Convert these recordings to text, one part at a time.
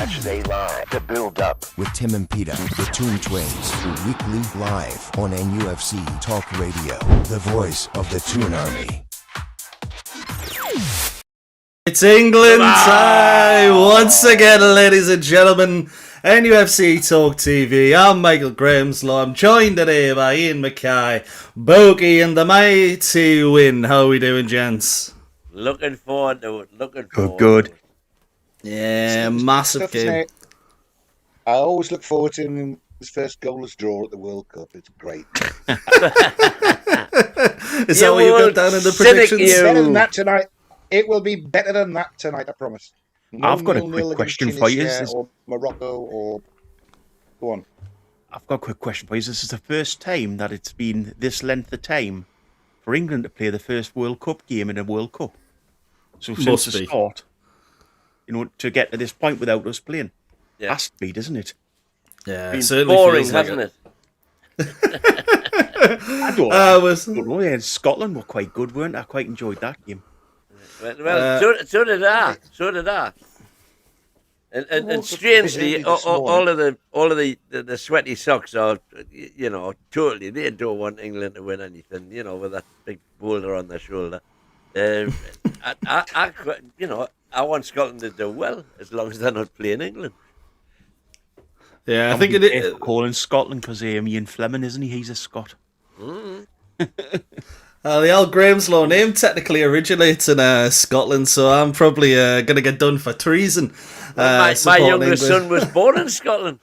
Matchday Live, the build-up. With Tim and Peter, the Toon Twins, weekly live on NUFC Talk Radio, the voice of the Toon Army. It's England time once again, ladies and gentlemen. NUFC Talk TV. I'm Michael Grimslaw. I'm joined today by Ian Mackay, Bogey, and the mighty Win. How are we doing, gents? Looking forward to it. Good. Yeah, massive game. I always look forward to his first goalless draw at the World Cup. It's great. Is that what you got down in the predictions? Better than that tonight. It will be better than that tonight, I promise. I've got a quick question for you. Or Morocco, or go on. I've got a quick question for you. This is the first time that it's been this length of time for England to play the first World Cup game in a World Cup. So since the start, to get to this point without us playing, has to be, doesn't it? Yeah, it certainly boring, feels like hasn't it? I don't know. Yeah, Scotland were quite good, weren't they? I quite enjoyed that game. Well, so did I. And strangely, all of the sweaty socks are, totally. They don't want England to win anything, with that big boulder on their shoulder. I want Scotland to do well as long as they're not playing England. Yeah, I think it is calling Scotland because Ian Fleming, isn't he? He's a Scot. Mm. The Al Grahamslaw name technically originates in Scotland, so I'm probably going to get done for treason. My youngest son was born in Scotland.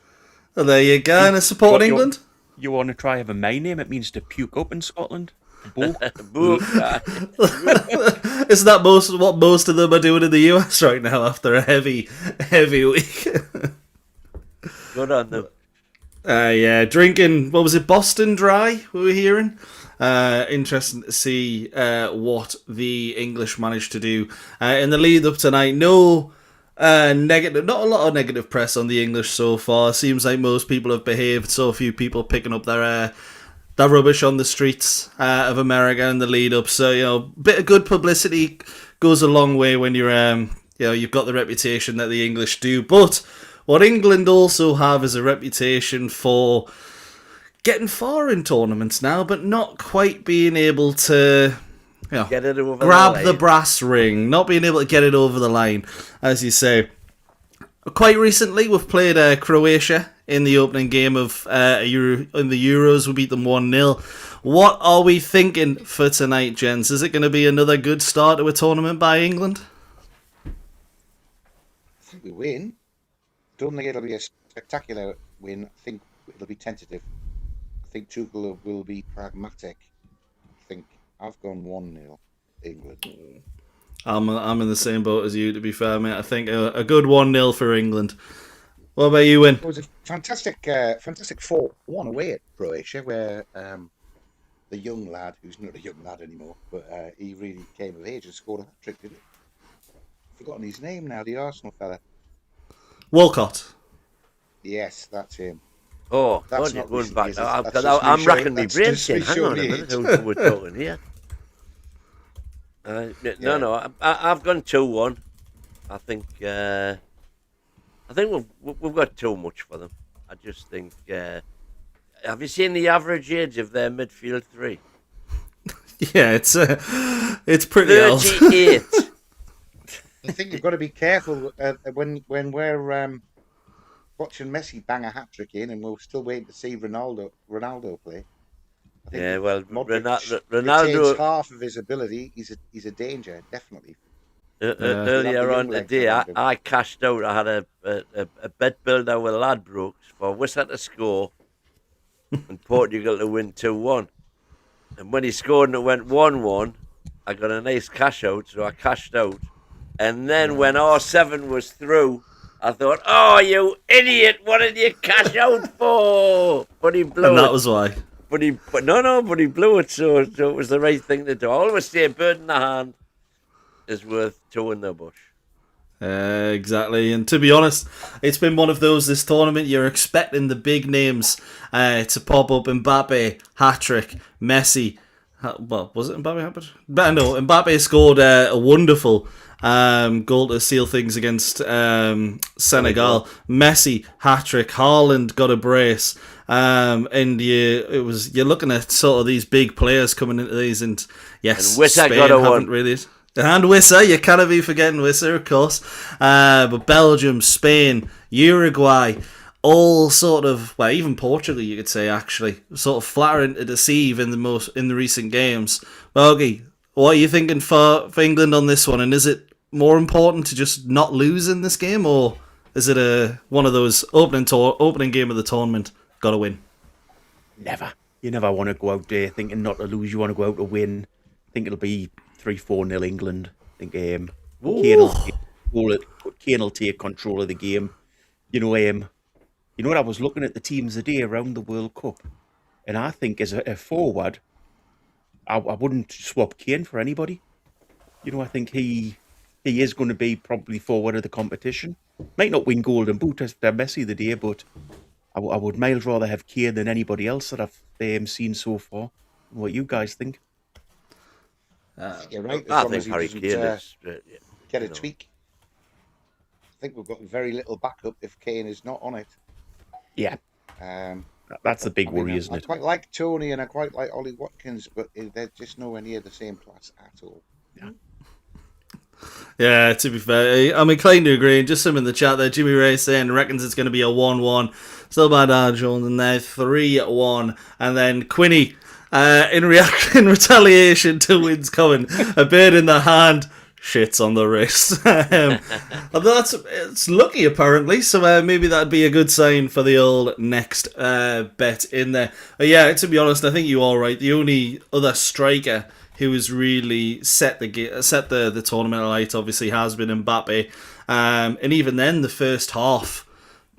Oh, there you go, and support England. You want to try having my name? It means to puke up in Scotland. Book. Isn't that what most of them are doing in the US right now after a heavy week? Good on them. Yeah, drinking, what was it, Boston Dry, we were hearing? Interesting to see what the English managed to do in the lead up tonight. Not a lot of negative press on the English so far. Seems like most people have behaved. So few people picking up their rubbish on the streets of America in the lead up. So a bit of good publicity goes a long way when you're you've got the reputation that the English do. But what England also have is a reputation for getting far in tournaments now, but not quite being able to get it over grab the brass ring, not being able to get it over the line, as you say. Quite recently, we've played Croatia in the opening game of in the Euros. We beat them 1-0. What are we thinking for tonight, gents? Is it going to be another good start to a tournament by England? I think we win. Don't think it'll be a spectacular win. I think it'll be tentative. I think Tuchel will be pragmatic. I think I've gone 1-0 England. I'm in the same boat as you, to be fair, mate. I think a good 1-0 for England. What about you, Win? It was a fantastic 4-1 away at Croatia, where the young lad, who's not a young lad anymore, but he really came of age and scored a hat-trick, didn't he? I've forgotten his name now, the Arsenal fella. Walcott. Yes, that's him. Oh, that's God, not going recent, back. is it? I'm racking my brain. Hang on a minute, who we're talking here? No. I've gone 2-1. I think we've got too much for them. I just think. Have you seen the average age of their midfield three? Yeah, it's pretty old. 38. I think you've got to be careful when we're watching Messi bang a hat trick in, and we're still waiting to see Ronaldo play. I think Ronaldo half of his ability. He's a danger, definitely. Earlier on today, I cashed out. I had a bet builder with Ladbrokes for Worcester to score and Portugal to win 2-1. And when he scored and it went 1-1, I got a nice cash out, so I cashed out. And then when R7 was through, I thought, "Oh, you idiot! What did you cash out for?" But he blew it. And that was why. But he blew it, so it was the right thing to do. I always say a bird in the hand is worth two in the bush. Exactly, and to be honest, it's been one of those this tournament. You're expecting the big names to pop up: Mbappe, hat-trick, Messi, Well, was it Mbappe happened? But no, Mbappe scored a wonderful goal to seal things against Senegal. Messi hat-trick. Haaland got a brace. And you're looking at sort of these big players coming into these, and yes, and Wissa Spain got a haven't one. really. And Wissa, you cannot be forgetting Wissa, of course. But Belgium, Spain, Uruguay, all sort of, well, even Portugal, you could say, actually, sort of flattering to deceive in the recent games. Bogey, what are you thinking for England on this one? And is it more important to just not lose in this game, or is it one of those opening game of the tournament? Got to win. Never. You never want to go out there thinking not to lose. You want to go out to win. I think it'll be 3-4-0 England. I think Kane will take control of the game. You know what? I was looking at the teams today around the World Cup, and I think as a forward, I wouldn't swap Kane for anybody. You know, I think he is going to be probably forward of the competition. Might not win Golden Boot after Messi the day, but I would miles rather have Kane than anybody else that I've seen so far. What you guys think? You're right. I think Harry Kane is get a tweak. I think we've got very little backup if Kane is not on it. Yeah. That's the big worry, isn't it? I quite like Tony and I quite like Ollie Watkins, but they're just nowhere near the same class at all. Yeah. Yeah, to be fair, I'm inclined to agree. Just some in the chat there, Jimmy Ray saying reckons it's going to be a 1-1. Still by Dar Jones in there, 3-1. And then Quinny, in retaliation to wins coming, a bird in the hand, shits on the wrist. It's lucky apparently, so maybe that'd be a good sign for the old next bet in there. But yeah, to be honest, I think you're all right. The only other striker who has really set the tournament alight obviously has been Mbappe, and even then the first half,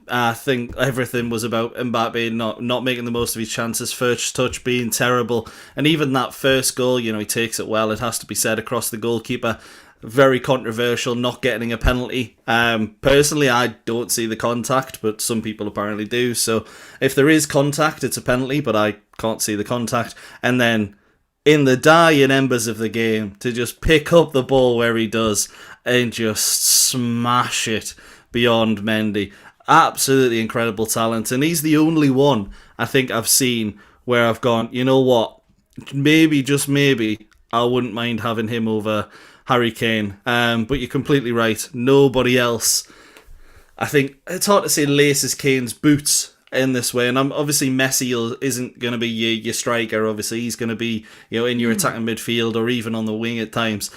I think everything was about Mbappe not making the most of his chances, first touch being terrible, and even that first goal, he takes it well, it has to be said, across the goalkeeper. Very controversial, not getting a penalty. Personally, I don't see the contact, but some people apparently do. So if there is contact, it's a penalty, but I can't see the contact. And then in the dying embers of the game, to just pick up the ball where he does and just smash it beyond Mendy. Absolutely incredible talent. And he's the only one I think I've seen where I've gone, you know what, maybe, just maybe, I wouldn't mind having him over Harry Kane. But you're completely right. Nobody else, I think, it's hard to say laces Kane's boots in this way, and obviously Messi isn't going to be your striker. Obviously, he's going to be in your attacking midfield or even on the wing at times,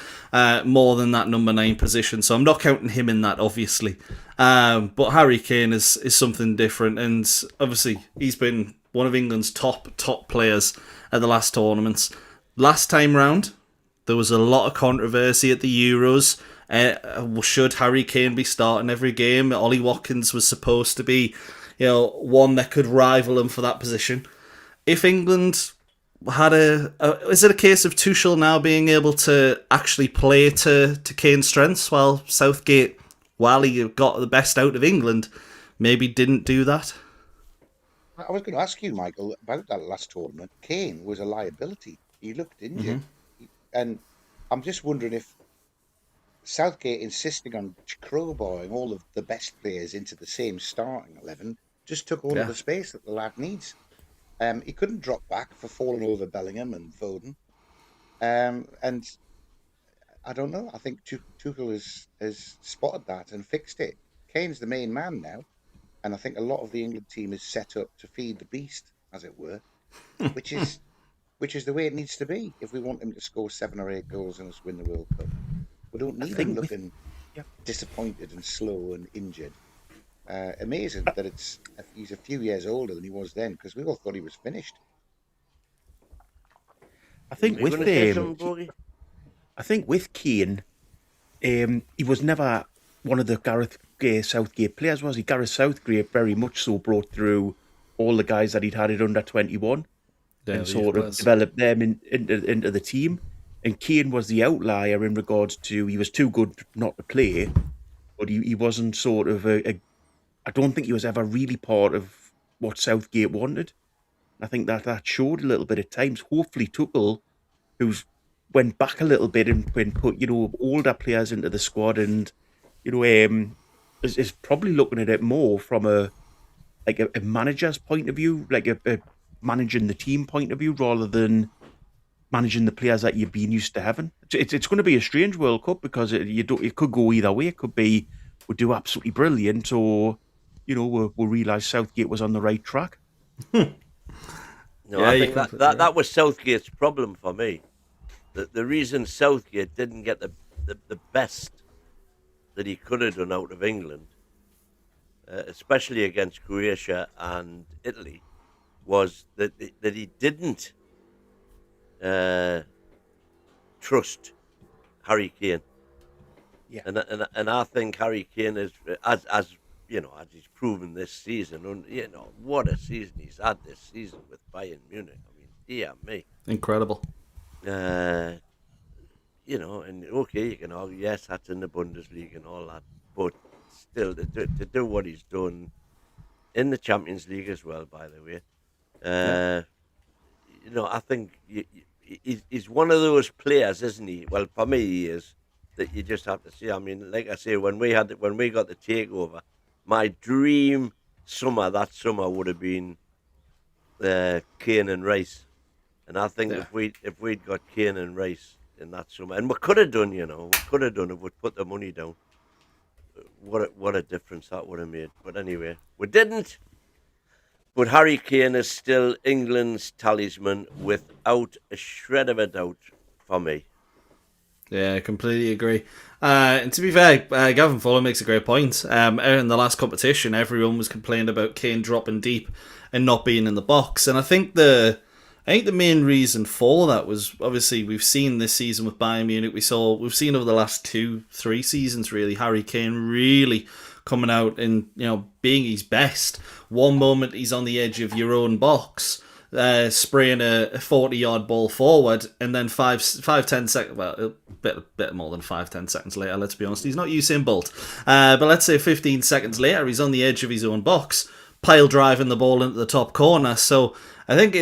more than that number 9 position. So I'm not counting him in that, obviously. But Harry Kane is something different, and obviously he's been one of England's top players at the last tournaments. Last time round, there was a lot of controversy at the Euros. Should Harry Kane be starting every game? Ollie Watkins was supposed to be one that could rival him for that position. If England had is it a case of Tuchel now being able to actually play to Kane's strengths, while Southgate, while he got the best out of England, maybe didn't do that? I was going to ask you, Michael, about that last tournament. Kane was a liability. He looked injured. And I'm just wondering if Southgate insisting on crowbarring all of the best players into the same starting 11 just took all of the space that the lad needs. He couldn't drop back for falling over Bellingham and Foden. And I don't know. I think Tuchel has spotted that and fixed it. Kane's the main man now. And I think a lot of the England team is set up to feed the beast, as it were, which is the way it needs to be if we want him to score 7 or 8 goals and us win the World Cup. We don't need him looking disappointed and slow and injured. Amazing that he's a few years older than he was then, because we all thought he was finished. I think with Kane, he was never one of the Gareth Southgate players, was he? Gareth Southgate very much so brought through all the guys that he'd had at under 21 and sort of developed them into the team. And Kane was the outlier in regards to he was too good not to play, but he wasn't sort of I don't think he was ever really part of what Southgate wanted. I think that showed a little bit at times. Hopefully Tuchel who's went back a little bit and put older players into the squad, and is probably looking at it more from a manager's point of view, like a managing the team point of view, rather than managing the players that you've been used to having. It's going to be a strange World Cup because it could go either way. It could be we do absolutely brilliant, or we'll realise Southgate was on the right track. No, I think that was Southgate's problem for me. The reason Southgate didn't get the best that he could have done out of England, especially against Croatia and Italy, was that he didn't trust Harry Kane. Yeah. And I think Harry Kane is, as he's proven this season, and what a season he's had this season with Bayern Munich. I mean, dear me, incredible. And okay, you can argue, yes, that's in the Bundesliga and all that, but still, to do what he's done in the Champions League as well, by the way, I think he's one of those players, isn't he? Well, for me, he is, that you just have to see. I mean, like I say, when we got the takeover, my dream summer would have been Kane and Rice, and I think if we'd got Kane and Rice in that summer, and we could have done, if we'd put the money down. What a difference that would have made. But anyway, we didn't. But Harry Kane is still England's talisman without a shred of a doubt for me. Yeah, I completely agree. And to be fair, Gavin Fuller makes a great point. In the last competition, everyone was complaining about Kane dropping deep and not being in the box. And I think the main reason for that was, obviously, we've seen this season with Bayern Munich. We've seen over the last 2-3 seasons, really, Harry Kane really coming out and being his best. One moment he's on the edge of your own box, spraying a 40-yard ball forward, and then 5-10 seconds, well, a bit more than 5-10 seconds later, let's be honest, he's not Usain Bolt, but let's say 15 seconds later, he's on the edge of his own box, pile driving the ball into the top corner. So I think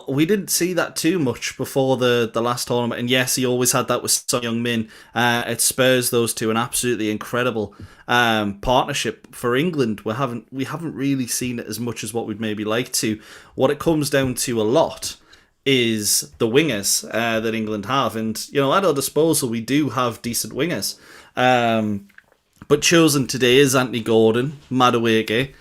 we didn't see that too much before the last tournament. And yes, he always had that with Son Heung-min at Spurs. Those two, an absolutely incredible partnership for England. We haven't really seen it as much as what we'd maybe like to. What it comes down to a lot is the wingers that England have, and at our disposal we do have decent wingers. But chosen today is Anthony Gordon, Madueke.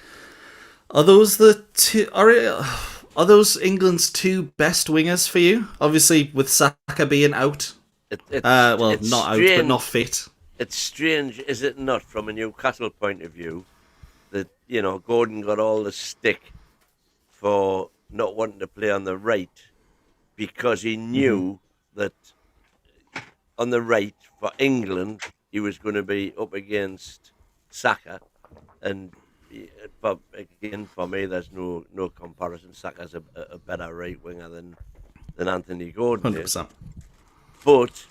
Are those the two? Are those England's two best wingers for you? Obviously, with Saka being out. Not strange. Out, but not fit. It's strange, is it not, from a Newcastle point of view, that, Gordon got all the stick for not wanting to play on the right because he knew that on the right, for England, he was going to be up against Saka. And but again, for me, there's no comparison. Saka's a better right winger than Anthony Gordon 100%. is. But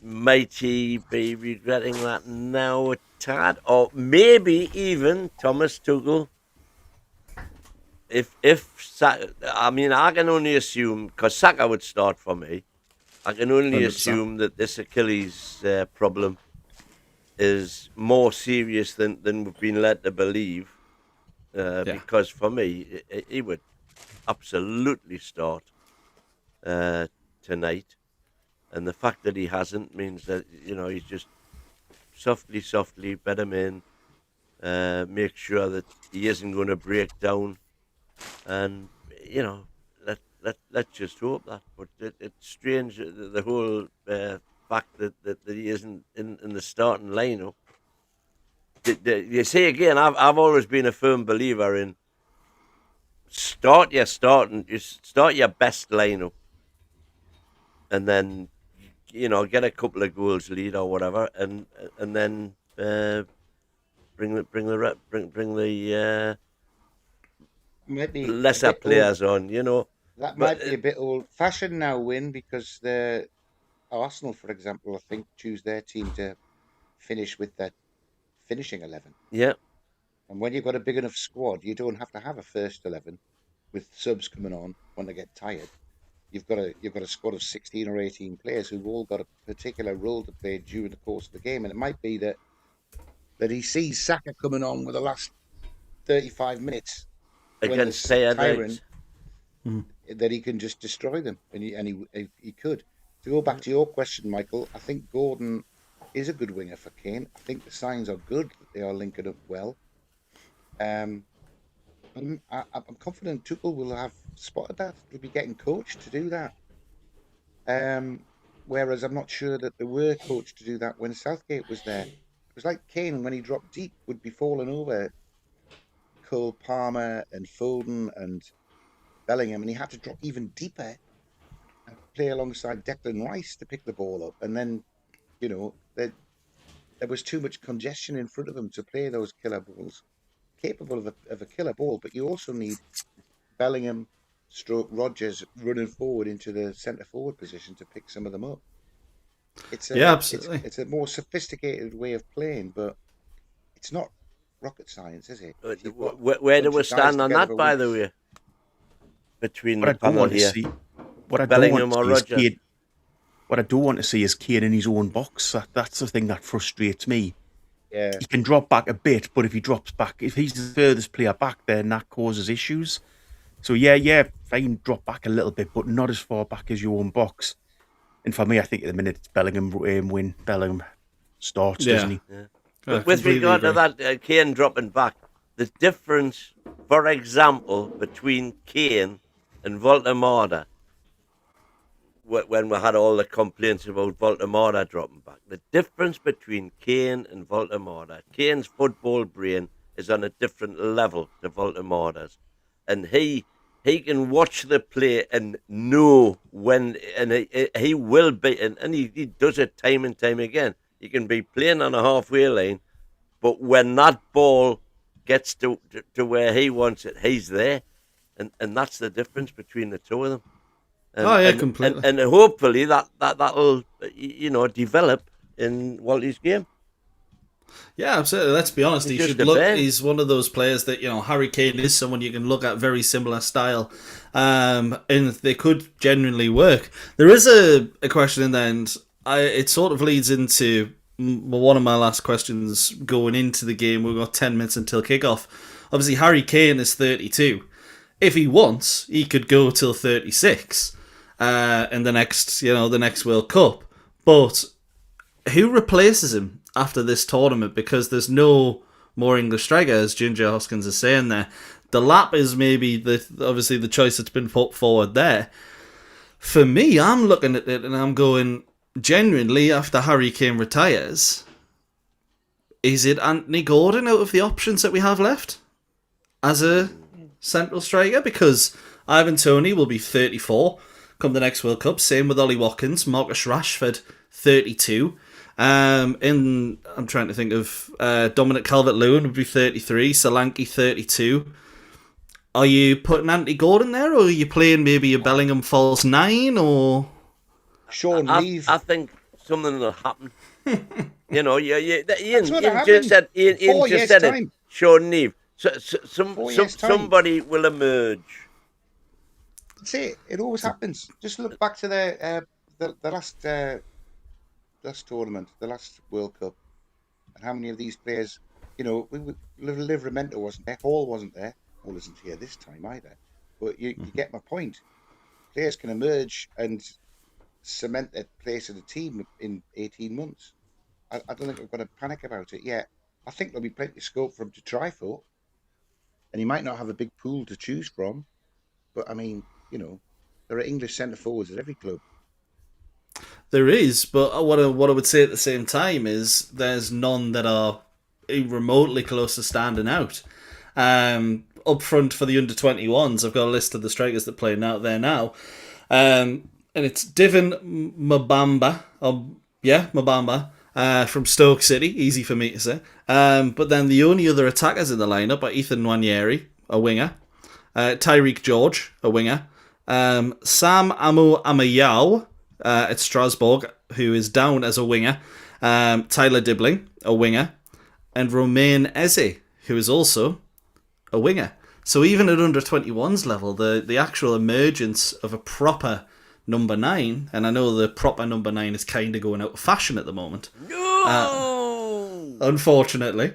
might he be regretting that now a tad, or maybe even Thomas Tuchel? If Saka, I mean, I can only assume, because Saka would start for me. I can only 100%. assume that this Achilles problem is more serious than we've been led to believe, because for me, he would absolutely start tonight, and the fact that he hasn't means that he's just softly bet him in, make sure that he isn't going to break down, and let's just hope that. But it's strange, the whole fact that he isn't in the starting lineup. You see, again, I've always been a firm believer in start your best lineup, and then get a couple of goals lead or whatever, and then bring the lesser players on. That might be a bit old-fashioned now, Win, because Arsenal, for example, I think choose their team to finish with their finishing 11. Yeah. And when you've got a big enough squad, you don't have to have a first 11 with subs coming on when they get tired. you've got a squad of 16 or 18 players who've all got a particular role to play during the course of the game, and it might be that he sees Saka coming on with the last 35 minutes against Tyrant, that he can just destroy them, and he could. To go back to your question, Michael, I think Gordon is a good winger for Kane. I think the signs are good that they are linking up well. I'm confident Tuchel will have spotted that. He'll be getting coached to do that. Whereas I'm not sure that they were coached to do that when Southgate was there. It was like Kane, when he dropped deep, would be falling over Cole Palmer and Foden and Bellingham, and he had to drop even deeper and play alongside Declan Rice to pick the ball up. And then, there was too much congestion in front of him to play those killer balls, capable of a killer ball. But you also need Bellingham / Rodgers running forward into the centre forward position to pick some of them up. Absolutely. It's a more sophisticated way of playing, but it's not rocket science, is it? Where do we stand on that, by the way? Between the panel here, Bellingham or Rodgers? What I don't want to see is Kane in his own box. That's the thing that frustrates me. Yeah. He can drop back a bit, but if he drops back, if he's the furthest player back, then that causes issues. So fine, drop back a little bit, but not as far back as your own box. And for me, I think at the minute it's Bellingham when Bellingham starts, doesn't he? Yeah. With regard to that, Kane dropping back, the difference, for example, between Kane and Voltemada, when we had all the complaints about Voltemada dropping back, the difference between Kane and Voltemada, Kane's football brain is on a different level to Voltemada's, and he can watch the play and know when, and he will be, and he does it time and time again. He can be playing on a halfway line, but when that ball gets to where he wants it, he's there, and that's the difference between the two of them. Completely. And hopefully that'll develop in Walty's game. Yeah, absolutely. Let's be honest. He's one of those players that, Harry Kane is someone you can look at, very similar style, and they could genuinely work. There is a question in the end. It sort of leads into one of my last questions going into the game. We've got 10 minutes until kickoff. Obviously, Harry Kane is 32. If he wants, he could go till 36 in the next World Cup. But who replaces him after this tournament? Because there's no more English striker, as Ginger Hoskins is saying there. The Lap is maybe obviously the choice that's been put forward there. For me, I'm looking at it and I'm going, genuinely, after Harry Kane retires, is it Anthony Gordon out of the options that we have left as a central striker? Because Ivan Toney will be 34 come the next World Cup. Same with Ollie Watkins, Marcus Rashford, 32. I'm trying to think of Dominic Calvert-Lewin would be 33, Solanke 32. Are you putting Anthony Gordon there, or are you playing maybe a Bellingham false 9, or Sean Leave? I think something will happen. Ian just said it. Sean Leave. Somebody will emerge. That's it. It always happens. Just look back to the last tournament, the last World Cup, and how many of these players, Livramento wasn't there, Hall wasn't there. Hall isn't here this time either. But you get my point. Players can emerge and cement their place in the team in 18 months. I don't think we've got to panic about it yet. I think there'll be plenty of scope for him to try for. And he might not have a big pool to choose from. But, I mean, there are English centre forwards at every club. There is, but what I would say at the same time is there's none that are remotely close to standing out. Up front for the under-21s, I've got a list of the strikers that play there now. And it's Divin Mbamba, from Stoke City, easy for me to say. But then the only other attackers in the lineup are Ethan Nwaneri, a winger, Tyreek George, a winger, Sam Amayao at Strasbourg, who is down as a winger, Tyler Dibbling, a winger, and Romain Eze, who is also a winger. So even at under-21s level, the actual emergence of a proper number 9, and I know the proper number 9 is kind of going out of fashion at the moment. No! Unfortunately.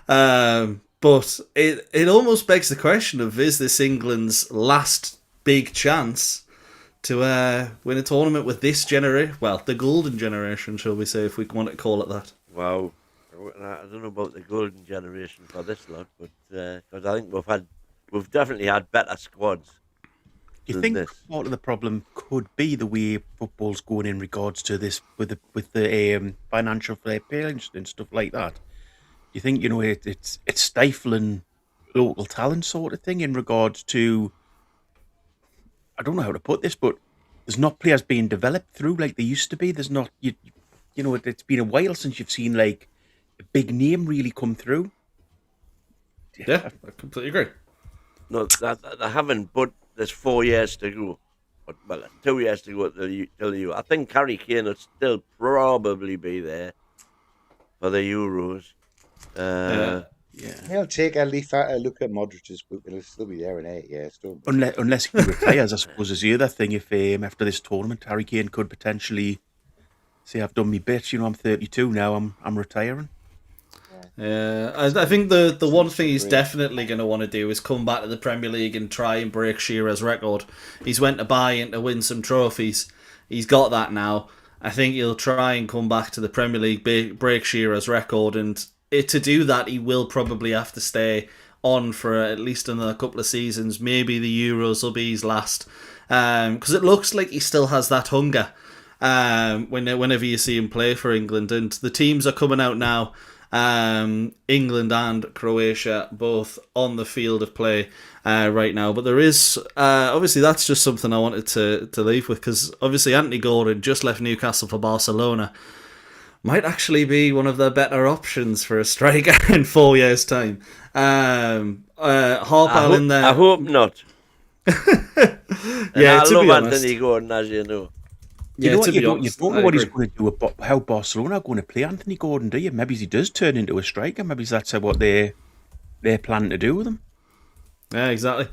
But it almost begs the question of, is this England's last big chance to win a tournament with this generation? Well, the golden generation, shall we say, if we want to call it that. Wow. I don't know about the golden generation for this lot, but because I think we've definitely had better squads. Do you think part of the problem could be the way football's going in regards to this with the financial fair play and stuff like that? Do you think it's stifling local talent sort of thing in regards to, I don't know how to put this, but there's not players being developed through like they used to be. There's not it's been a while since you've seen like a big name really come through. Yeah, I completely agree. No, they haven't, but there's 4 years to go. Well, 2 years to go till you. I think Harry Kane will still probably be there for the Euros. Yeah. He'll take a leaf out of Luka Modric's book and he'll still be there in 8 years. Unless he retires, I suppose, is the other thing. If after this tournament, Harry Kane could potentially say, "I've done my bit. I'm 32 now. I'm retiring." Yeah, I think the one thing he's definitely going to want to do is come back to the Premier League and try and break Shearer's record. He's went to Bayern to win some trophies. He's got that now. I think he'll try and come back to the Premier League, break Shearer's record, and to do that, he will probably have to stay on for at least another couple of seasons. Maybe the Euros will be his last, because it looks like he still has that hunger. Whenever you see him play for England, and the teams are coming out now. England and Croatia both on the field of play right now, but there is obviously that's just something I wanted to leave with, because obviously Anthony Gordon just left Newcastle for Barcelona, might actually be one of the better options for a striker in 4 years' time. Harpal in there. I hope not. Yeah, I to love be honest. Anthony Gordon, as you know. You Yeah, know to what? be You honest, don't I know what he's agree. going to do. How Barcelona are going to play Anthony Gordon, do you? Maybe he does turn into a striker. Maybe that's what they're planning to do with him. Yeah, exactly.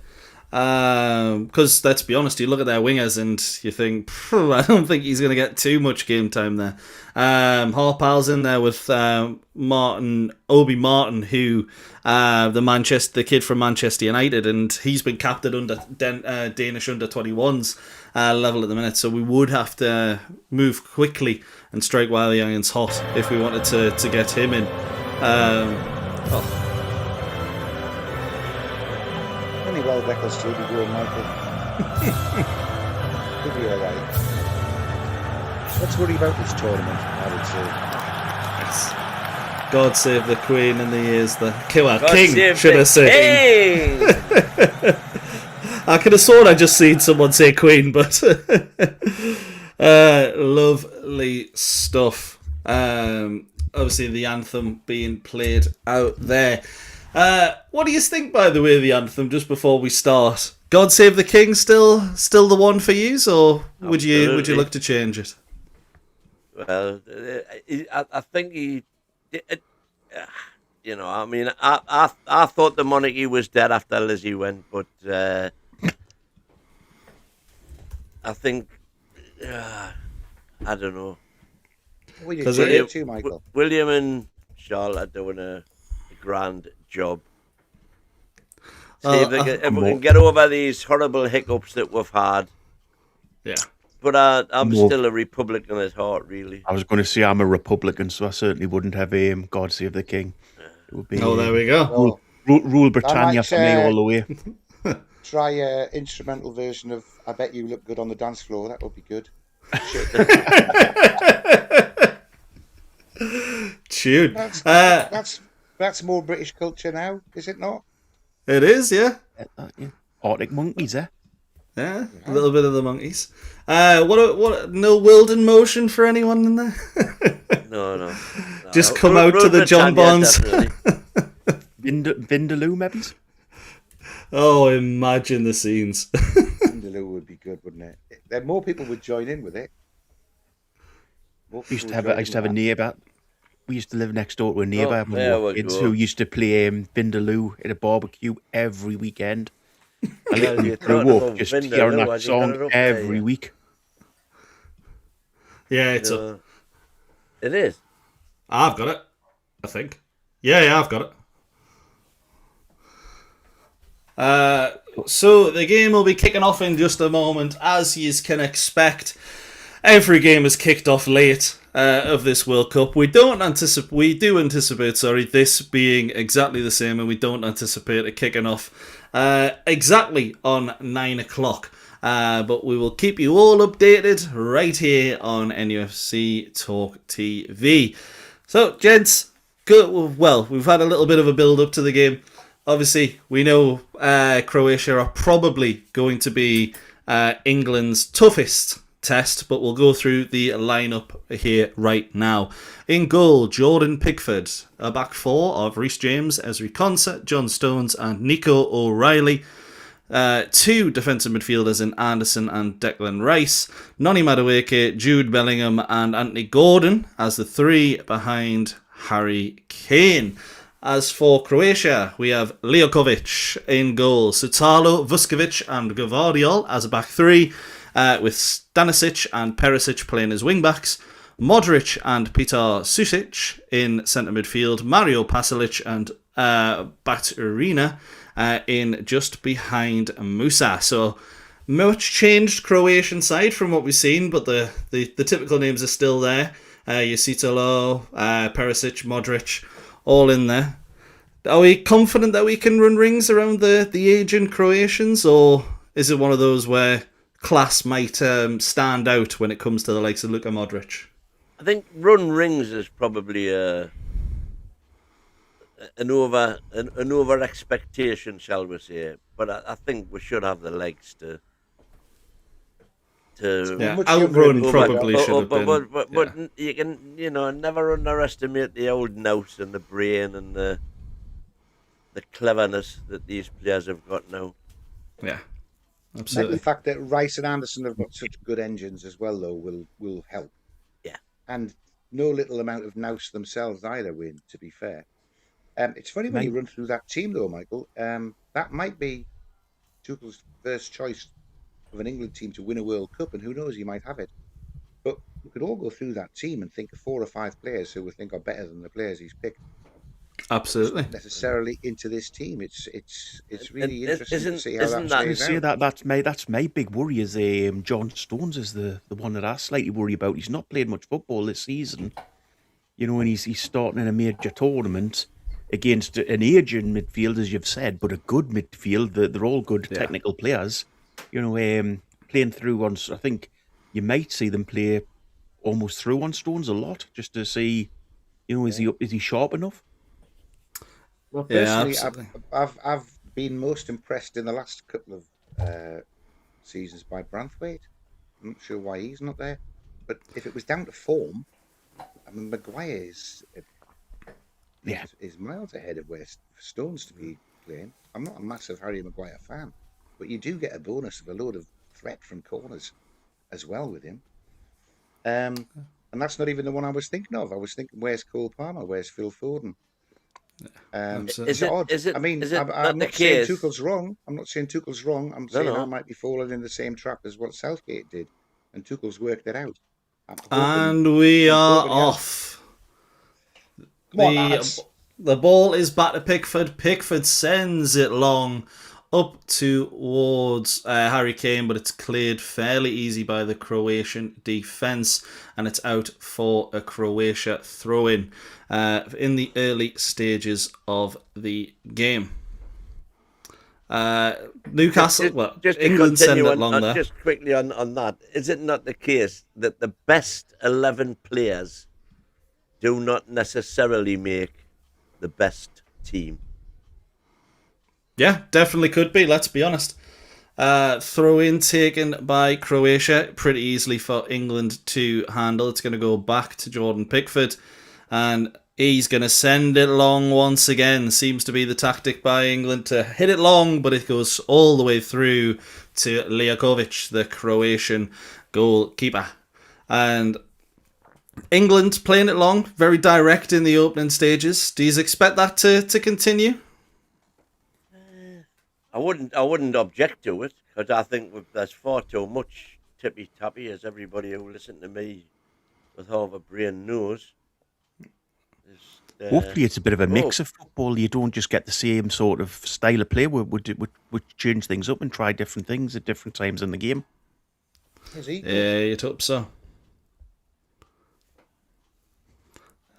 Because let's be honest, you look at their wingers and you think, I don't think he's going to get too much game time there. Harpal's in there with Obi Martin, who the kid from Manchester United, and he's been capped at under Danish under 21s level at the minute. So we would have to move quickly and strike while the iron's hot if we wanted to get him in. Only well records to be doing, Michael. He'll be all right. Let's worry about this tournament, I would say. God save the Queen and the years the God King, save should the I say? King! I could have sworn I just seen someone say Queen, but lovely stuff. Obviously, the anthem being played out there. What do you think, by the way, of the anthem? Just before we start, "God Save the King" still the one for you, or would you look to change it? Well, I think he, I mean, I thought the monarchy was dead after Lizzie went, but I think, I don't know. What are you doing too, Michael? William and Charlotte are doing a grand job. See if we can get over these horrible hiccups that we've had. Yeah. But I'm still a Republican at heart, really. I was going to say I'm a Republican, so I certainly wouldn't have God Save the King. It would be, there we go. Rule Britannia for me all the way. Try an instrumental version of "I Bet You Look Good on the Dance Floor." That would be good. Tune. That's more British culture now, is it not? It is, yeah. Arctic Monkeys, eh? Yeah, a little bit of the Monkeys. What? No Wilden motion for anyone in there? No. Just come out to the John Bonds. Vindaloo, maybe? Oh, imagine the scenes. Vindaloo would be good, wouldn't it? Then more people would join in with it. I used to have a neighbour. We used to live next door to a neighbour who used to play Vindaloo at a barbecue every weekend. I literally grew up just hearing that song every week. Yeah, it's up. It is. I've got it, I think. Yeah, I've got it. So the game will be kicking off in just a moment, as you can expect. Every game is kicked off late of this World Cup. We do anticipate this being exactly the same, and we don't anticipate it kicking off exactly on 9 o'clock. But we will keep you all updated right here on NUFC Talk TV. So, gents, good. Well, we've had a little bit of a build-up to the game. Obviously, we know Croatia are probably going to be England's toughest test, but we'll go through the lineup here right now. In goal, Jordan Pickford. A back four of Reece James, Ezri Konsa, John Stones and Nico O'Reilly. Two defensive midfielders in Anderson and Declan Rice. Noni Madueke, Jude Bellingham and Anthony Gordon as the three behind Harry Kane. As for Croatia, we have Ljokovic in goal, Sutalo, Vuskovic and Gvardiol as a back three, with Stanisic and Perisic playing as wing-backs, Modric and Petar Susic in centre midfield, Mario Pasalic and Baturina in just behind Musa. So much changed Croatian side from what we've seen, but the typical names are still there. Yusitalo, Perisic, Modric, all in there. Are we confident that we can run rings around the aging Croatians, or is it one of those where class might stand out when it comes to the likes of Luka Modric? I think run rings is probably an over expectation, shall we say? But I think we should have the legs to. Outrun probably should have been. But you can, never underestimate the old nous and the brain and the cleverness that these players have got now. Yeah, I absolutely. think the fact that Rice and Anderson have got such good engines as well, though, will help. Yeah. And no little amount of nous themselves either, Win, to be fair. It's funny when you run through that team, though, Michael. That might be Tuchel's first choice of an England team to win a World Cup, and who knows, he might have it. But we could all go through that team and think of 4 or 5 players who we think are better than the players he's picked. Absolutely. Not necessarily into this team. It's really interesting to see how that plays out. That's my big worry is John Stones is the one that I slightly worry about. He's not played much football this season, and he's starting in a major tournament against an aging midfield, as you've said, but a good midfield. They're all good technical players. Playing through on. I think you might see them play almost through on Stones a lot, just to see, is he sharp enough? Well, personally, I've been most impressed in the last couple of seasons by Branthwaite. I'm not sure why he's not there, but if it was down to form, I mean, Maguire is miles ahead of where Stones to be playing. I'm not a massive Harry Maguire fan, but you do get a bonus of a load of threat from corners as well with him. And that's not even the one I was thinking of. I was thinking, where's Cole Palmer? Where's Phil Foden? It's odd. I'm not saying Tuchel's wrong. I'm saying I might be falling in the same trap as what Southgate did, and Tuchel's worked it out. And we are off. The ball is back to Pickford. Pickford sends it long up towards Harry Kane, but it's cleared fairly easy by the Croatian defence, and it's out for a Croatia throw-in in the early stages of the game. Newcastle, England send it long there. Just quickly on that, is it not the case that the best 11 players do not necessarily make the best team? Yeah, definitely could be, let's be honest. Throw-in taken by Croatia pretty easily for England to handle. It's going to go back to Jordan Pickford, and he's going to send it long once again. Seems to be the tactic by England, to hit it long, but it goes all the way through to Ljokovic, the Croatian goalkeeper. And England playing it long, very direct in the opening stages. Do you expect that to continue? I wouldn't object to it, because I think there's far too much tippy-tappy, as everybody who listened to me with half a brain nose. Hopefully, it's a bit of a mix of football. You don't just get the same sort of style of play. We change things up and try different things at different times in the game. Yeah, you'd hope so.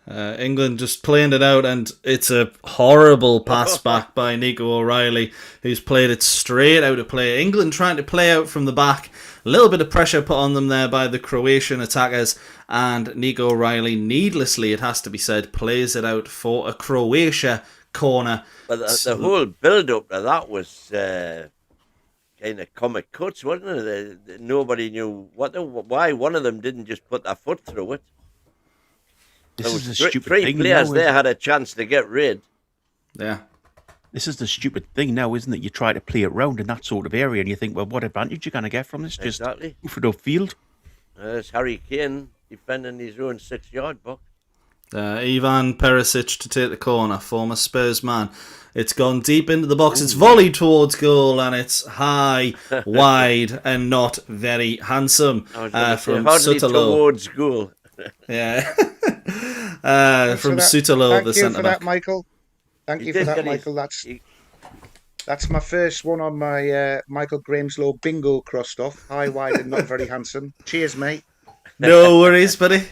England just playing it out, and it's a horrible pass back by Nico O'Reilly, who's played it straight out of play. England trying to play out from the back. A little bit of pressure put on them there by the Croatian attackers, and Nico O'Reilly, needlessly, it has to be said, plays it out for a Croatia corner. But the whole build-up to that was kind of comic cuts, wasn't it? Nobody knew why one of them didn't just put their foot through it. This is the stupid three thing players now, there had a chance to get rid. Yeah. This is the stupid thing now, isn't it? You try to play it round in that sort of area and you think, well, what advantage you going to get from this? Just Exactly. move it upfield. There's Harry Kane defending his own 6-yard box. Ivan Perisic to take the corner, former Spurs man. It's gone deep into the box. It's volleyed towards goal, and it's high, wide, and not very handsome from Sutalo. Towards goal. Yeah. From Sutalo, the centre back. Michael. Thank you for that, Michael. That's my first one on my Michael Grameslow bingo crossed off. High, wide, and not very handsome. Cheers, mate. No worries, buddy.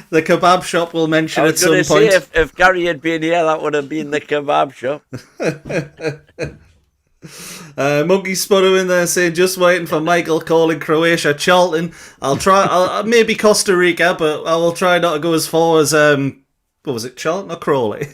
The kebab shop will mention at some point. If Gary had been here, that would have been the kebab shop. Monkey Spudder in there saying, just waiting for Michael calling Croatia Charlton. I'll maybe Costa Rica, but I will try not to go as far as what was it, Charlton or Crawley?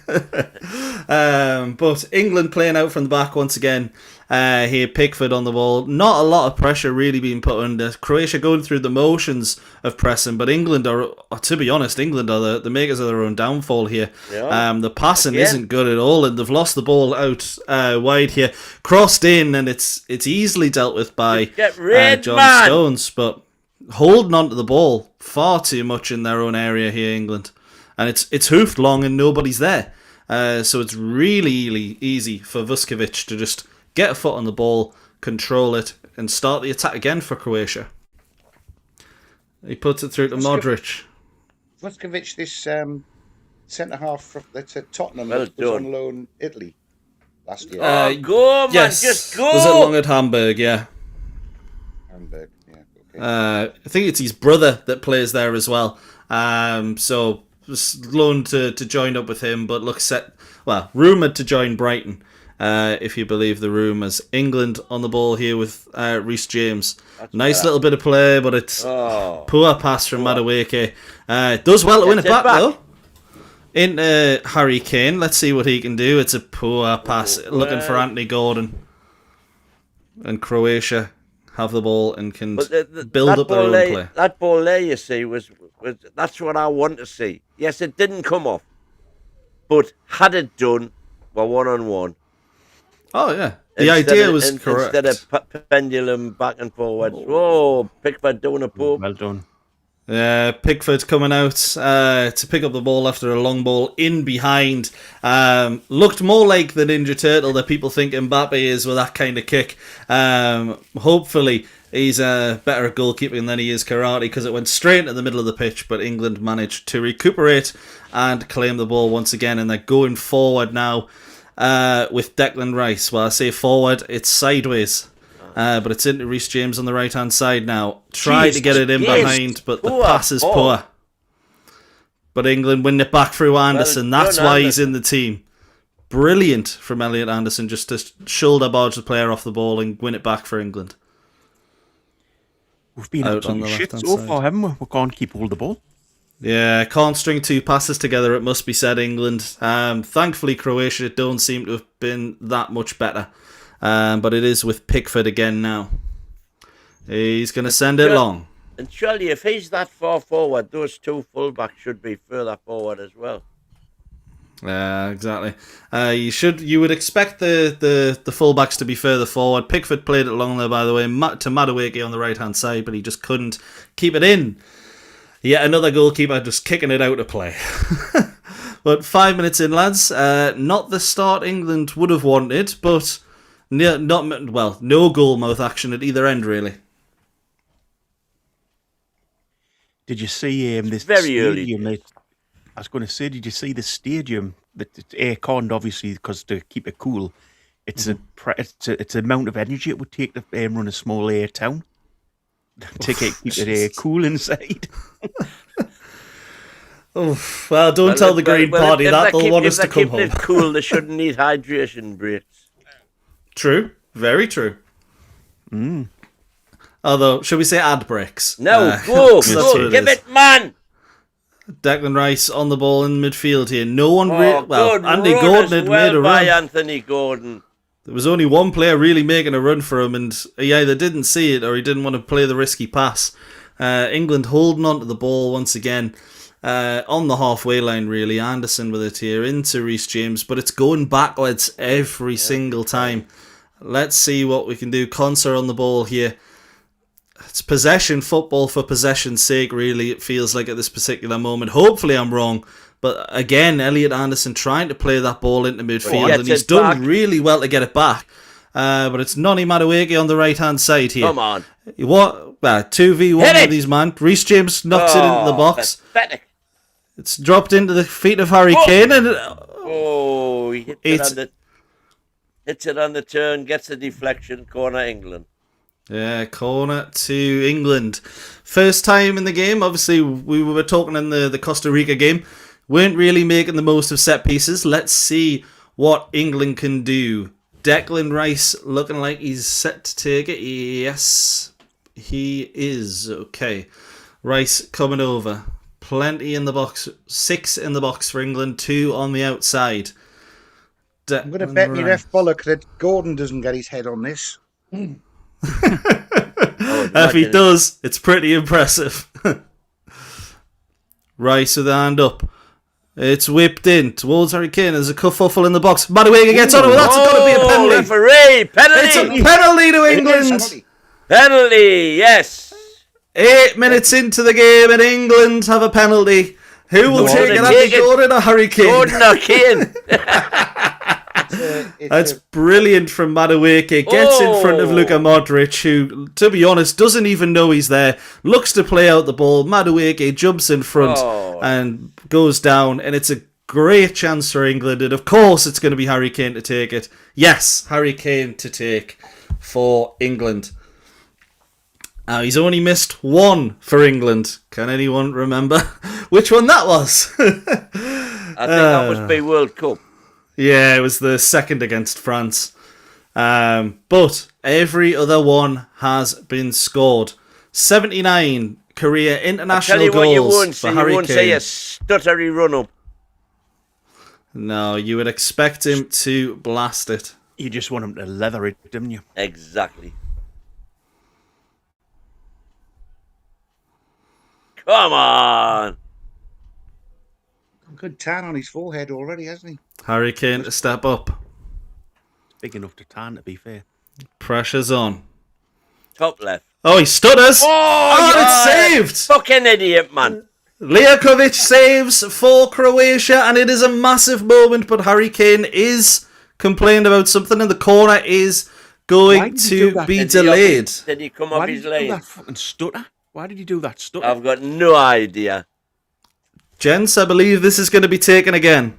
But England playing out from the back once again. Here, Pickford on the ball. Not a lot of pressure really being put under. Croatia going through the motions of pressing, but England are, to be honest, England are the makers of their own downfall here. Yeah. The passing isn't good at all, and they've lost the ball out wide here. Crossed in, and it's easily dealt with by John Stones, but holding onto the ball far too much in their own area here, England. And it's hoofed long and nobody's there. So it's really easy for Vuskovic to just get a foot on the ball, control it, and start the attack again for Croatia. He puts it through to Modric. Vuskovic, this centre-half that's at Tottenham, was on loan Italy last year. Go, man, yes. just go! Was it long at Hamburg, yeah. Hamburg, yeah, okay. I think it's his brother that plays there as well. So loaned to join up with him, but rumoured to join Brighton, if you believe the rumours. England on the ball here with Reece James. Nice little bit of play, but it's poor pass from Madueke. Does well to win it back, though. Into Harry Kane. Let's see what he can do. It's a poor pass. Looking for Anthony Gordon. And Croatia have the ball and can build up their own play. That ball there, you see, was that's what I want to see. Yes, it didn't come off, but had it done, we're 1-on-1. Oh yeah, the idea was correct. Instead of pendulum back and forwards. Oh, Pickford doing a poop. Well done. Pickford coming out to pick up the ball after a long ball in behind. Looked more like the Ninja Turtle that people think Mbappe is with that kind of kick. Hopefully he's better at goalkeeping than he is karate, because it went straight into the middle of the pitch, but England managed to recuperate and claim the ball once again, and they're going forward now with Declan Rice. Well, I say forward, it's sideways. But it's into Reece James on the right-hand side now. Try to get it in behind, but the pass is poor. But England win it back through Anderson. That's why he's in the team. Brilliant from Elliot Anderson, just to shoulder barge the player off the ball and win it back for England. We've been out on the shit so far, haven't we? We can't keep hold of the ball. Yeah, can't string two passes together, it must be said, England. Thankfully, Croatia don't seem to have been that much better. But it is with Pickford again now. He's going to send it long. And surely, if he's that far forward, those two fullbacks should be further forward as well. Yeah, exactly. You would expect the fullbacks to be further forward. Pickford played it along there, by the way, to Madueke on the right-hand side, but he just couldn't keep it in. Yet another goalkeeper just kicking it out of play. But 5 minutes in, lads. Not the start England would have wanted, but no goal mouth action at either end, really. Did you see this very early stadium? days. I was going to say, did you see the stadium? That it's air-conned, obviously, because to keep it cool. It's it's a amount of energy it would take to run a small air town to keep it air cool inside. Well, don't tell the Green Party that. They'll want us to come home. If they're keeping it cool, they shouldn't need hydration breaks. True. Very true. Although, should we say ad breaks? No, go, give it, man! Declan Rice on the ball in midfield here. No one Andy run Gordon as had well made a by run. Anthony Gordon. There was only one player really making a run for him, and he either didn't see it or he didn't want to play the risky pass. England holding on to the ball once again on the halfway line, really. Anderson with it here into Reece James, but it's going backwards every single time. Let's see what we can do. Conser on the ball here. It's possession football for possession's sake, really, it feels like at this particular moment. Hopefully I'm wrong. But again, Elliot Anderson trying to play that ball into midfield, and he's done really well to get it back. But it's Noni Madueke on the right-hand side here. Come on. What? 2v1 with these man. Reece James knocks it into the box. Pathetic. It's dropped into the feet of Harry Kane. And He hits it on the turn, gets the deflection, corner England. Yeah, corner to England. First time in the game. Obviously, we were talking in the Costa Rica game. Weren't really making the most of set pieces. Let's see what England can do. Declan Rice looking like he's set to take it. Yes, he is. Okay. Rice coming over. Plenty in the box. 6 in the box for England. 2 on the outside. I'm going to bet me ref bollock that Gordon doesn't get his head on this. If he does, it's pretty impressive. Rice with the hand up. It's whipped in towards Harry Kane. There's a kerfuffle in the box. Madueke gets on it. Well, that's got to be a penalty. Referee, penalty. It's a penalty to England. Penalty, yes. 8 minutes into the game, and England have a penalty. Who will take it? Andy Gordon or Harry Kane? Gordon or Kane. That's brilliant from Madueke. Gets in front of Luka Modric, who, to be honest, doesn't even know he's there. Looks to play out the ball. Madueke jumps in front and goes down, and it's a great chance for England. And of course, it's going to be Harry Kane to take it. Yes, Harry Kane to take for England. He's only missed 1 for England. Can anyone remember which one that was? I think that must be World Cup. Yeah, it was the second against France. But every other one has been scored. 79 career international goals for Harry Kane. You won't say a stuttery run-up. No, you would expect him to blast it. You just want him to leather it, didn't you? Exactly. Come on! Good tan on his forehead already, hasn't he? Harry Kane to step up. Big enough to tan, to be fair. Pressure's on. Top left. Oh, he stutters! Oh, it's saved! Fucking idiot, man. Liakovic saves for Croatia, and it is a massive moment, but Harry Kane is complaining about something, and the corner is going to be delayed. Did he come off his lane? Why did he do that fucking stutter? Why did he do that stutter? I've got no idea. Gents, I believe this is going to be taken again.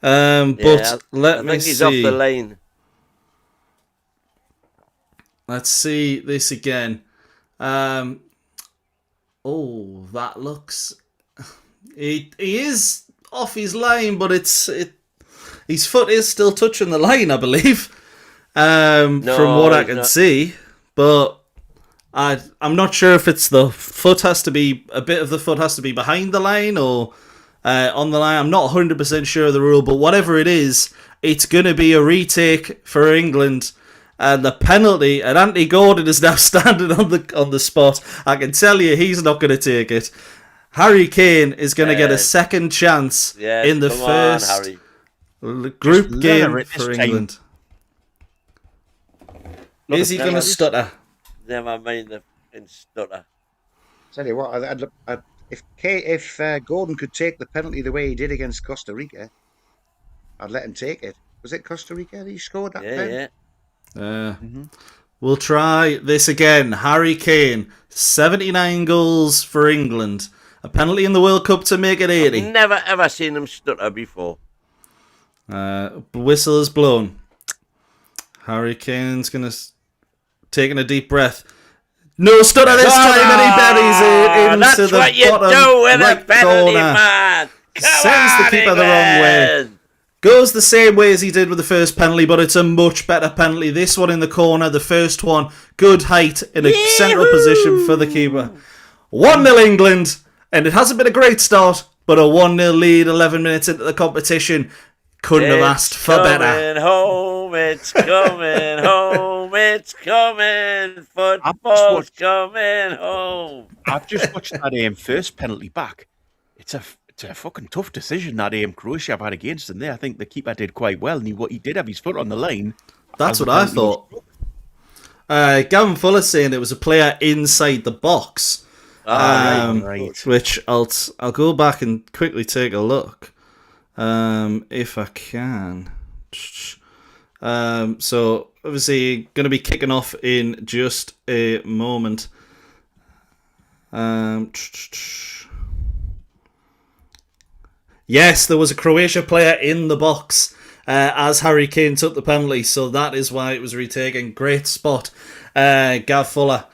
But let me see. I think he's off the lane. Let's see this again. That looks... He is off his line, but his foot is still touching the line, I believe. From what I can see. But I'm not sure if it's a bit of the foot has to be behind the line or on the line. I'm not 100% sure of the rule, but whatever it is, it's going to be a retake for England. And the penalty, and Andy Gordon is now standing on the spot. I can tell you he's not going to take it. Harry Kane is going to get a second chance in the first group game for England. Is he going to stutter? Never mind the stutter. Tell you what, if Gordon could take the penalty the way he did against Costa Rica, I'd let him take it. Was it Costa Rica that he scored that time? Yeah. We'll try this again. Harry Kane, 79 goals for England. A penalty in the World Cup to make it 80. I've never ever seen him stutter before. Whistle is blown. Harry Kane's taking a deep breath. No stutter this time, and he buries it into That's the what you bottom do with right a penalty, corner. man. Sends the keeper the wrong way. Goes the same way as he did with the first penalty, but it's a much better penalty. This one in the corner, the first one, good height in a central position for the keeper. 1-0 England, and it hasn't been a great start, but a 1-0 lead 11 minutes into the competition. Couldn't have asked for better. Home, it's coming home, it's coming, football's coming home. I've just watched that first penalty back. It's a fucking tough decision that Croatia have had against them there. I think the keeper did quite well, and he did have his foot on the line. That's what I thought. Gavin Fuller saying it was a player inside the box, Right. which I'll go back and quickly take a look. If I can. So obviously going to be kicking off in just a moment. Yes, there was a Croatia player in the box as Harry Kane took the penalty, so that is why it was retaken. Great spot, Gav Fuller.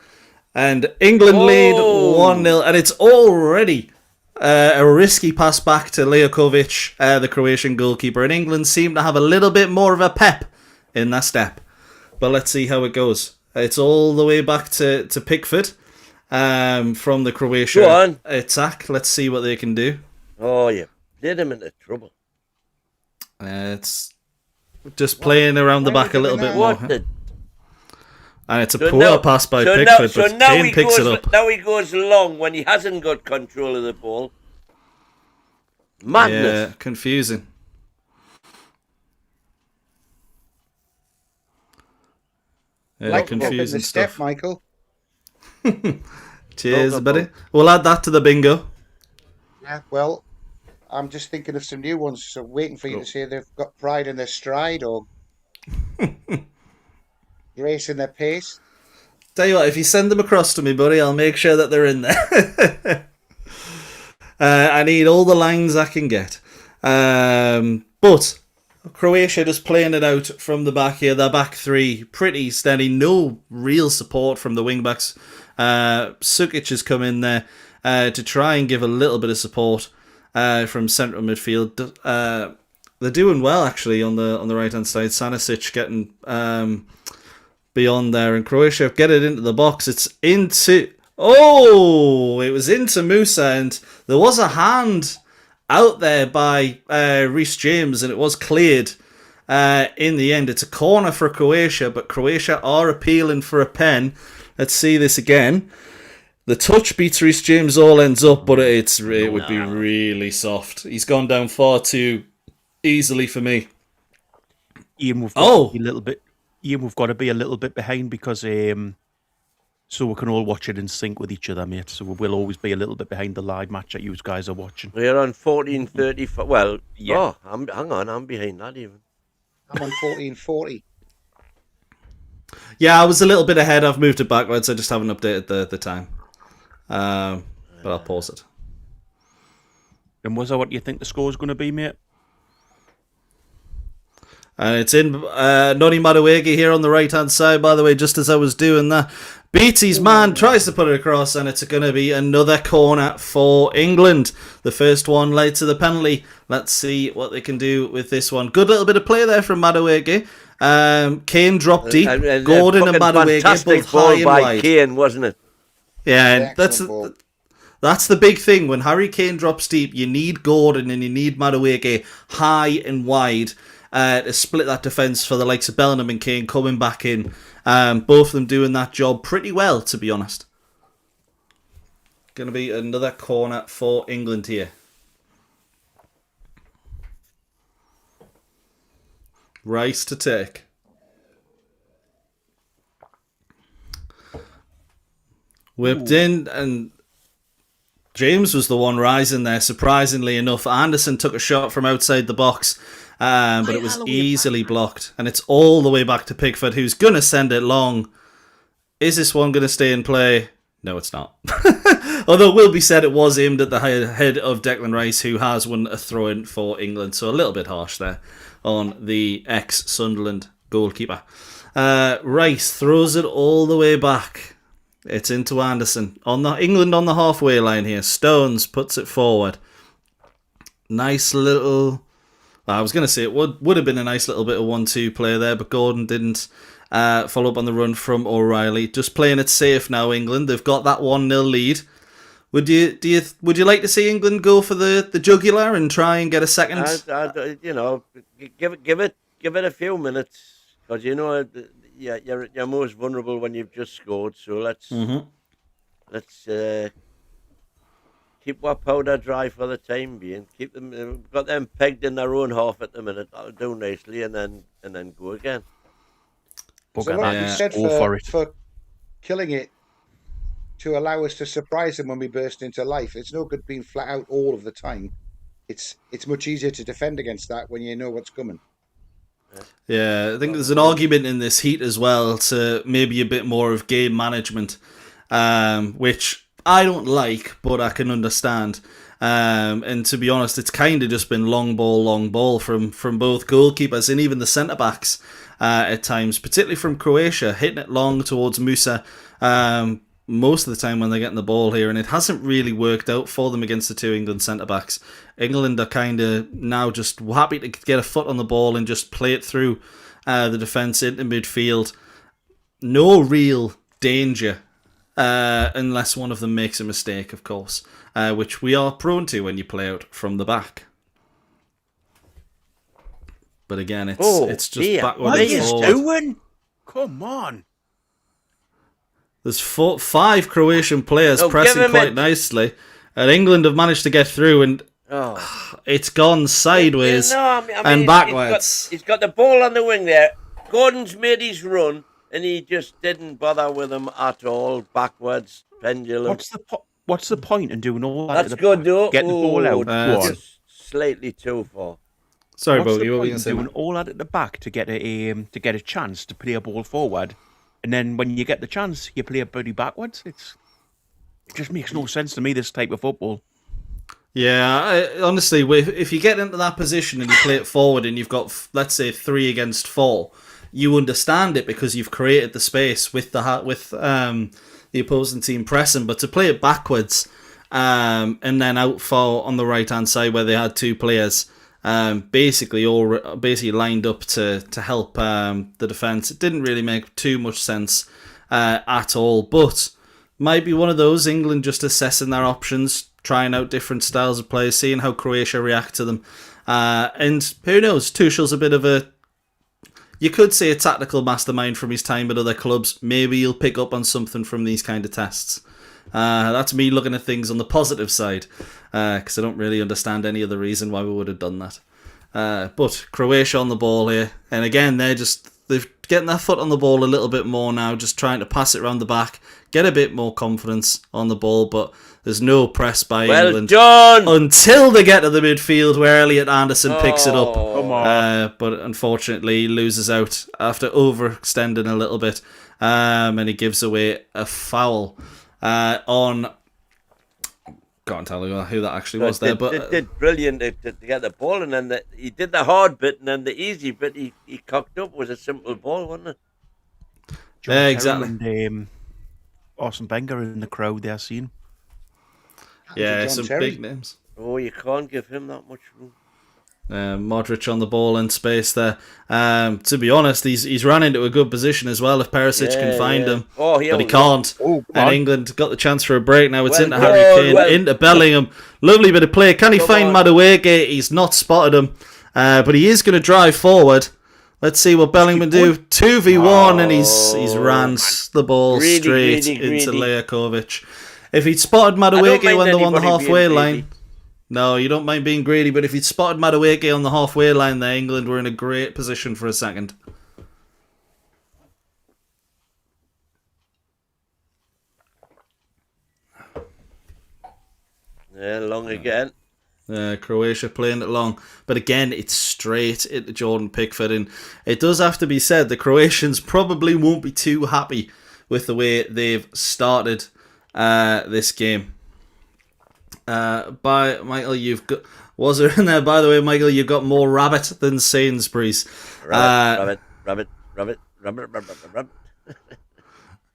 And England lead 1-0, and it's already a risky pass back to Leokovic, the Croatian goalkeeper. And England seem to have a little bit more of a pep in that step. But let's see how it goes. It's all the way back to Pickford from the Croatia attack. Let's see what they can do. Oh, you did him into trouble. It's just playing around the back a little bit more. And it's a poor pass by Pickford, but Kane picks it up. Now he goes long when he hasn't got control of the ball. Madness. Yeah, confusing. Yeah, confusing step, stuff. Michael. Cheers, buddy. We'll add that to the bingo. Yeah, well, I'm just thinking of some new ones, so waiting for you to say they've got pride in their stride or grace in their pace. Tell you what, if you send them across to me, buddy, I'll make sure that they're in there. I need all the lines I can get. But Croatia just playing it out from the back here. Their back three, pretty steady. No real support from the wing-backs. Sukic has come in there to try and give a little bit of support from central midfield. They're doing well, actually, on the right-hand side. Sanisic getting beyond there. And Croatia get it into the box. It's into... Oh! It was into Musa, and there was a hand out there by Reece James, and it was cleared in the end. It's a corner for Croatia, but Croatia are appealing for a pen. Let's see this again. The touch beats Reece James, all ends up, but it would be really soft. He's gone down far too easily for me. Ian, we've got to be a little bit behind because so we can all watch it in sync with each other, mate. So we'll always be a little bit behind the live match that you guys are watching. We're on 14:30. Well, yeah. Oh, hang on, I'm behind that even. I'm on 14:40. Yeah, I was a little bit ahead. I've moved it backwards. I just haven't updated the time. But I'll pause it. And was that what you think the score is going to be, mate? And it's in Noni Madueke here on the right-hand side, by the way, just as I was doing that. Beatty's man tries to put it across, and it's going to be another corner for England. The first one led to the penalty. Let's see what they can do with this one. Good little bit of play there from Madueke. Kane dropped deep. Gordon and Madueke both high and wide. Kane, wasn't it? Yeah, and that's the big thing. When Harry Kane drops deep, you need Gordon and you need Madueke high and wide to split that defence for the likes of Bellingham and Kane coming back in. Both of them doing that job pretty well, to be honest. Going to be another corner for England here. Rice to take. Whipped in, and James was the one rising there, surprisingly enough. Anderson took a shot from outside the box, but it was easily blocked. And it's all the way back to Pickford, who's going to send it long. Is this one going to stay in play? No, it's not. Although it will be said it was aimed at the head of Declan Rice, who has won a throw-in for England. So a little bit harsh there on the ex-Sunderland goalkeeper. Rice throws it all the way back. It's into Anderson. England on the halfway line here. Stones puts it forward. Nice little... I was going to say it would have been a nice little bit of 1-2 play there, but Gordon didn't follow up on the run from O'Reilly. Just playing it safe now, England. They've got that 1-0 lead. Would you like to see England go for the jugular and try and get a second? Give it a few minutes, because you're most vulnerable when you've just scored. So let's keep our powder dry for the time being. Keep them, got them pegged in their own half at the minute. That'll do nicely, and then go again. So like you said, for killing it, to allow us to surprise them when we burst into life. It's no good being flat out all of the time. It's much easier to defend against that when you know what's coming. Yeah, I think there's an argument in this heat as well to maybe a bit more of game management, which I don't like, but I can understand. And to be honest, it's kind of just been long ball from both goalkeepers and even the centre-backs at times, particularly from Croatia, hitting it long towards Musa most of the time when they're getting the ball here, and it hasn't really worked out for them against the two England centre-backs. England are kind of now just happy to get a foot on the ball and just play it through the defence into midfield. No real danger unless one of them makes a mistake, of course, which we are prone to when you play out from the back. But again, it's just backward what and are forward. you doing? Come on. There's 5 Croatian players pressing quite nicely, and England have managed to get through, and it's gone sideways and backwards. He's got the ball on the wing there. Gordon's made his run, and he just didn't bother with him at all. Backwards, pendulum. What's the point in doing all that? That's good, though. Get the ball out. Just slightly too far. Sorry, What's Bo, the you were point going in to say doing that? all that at the back to get a chance to play a ball forward, and then when you get the chance, you play a body backwards? It just makes no sense to me, this type of football. Yeah, honestly, if you get into that position and you play it forward and you've got, let's say, 3 against 4, you understand it because you've created the space with the opposing team pressing. But to play it backwards and then out for on the right hand side where they had 2 players, basically lined up to help the defence, it didn't really make too much sense at all. But might be one of those, England just assessing their options, trying out different styles of play, seeing how Croatia react to them. And who knows, Tuchel's a bit of you could say a tactical mastermind from his time at other clubs. Maybe he'll pick up on something from these kind of tests. That's me looking at things on the positive side, because I don't really understand any other reason why we would have done that. But Croatia on the ball here, and again, they're getting their foot on the ball a little bit more now, just trying to pass it around the back, get a bit more confidence on the ball, but there's no press by England done! Until they get to the midfield where Elliot Anderson picks it up. Come on. But unfortunately, he loses out after overextending a little bit, and he gives away a foul on... Can't tell you who that actually was there, but... It did brilliant to get the ball, and then he did the hard bit, and then the easy bit he cocked up was a simple ball, wasn't it? Yeah, exactly. And Arsene Wenger in the crowd there, seen. Yeah, John some Terry. big names. Oh, you can't give him that much room. Modric on the ball in space there. To be honest, he's run into a good position as well if Perisic can find him. Oh, but he can't. Oh, and England got the chance for a break now. It's Well into done, Harry Kane, well- into Bellingham. Lovely bit of play. Can he find Madueke? He's not spotted him. But he is going to drive forward. Let's see what Bellingham do. 2v1, and he's ran the ball straight into Lejakovic. If he'd spotted Madueke when they're on the halfway line... No, you don't mind being greedy, but if he'd spotted Madueke on the halfway line there, England were in a great position for a second. Yeah, long again. Croatia playing it long. But again, it's straight into Jordan Pickford. And it does have to be said, the Croatians probably won't be too happy with the way they've started this game. By Michael, you've got... Was there in there, by the way, Michael, you've got more rabbit than Sainsbury's. Rabbit.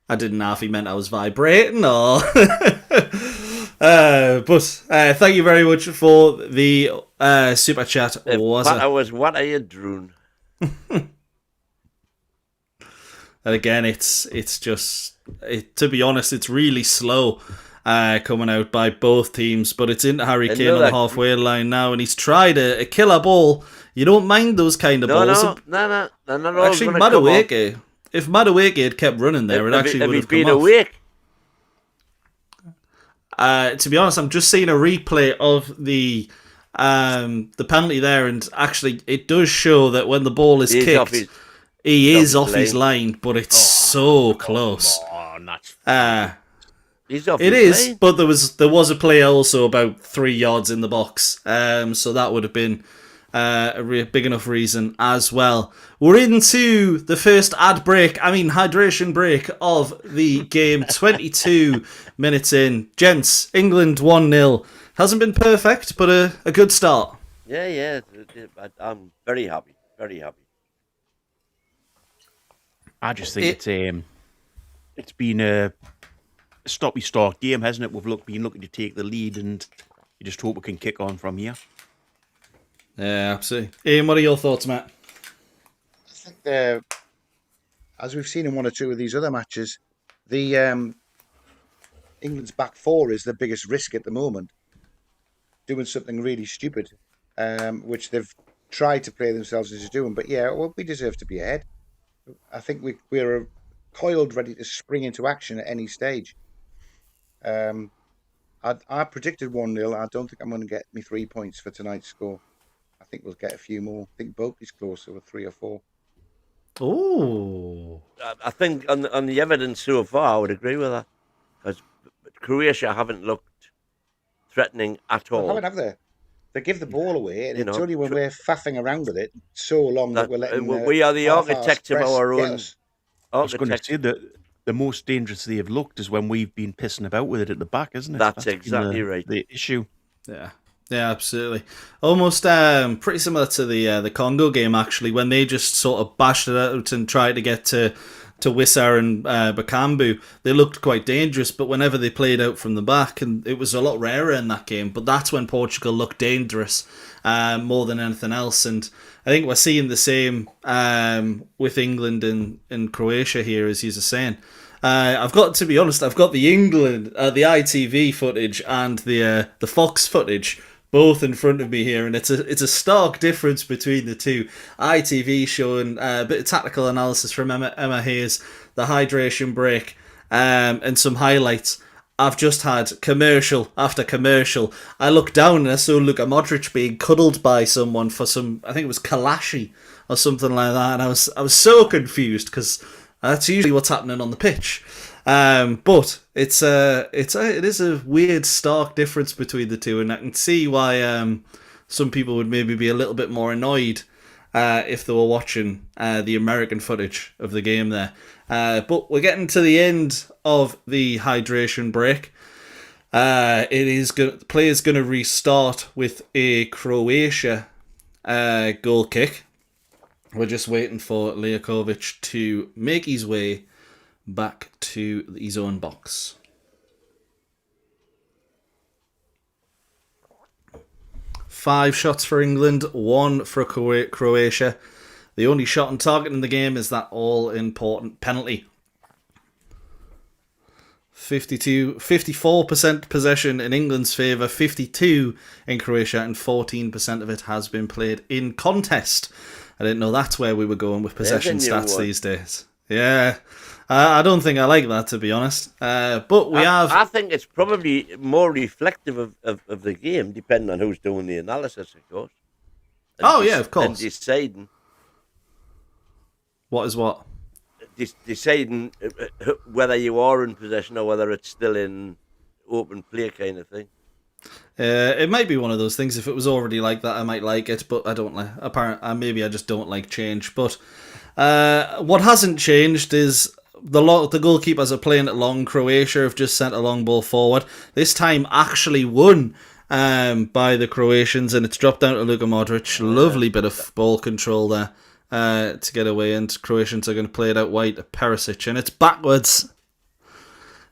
I didn't know if he meant I was vibrating or... but thank you very much for the super chat. What are you doing? And again, it's just... to be honest, it's really slow coming out by both teams. But it's into Harry Kane on the halfway line now, and he's tried a killer ball. You don't mind those kind of balls. No. They're not all actually, Madueke, if Madueke had kept running there, it actually would have come been off. awake? To be honest, I'm just seeing a replay of the penalty there, and actually, it does show that when the ball is kicked, he is off his line, but it's so close. He's off it his is, lane. but there was a player also about 3 yards in the box, so that would have been a big enough reason as well. We're into the first hydration break of the game. 22 minutes in. Gents, England 1-0. Hasn't been perfect, but a good start. Yeah. I'm very happy. Very happy. I just think it's been a stop-start game, hasn't it? We've been looking to take the lead, and you just hope we can kick on from here. Yeah, absolutely. Ian, what are your thoughts, Matt? I think, as we've seen in one or two of these other matches, the England's back four is the biggest risk at the moment. Doing something really stupid, which they've tried to play themselves into doing. But yeah, well, we deserve to be ahead. I think we're coiled, ready to spring into action at any stage. I predicted 1-0. I don't think I'm going to get me 3 points for tonight's score. I think we'll get a few more. I think Boakey's closer with 3 or 4. Oh, I think on the evidence so far, I would agree with that. Because Croatia haven't looked threatening at all. Have they? They give the ball away, and it's only when we're faffing around with it so long that we're letting. We are the architects of our own. I was going to say that the most dangerous they have looked is when we've been pissing about with it at the back, isn't it? That's exactly right. The issue. Yeah, absolutely. Almost pretty similar to the Congo game, actually, when they just sort of bashed it out and tried to get to Wissa and Bakambu. They looked quite dangerous, but whenever they played out from the back, and it was a lot rarer in that game, but that's when Portugal looked dangerous more than anything else. And I think we're seeing the same with England and Croatia here, as you're saying. I've got to be honest. I've got the ITV footage and the Fox footage both in front of me here, and it's a stark difference between the two. ITV showing a bit of tactical analysis from Emma Hayes, the hydration break, and some highlights. I've just had commercial after commercial. I look down and I saw Luka Modric being cuddled by someone for some, I think it was Kalashi or something like that, and I was so confused because that's usually what's happening on the pitch. But it is a weird, stark difference between the two, and I can see why some people would maybe be a little bit more annoyed if they were watching the American footage of the game there. But we're getting to the end of the hydration break. The player's going to restart with a Croatia goal kick. We're just waiting for Liakovic to make his way back to his own box. Five shots for England, 1 for Croatia. The only shot on target in the game is that all-important penalty. 54% possession in England's favour, 52% in Croatia, and 14% of it has been played in contest. I didn't know that's where we were going with possession stats these days. Yeah, I don't think I like that, to be honest. But I think it's probably more reflective of the game, depending on who's doing the analysis, of course. Yeah, of course. And deciding. What is what? Deciding whether you are in possession or whether it's still in open play kind of thing. It might be one of those things. If it was already like that, I might like it, but I don't like. Maybe I just don't like change. But what hasn't changed is the goalkeepers are playing it long. Croatia have just sent a long ball forward. This time actually won by the Croatians, and it's dropped down to Luka Modric. Lovely bit of ball control there to get away, and Croatians are going to play it out wide to Perisic, and it's backwards.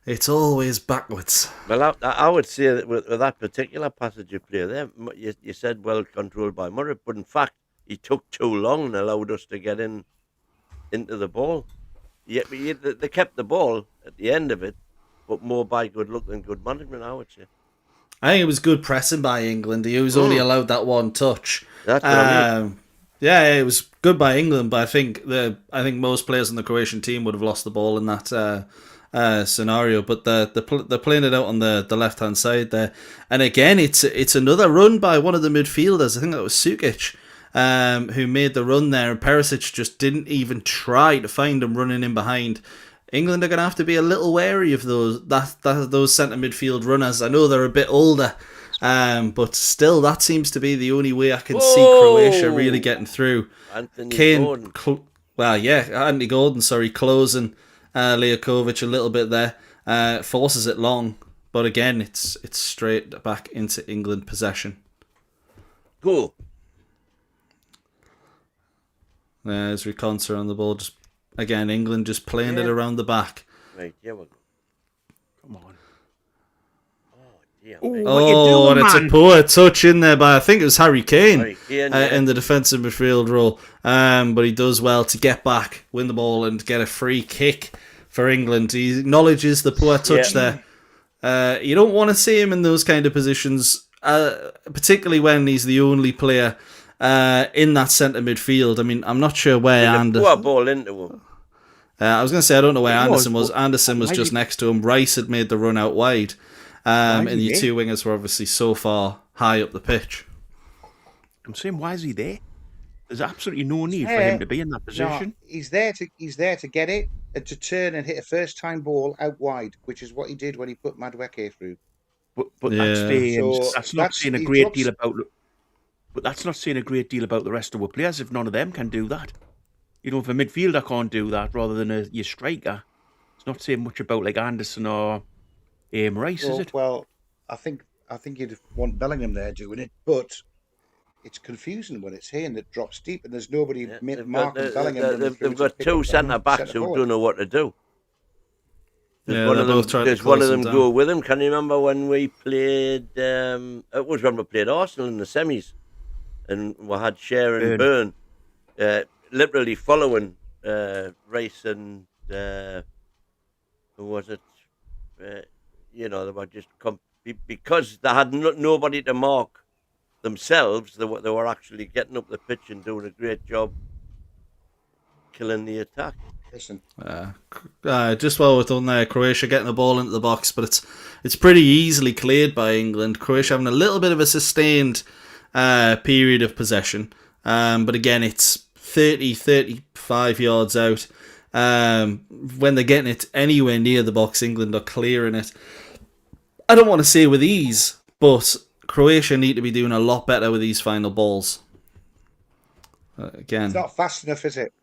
It's always backwards. Well, I would say that with that particular passage you play there, you said well controlled by Murray, but in fact he took too long and allowed us to get into the ball. They kept the ball at the end of it, but more by good luck than good management, I would say. I think it was good pressing by England. He was only allowed that one touch. That's what I mean. Yeah, it was good by England, but I think most players on the Croatian team would have lost the ball in that scenario. But they're playing it out on the left hand side there, and again it's another run by one of the midfielders. I think that was Sukic, who made the run there, and Perisic just didn't even try to find him running in behind. England are going to have to be a little wary of those centre midfield runners. I know they're a bit older, but still, that seems to be the only way I can see Croatia really getting through. Anthony Gordon. Anthony Gordon, closing Liakovic a little bit there, forces it long, but again, it's straight back into England possession. Cool. There's Riconsa on the ball. Just again, England just playing it around the back. Right, yeah, well, Come on. yeah, And it's a poor touch in there by I think it was Harry Kane, yeah. in the defensive midfield role. But he does well to get back, win the ball, and get a free kick for England. He acknowledges the poor touch there. You don't want to see him in those kind of positions, particularly when he's the only player in that centre midfield. I mean, I'm not sure where Anderson... Poor ball into him. I was going to say, I don't know where Anderson was. Anderson was just next to him. Rice had made the run out wide. And the two wingers were obviously so far high up the pitch. I'm saying, why is he there? There's absolutely no need for him to be in that position. No, he's there to get it and to turn and hit a first-time ball out wide, which is what he did when he put Madueke through. But that's not saying a great deal about. But that's not saying a great deal about the rest of our players if none of them can do that. You know, if a midfielder can't do that rather than your striker, it's not saying much about like Anderson or Rice, is it? Well, I think you'd want Bellingham there doing it, but it's confusing when it's here and it drops deep and there's nobody marking Bellingham. They've got two centre backs who don't know what to do. There's one of them go with him. Can you remember when we played? It was when we played Arsenal in the semis, and we had Cher and Byrne literally following Rice and who was it? They were just because they had nobody to mark themselves. They were actually getting up the pitch and doing a great job killing the attack. Listen. Just while we're done there, Croatia getting the ball into the box, but it's pretty easily cleared by England. Croatia having a little bit of a sustained period of possession, but again, it's 30-35 yards out. When they're getting it anywhere near the box, England are clearing it. I don't want to say with ease, but Croatia need to be doing a lot better with these final balls. Again, it's not fast enough, is it?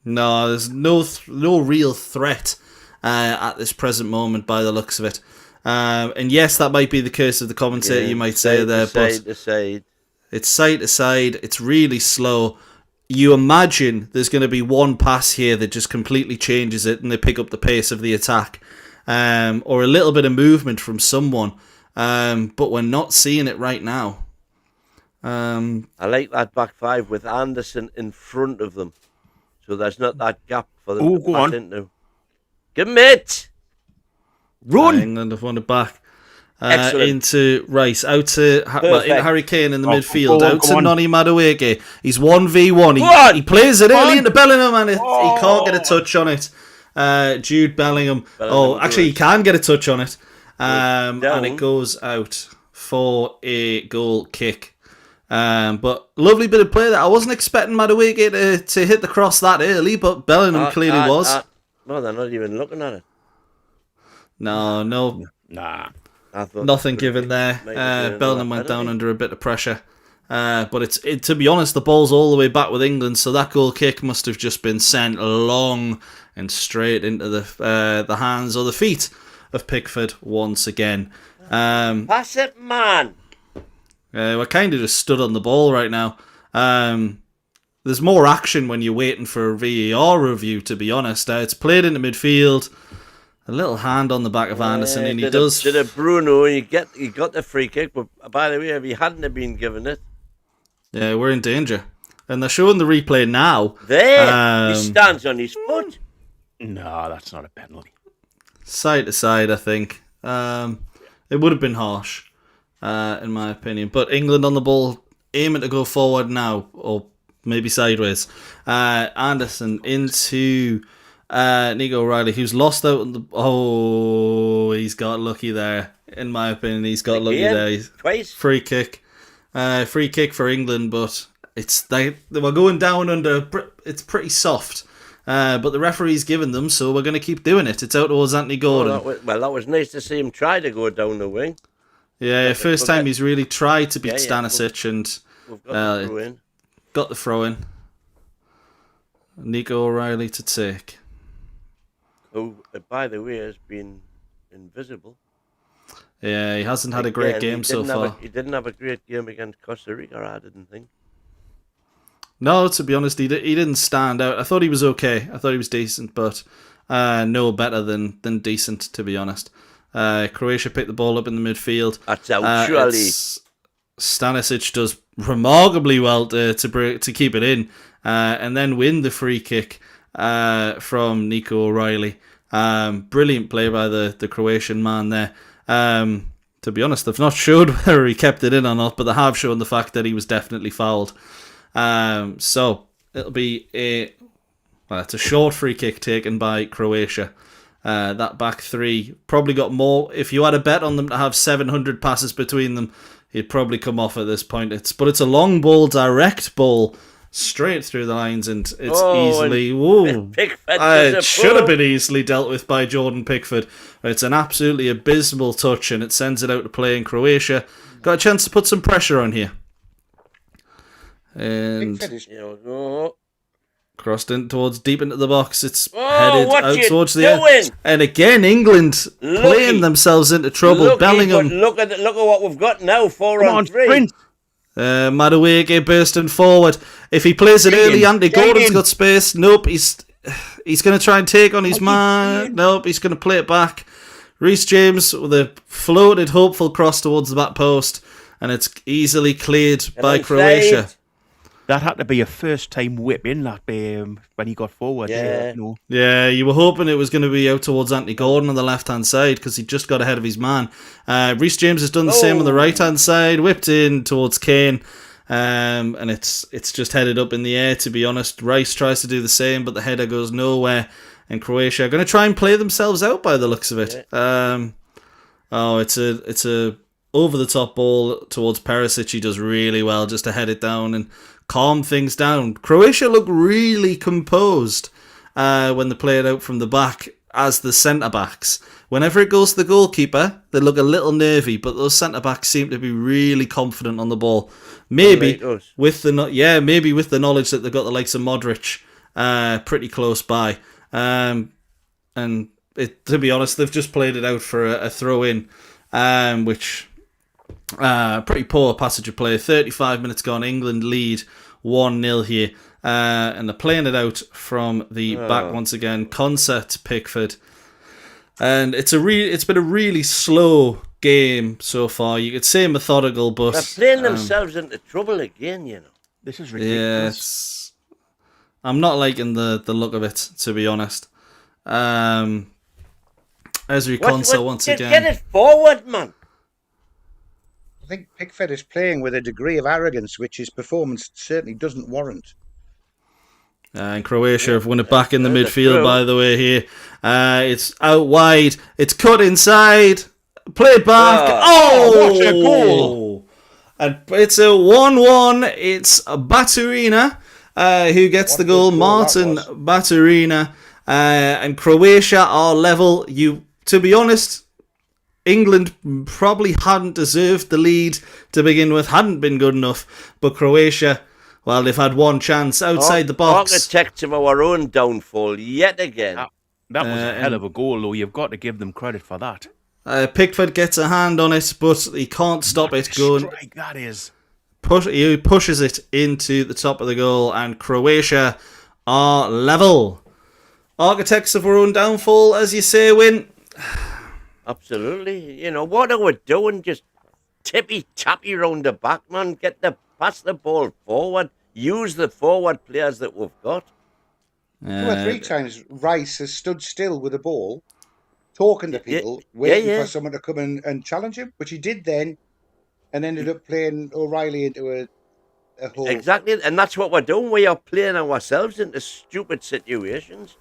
No, there's no real threat at this present moment by the looks of it. And yes, that might be the curse of the commentator, you might say there, but it's side to side. It's really slow. You imagine there's going to be one pass here that just completely changes it and they pick up the pace of the attack. Or a little bit of movement from someone. But we're not seeing it right now. I like that back five with Anderson in front of them. So there's not that gap for them to pass into. Commit! Run! England have won it back. Into Rice, out to Harry Kane in the midfield, out to Noni Madueke. He's 1v1. He plays it early into Bellingham and he can't get a touch on it. Jude Bellingham. Actually, he can get a touch on it. And it goes out for a goal kick. But lovely bit of play there. I wasn't expecting Madueke to hit the cross that early, but Bellingham clearly was. No, they're not even looking at it. No. Nah. Nothing given there. Bellingham went down under a bit of pressure. But to be honest, the ball's all the way back with England, so that goal kick must have just been sent long and straight into the hands or the feet of Pickford once again. Pass it, man. We're kind of just stood on the ball right now. There's more action when you're waiting for a VAR review, to be honest. It's played into midfield. A little hand on the back of Anderson, and he does. Did a Bruno, he got the free kick, but by the way, if he hadn't have been given it. Yeah, we're in danger. And they're showing the replay now. There, he stands on his foot. No, that's not a penalty. Side to side, I think. It would have been harsh, in my opinion. But England on the ball, aiming to go forward now, or maybe sideways. Anderson into Nico O'Reilly, who's lost out on the... Oh, he's got lucky there. In my opinion, he's got lucky there. Twice. Free kick. Free kick for England, but they were going down under... It's pretty soft. But the referee's given them, so we're going to keep doing it. It's out towards Anthony Gordon. That was nice to see him try to go down the wing. Yeah, first time he's really tried to beat Stanisic, and we've got the throw in. Got the throw in. Nico O'Reilly to take. Who, by the way, has been invisible. Yeah, he hasn't had a great game so far. He didn't have a great game against Costa Rica, I didn't think. No, to be honest, he didn't stand out. I thought he was okay. I thought he was decent, but no better than decent, to be honest. Croatia picked the ball up in the midfield. That's actually... Stanisic does remarkably well to keep it in, and then win the free kick from Nico O'Reilly. Brilliant play by the Croatian man there. To be honest, they've not showed whether he kept it in or not, but they have shown the fact that he was definitely fouled. So it'll be it's a short free kick taken by Croatia. That back three probably got more. If you had a bet on them to have 700 passes between them, he'd probably come off at this point. But it's a long ball, direct ball, straight through the lines, and it's easily... It should have been easily dealt with by Jordan Pickford. It's an absolutely abysmal touch, and it sends it out to play in Croatia. Got a chance to put some pressure on here. And crossed in deep into the box. It's headed out towards the end. And again, England playing themselves into trouble. Bellingham. Look at what we've got now. 4-on-3. Madueke bursting forward. If he plays it early, Andy Gordon's got space. Nope, he's going to try and take on his man. Nope, he's going to play it back. Reece James with a floated, hopeful cross towards the back post, and it's easily cleared by Croatia. That had to be a first-time whip in that when he got forward. Yeah, you were hoping it was going to be out towards Anthony Gordon on the left-hand side because he just got ahead of his man. Reece James has done the same on the right-hand side, whipped in towards Kane, and it's just headed up in the air, to be honest. Rice tries to do the same, but the header goes nowhere, and Croatia are going to try and play themselves out by the looks of it. It's a over-the-top ball towards Perisic. He does really well just to head it down and calm things down. Croatia look really composed when they play it out from the back as the centre-backs. Whenever it goes to the goalkeeper, they look a little nervy, but those centre-backs seem to be really confident on the ball. Maybe with the knowledge that they've got the likes of Modric pretty close by. To be honest, they've just played it out for a throw-in, which... pretty poor passage of play. 35 minutes gone. England lead 1-0 here, and they're playing it out from the back once again. Concert to Pickford, and it's been a really slow game so far. You could say methodical, but they're playing themselves into trouble again. You know, this is ridiculous. I'm not liking the look of it, to be honest. Ezri Konsa once again. Get it forward, man. I think Pickford is playing with a degree of arrogance which his performance certainly doesn't warrant. And Croatia have won it back in the midfield, by the way, here. It's out wide. It's cut inside. Played back. What a goal! And it's a 1-1. It's Baturina who gets the goal. Martin Baturina. And Croatia are level. To be honest... England probably hadn't deserved the lead to begin with, hadn't been good enough, but Croatia, Well, they've had one chance outside the box. Architects of our own downfall yet again. That was a hell of a goal, though. You've got to give them credit for that. Pickford gets a hand on it, but he can't stop it going. Strike, that is. He pushes it into the top of the goal, and Croatia are level. Architects of our own downfall, as you say, Win. Absolutely. You know, what are we doing? Just tippy-tappy round the back, man. Pass the ball forward. Use the forward players that we've got. 2 or 3 times Rice has stood still with the ball, talking to people, waiting for someone to come and challenge him, which he did then, and ended up playing O'Reilly into a hole. Exactly, and that's what we're doing. We are playing ourselves into stupid situations.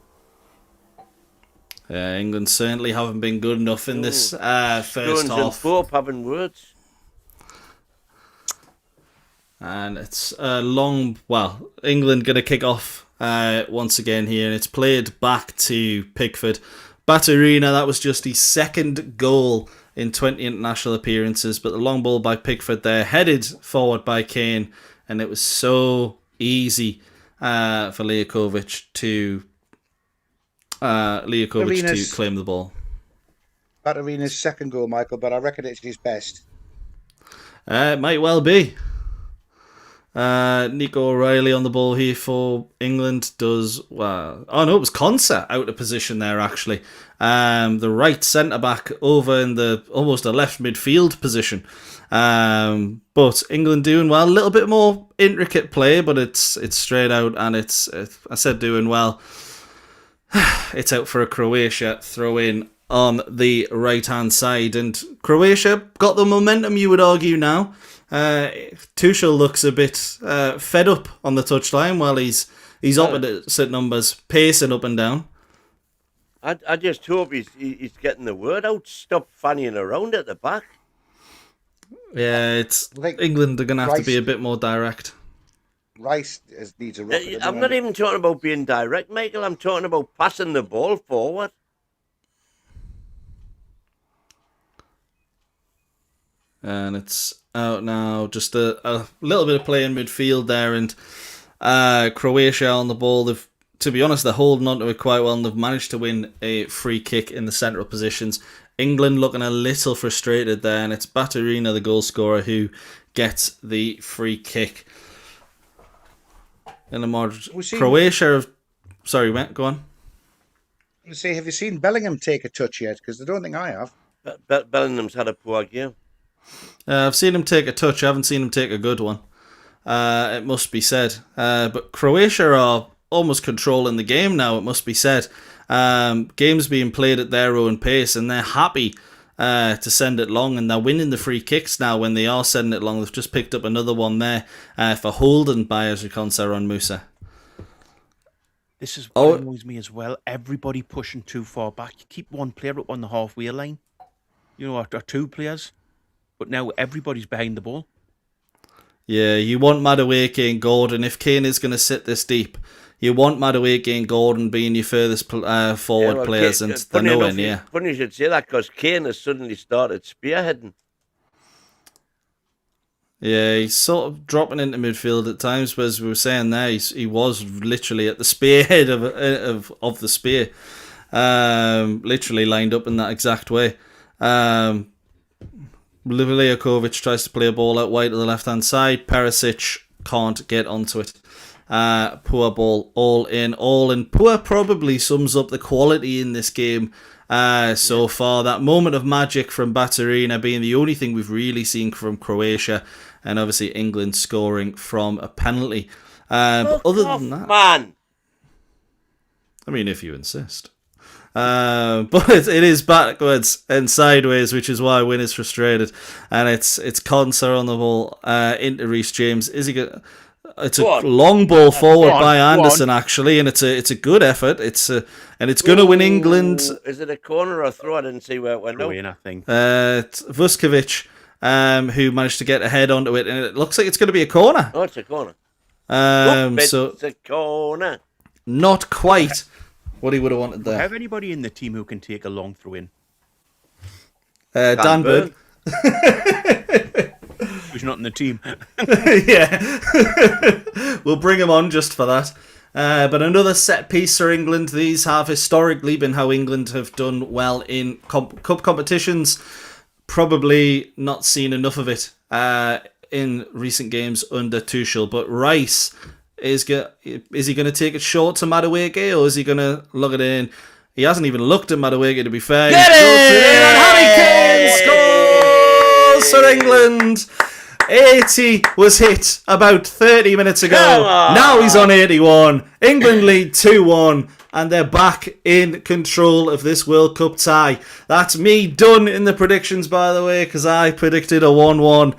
England certainly haven't been good enough in this first Jones half. and Pope having words. And it's England going to kick off once again here, and it's played back to Pickford. Baturina, that was just his second goal in 20 international appearances, but the long ball by Pickford there, headed forward by Kane, and it was so easy for Liakovic to claim the ball. Baturina's second goal, Michael, but I reckon it's his best. It might well be. Nico O'Reilly on the ball here for England does well. Oh no, it was Konsa out of position there actually. The right centre back over in the almost a left midfield position. But England doing well. A little bit more intricate play, but it's straight out, and it's I said doing well. It's out for a Croatia throw in on the right hand side, and Croatia got the momentum, you would argue now. Tuchel looks a bit fed up on the touchline while he's opposite numbers, pacing up and down. I just hope he's getting the word out. Stop fannying around at the back. Yeah, England are going to have to be a bit more direct. Rice needs a rocket. I'm not even talking about being direct, Michael. I'm talking about passing the ball forward. And it's out now. Just a little bit of play in midfield there, and Croatia on the ball. To be honest, they're holding on to it quite well, and they've managed to win a free kick in the central positions. England looking a little frustrated there, and it's Baturina, the goal scorer, who gets the free kick. In the more Croatia, sorry, Matt, go on. Say, have you seen Bellingham take a touch yet? Because I don't think I have. Bellingham's had a poor game. I've seen him take a touch. I haven't seen him take a good one. It must be said. But Croatia are almost controlling the game now, it must be said. Games being played at their own pace, and they're happy to send it long, and they're winning the free kicks now when they are sending it long. They've just picked up another one there for Holden by Azrikonsa on Musa. This is what annoys me as well. Everybody pushing too far back. You keep one player up on the halfway line, or 2 players, but now everybody's behind the ball. Yeah, you want Madueke and Gordon. If Kane is going to sit this deep, you want Madueke and Gordon being your furthest forward players, and they're nowhere near. Funny you should say that, because Kane has suddenly started spearheading. Yeah, he's sort of dropping into midfield at times, but as we were saying there, he was literally at the spearhead of the spear. Literally lined up in that exact way. Livakovic tries to play a ball out wide to the left-hand side. Perisic can't get onto it. Poor ball, all in. Poor probably sums up the quality in this game so far. That moment of magic from Baturina being the only thing we've really seen from Croatia, and obviously England scoring from a penalty. But other than that, man. I mean, if you insist. But it is backwards and sideways, which is why Win is frustrated. And it's Konsa on the ball into Reece James. Is he good? It's a long ball forward by Anderson, actually, and it's a good effort. It's going to win England. Is it a corner or a throw? I didn't see where it went. I think. Vuskovic, who managed to get a head onto it, and it looks like it's going to be a corner. Oh, it's a corner. It's a corner. Not quite what he would have wanted there. Have anybody in the team who can take a long throw in? Dan Bird. he's not in the team. Yeah. We'll bring him on just for that. But another set piece for England. These have historically been how England have done well in cup competitions. Probably not seen enough of it in recent games under Tuchel. But Rice, is he going to take it short to Madueke, or is he going to look it in? He hasn't even looked at Madueke, to be fair. Get it! And Harry Kane scores for England. 80 was hit about 30 minutes ago. Now he's on 81. England lead 2-1. And they're back in control of this World Cup tie. That's me done in the predictions, by the way, because I predicted a 1-1.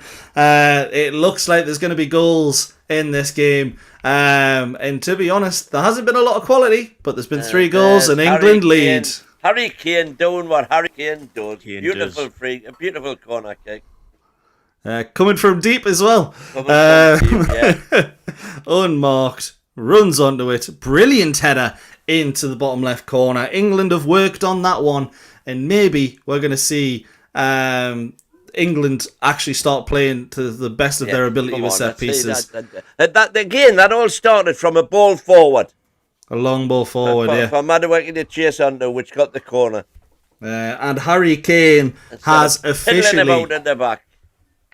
It looks like there's going to be goals in this game. And to be honest, there hasn't been a lot of quality, but there's been 3 goals and England lead. Harry Kane doing what Harry Kane does. Beautiful free, a beautiful corner kick. Coming from deep as well. Unmarked. Runs onto it. Brilliant header into the bottom left corner. England have worked on that one, and maybe we're going to see England actually start playing to the best of their ability with set pieces. That all started from a ball forward. A long ball forward, For Madueke to chase under, which got the corner. And Harry Kane has about at the back.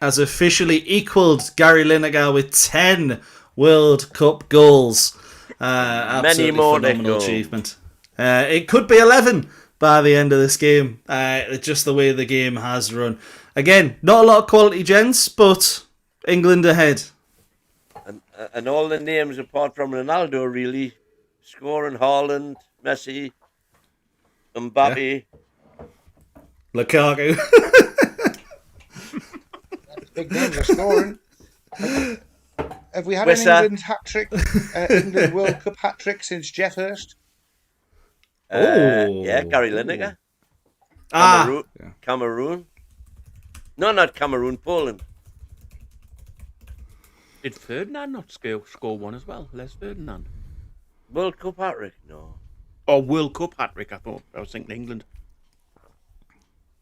equalled Gary Lineker with 10 World Cup goals. Absolutely Many more phenomenal achievement. It could be 11 by the end of this game. Just the way the game has run. Again, not a lot of quality, gents, but England ahead. And all the names apart from Ronaldo, really, scoring: Haaland, Messi, Mbappe, Lukaku. Big names are scoring. Have we had an England hat-trick, England World Cup hat-trick since Jeff Hurst? Yeah, Gary Lineker. Cameroon. No, not Cameroon, Poland. Did Ferdinand not score one as well? Les Ferdinand. World Cup hat-trick? No. Oh, World Cup hat-trick, I was thinking England.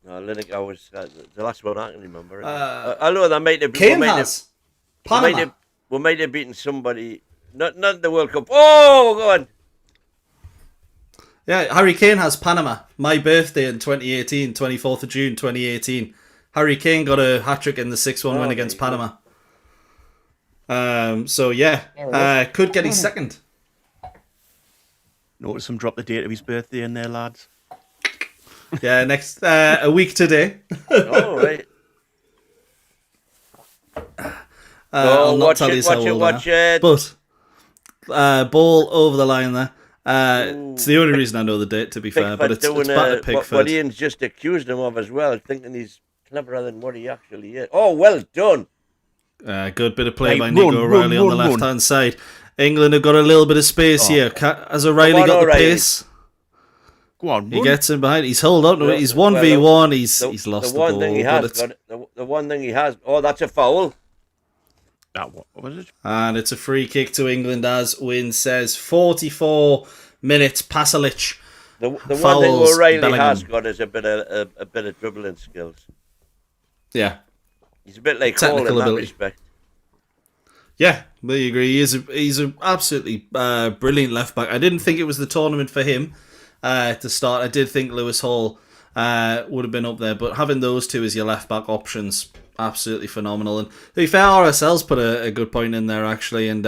No, Lineker was the last one I can remember. I know that might have been... Kane has. Panama. We might have beaten somebody, not the World Cup. Oh, go on. Yeah, Harry Kane has Panama. My birthday in 2018, 24th of June 2018. Harry Kane got a hat-trick in the 6-1 win against Panama. So, yeah, could get his second. Notice him drop the date of his birthday in there, lads. Yeah, next a week today. Oh, right. I'll not tell you how old I am. But ball over the line there. It's the only reason I know the date, to be fair. But it's back to Pickford. What Ian's just accused him of as well, thinking he's cleverer than what he actually is. Oh, well done. Good bit of play by Nico O'Reilly on the left-hand side. England have got a little bit of space here. Has O'Reilly got the pace? Go on, he gets in behind. He's held on to it. He's 1v1. He's lost the ball. The one thing he has. Oh, that's a foul. What was it? And it's a free kick to England, as Wynne says. 44 minutes. Pasalic. The one thing O'Reilly has got is a bit of dribbling skills. Yeah. He's a bit like Hall in that respect. Yeah, we agree. He's an absolutely brilliant left back. I didn't think it was the tournament for him to start. I did think Lewis Hall would have been up there, but having those two as your left back options, absolutely phenomenal. And to be fair, RSL's put a good point in there actually, and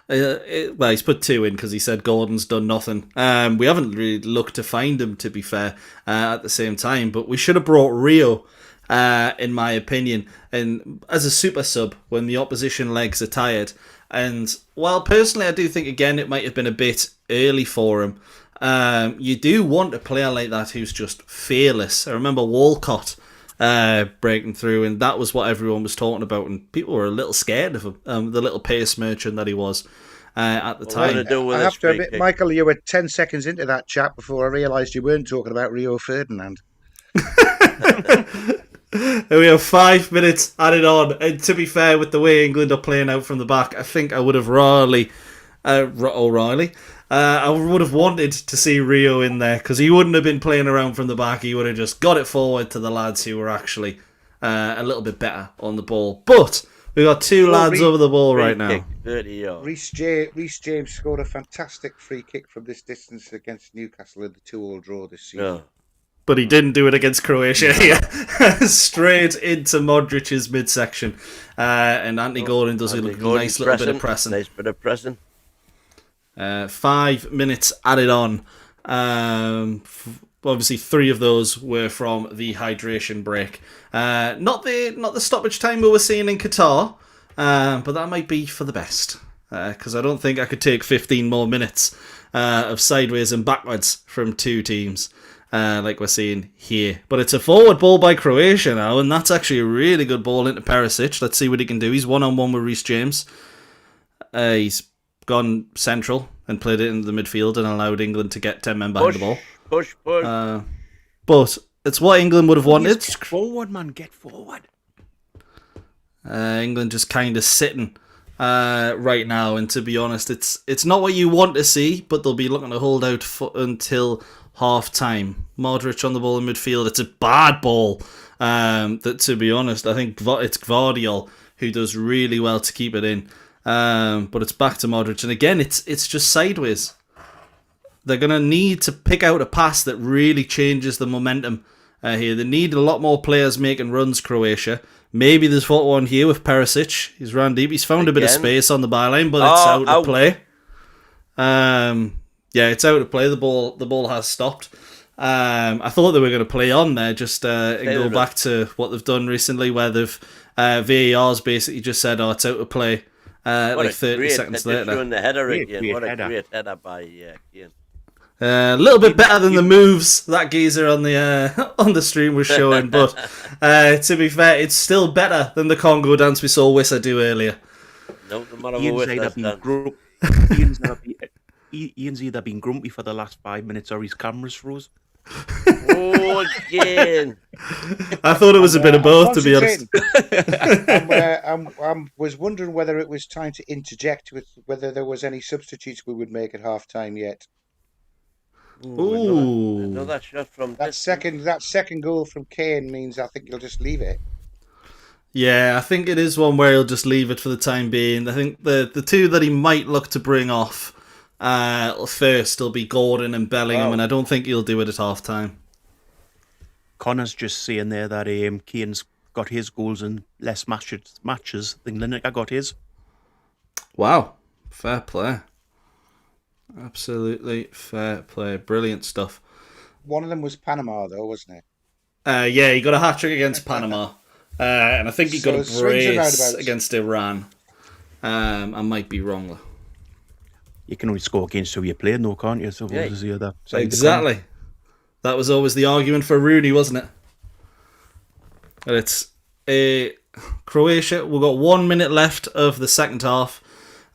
he's put 2 in because he said Gordon's done nothing. We haven't really looked to find him, to be fair, at the same time, but we should have brought Rio. In my opinion, and as a super sub when the opposition legs are tired. And while personally I do think again it might have been a bit early for him, you do want a player like that who's just fearless. I remember Walcott breaking through, and that was what everyone was talking about, and people were a little scared of him, the little pace merchant that he was at the time. I have to admit, Michael, you were 10 seconds into that chat before I realised you weren't talking about Rio Ferdinand. We have 5 minutes added on, and to be fair, with the way England are playing out from the back, I think I would have I would have wanted to see Rio in there, because he wouldn't have been playing around from the back. He would have just got it forward to the lads who were actually a little bit better on the ball. But We got two lads over the ball right now. 30 yards. Reece James scored a fantastic free kick from this distance against Newcastle in the 2-2 draw this season. No. But he didn't do it against Croatia here. Straight into Modric's midsection. And Anthony Gordon does a nice little bit of pressing. Nice bit of pressing. 5 minutes added on. Obviously, 3 of those were from the hydration break. Not the stoppage time we were seeing in Qatar, but that might be for the best. Because I don't think I could take 15 more minutes of sideways and backwards from two teams. Like we're seeing here. But it's a forward ball by Croatia now, and that's actually a really good ball into Perisic. Let's see what he can do. He's one-on-one with Reece James. He's gone central and played it into the midfield and allowed England to get 10 men behind the ball. Push. But it's what England would have wanted. Get forward, man. Get forward. England just kind of sitting right now, and to be honest, it's not what you want to see, but they'll be looking to hold out until half-time. Modric on the ball in midfield. It's a bad ball. That, to be honest, I think it's Gvardiol who does really well to keep it in. But it's back to Modric. And again, it's just sideways. They're going to need to pick out a pass that really changes the momentum here. They need a lot more players making runs, Croatia. Maybe there's one here with Perisic. He's ran deep. He's found a bit of space on the byline, but it's out of play. Yeah, it's out of play. The ball has stopped. I thought they were going to play on there, just and go back to what they've done recently, where they've VAR's basically just said, "Oh, it's out of play." Like 30 seconds later. Showing the header again. What a great header by Keane. A little bit better than the moves that geezer on the stream was showing, but to be fair, it's still better than the Congo dance we saw Wissa do earlier. No matter what Wissa's done. Ian's either been grumpy for the last 5 minutes or his cameras froze. Oh, again. I thought it was a bit of both, to be honest. I was wondering whether it was time to interject with whether there was any substitutes we would make at half-time yet. Ooh. Another shot from that second goal from Kane means I think you'll just leave it. Yeah, I think it is one where he'll just leave it for the time being. I think the two that he might look to bring off first will be Gordon and Bellingham, and I don't think he'll do it at half time. Connor's just saying there that Kane's got his goals in less matches than Lineker got his. Wow, fair play. Absolutely fair play. Brilliant stuff. One of them was Panama, though, wasn't it? Yeah, he got a hat-trick against Panama. And I think he got a brace against Iran. I might be wrong, though. You can only score against who you're playing, though, can't you? So exactly. That was always the argument for Rooney, wasn't it? And it's Croatia. We've got 1 minute left of the second half.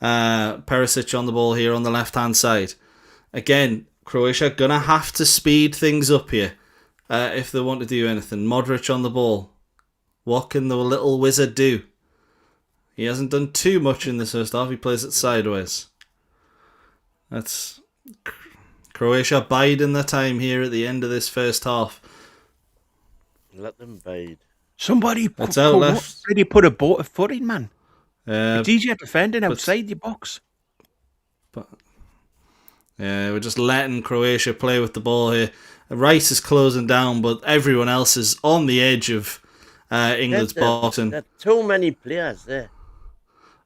Perisic on the ball here on the left-hand side. Again, Croatia going to have to speed things up here if they want to do anything. Modric on the ball. What can the little wizard do? He hasn't done too much in this first half. He plays it sideways. That's Croatia biding their time here at the end of this first half. Let them bide. Somebody put a foot in, man. It's easier defending outside your box. But yeah, we're just letting Croatia play with the ball here. Rice is closing down, but everyone else is on the edge of England's box. There are too many players there.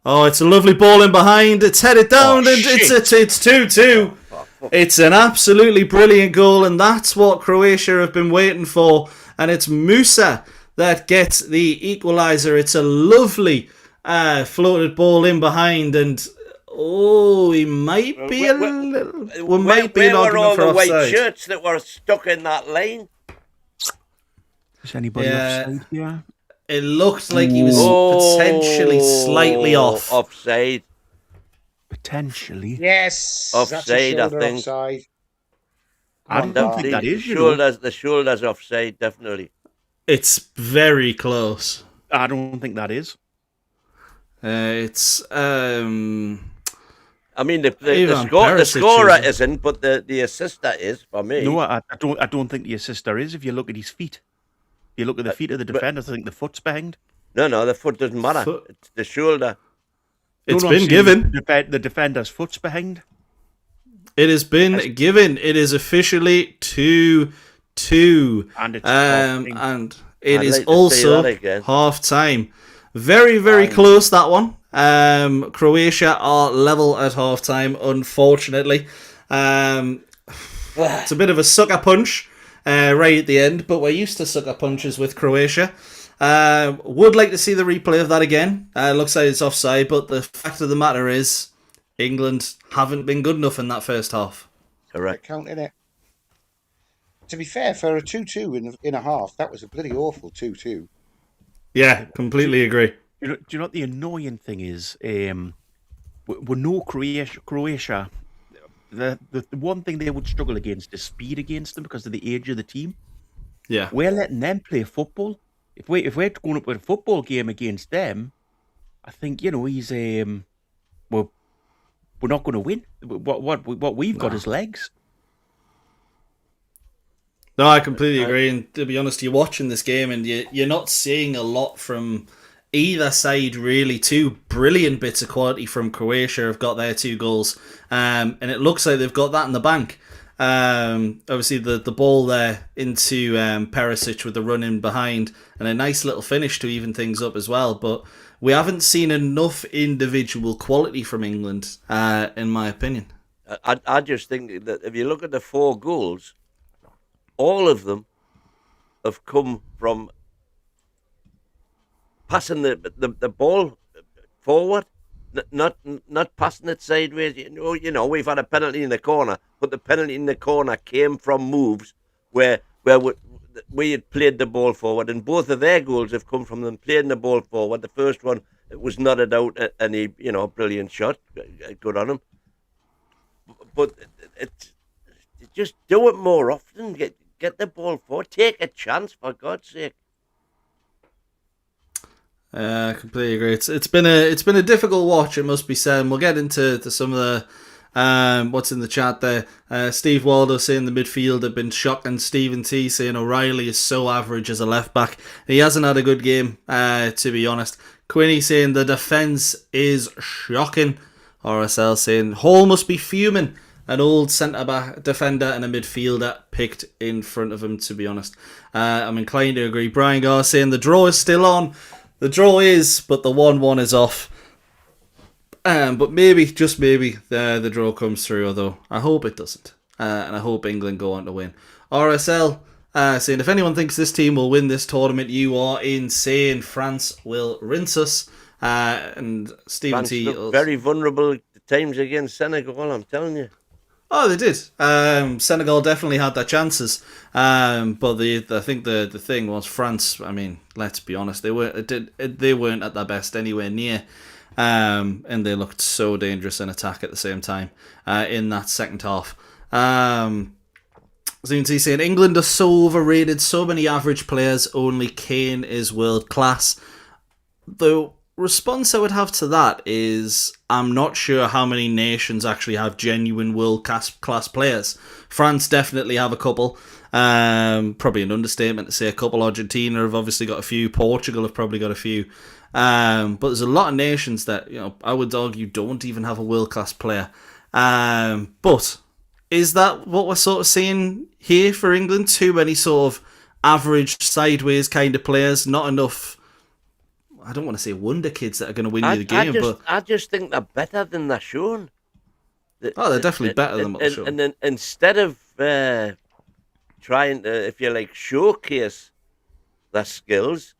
Oh, it's a lovely ball in behind. It's headed down, and it's 2-2. It's an absolutely brilliant goal, and that's what Croatia have been waiting for. And it's Musa that gets the equaliser. It's a lovely floated ball in behind, and he might be a little. We might be an argument for offside. Where were all the white shirts that were stuck in that lane? Is anybody offside? Yeah. It looked like he was potentially slightly off. Offside. Potentially. Yes. Offside, I think. Offside. I don't think that is. The shoulders offside, definitely. It's very close. I don't think that is. It's. I mean, the scorer isn't, but the assister is for me. No, I don't think the assister is. If you look at his feet, if you look at the feet of the defender, I think the foot's behind. No, the foot doesn't matter. Foot. It's the shoulder. It's No, been given. The defender's foot's behind. It has been given. It is officially 2-2. And it's and it I'd is like to see also that again. half time. Very, very close, that one. Croatia are level at half time, unfortunately. It's a bit of a sucker punch right at the end, but we're used to sucker punches with Croatia. Would like to see the replay of that again. Looks like it's offside, but the fact of the matter is England haven't been good enough in that first half. Correct. Counting it. To be fair, for a 2-2 in a half, that was a bloody awful 2-2. Yeah, completely agree. Do you know what the annoying thing is? We know Croatia. The one thing they would struggle against is speed against them because of the age of the team. Yeah. We're letting them play football. If we're going up with a football game against them, I think he's we're not going to win. What we've got is legs. No, I completely agree. And to be honest, you're watching this game and you're not seeing a lot from either side, really. Two brilliant bits of quality from Croatia have got their 2 goals. And it looks like they've got that in the bank. Obviously, the ball there into Perisic with the run in behind and a nice little finish to even things up as well. But we haven't seen enough individual quality from England, in my opinion. I just think that if you look at the 4 goals, all of them have come from passing the ball forward, not passing it sideways. We've had a penalty in the corner, but the penalty in the corner came from moves where we had played the ball forward, and both of their goals have come from them playing the ball forward. The first one, it was knotted out, and he, brilliant shot, good on him. But it's just do it more often. Get the ball forward. Take a chance, for God's sake. I completely agree. It's been a difficult watch, it must be said. And we'll get into some of the what's in the chat there. Steve Waldo saying the midfield have been shocking. Stephen T saying O'Reilly is so average as a left back. He hasn't had a good game, to be honest. Quinny saying the defence is shocking. RSL saying Hall must be fuming. An old centre-back defender and a midfielder picked in front of him, to be honest. I'm inclined to agree. Brian Garr saying the draw is still on. The draw is, but the 1-1 is off. But maybe, just maybe, the draw comes through, although I hope it doesn't. And I hope England go on to win. RSL saying, if anyone thinks this team will win this tournament, you are insane. France will rinse us. And Stephen France T. looked very vulnerable at times against Senegal, I'm telling you. Oh, they did. Senegal definitely had their chances, but I think the thing was France. I mean, let's be honest, they weren't at their best anywhere near, and they looked so dangerous in attack at the same time in that second half. Zunti saying England are so overrated, so many average players. Only Kane is world class. The response I would have to that is I'm not sure how many nations actually have genuine world class players. France definitely have a couple. Probably an understatement to say a couple. Argentina have obviously got a few. Portugal have probably got a few. But there's a lot of nations that I would argue don't even have a world class player. But is that what we're sort of seeing here for England? Too many sort of average, sideways kind of players, not enough. I don't want to say wonder kids that are going to win you the game, but I just think they're better than they're shown. They're definitely better than what they're shown. And then instead of trying to, if you like, showcase their skills,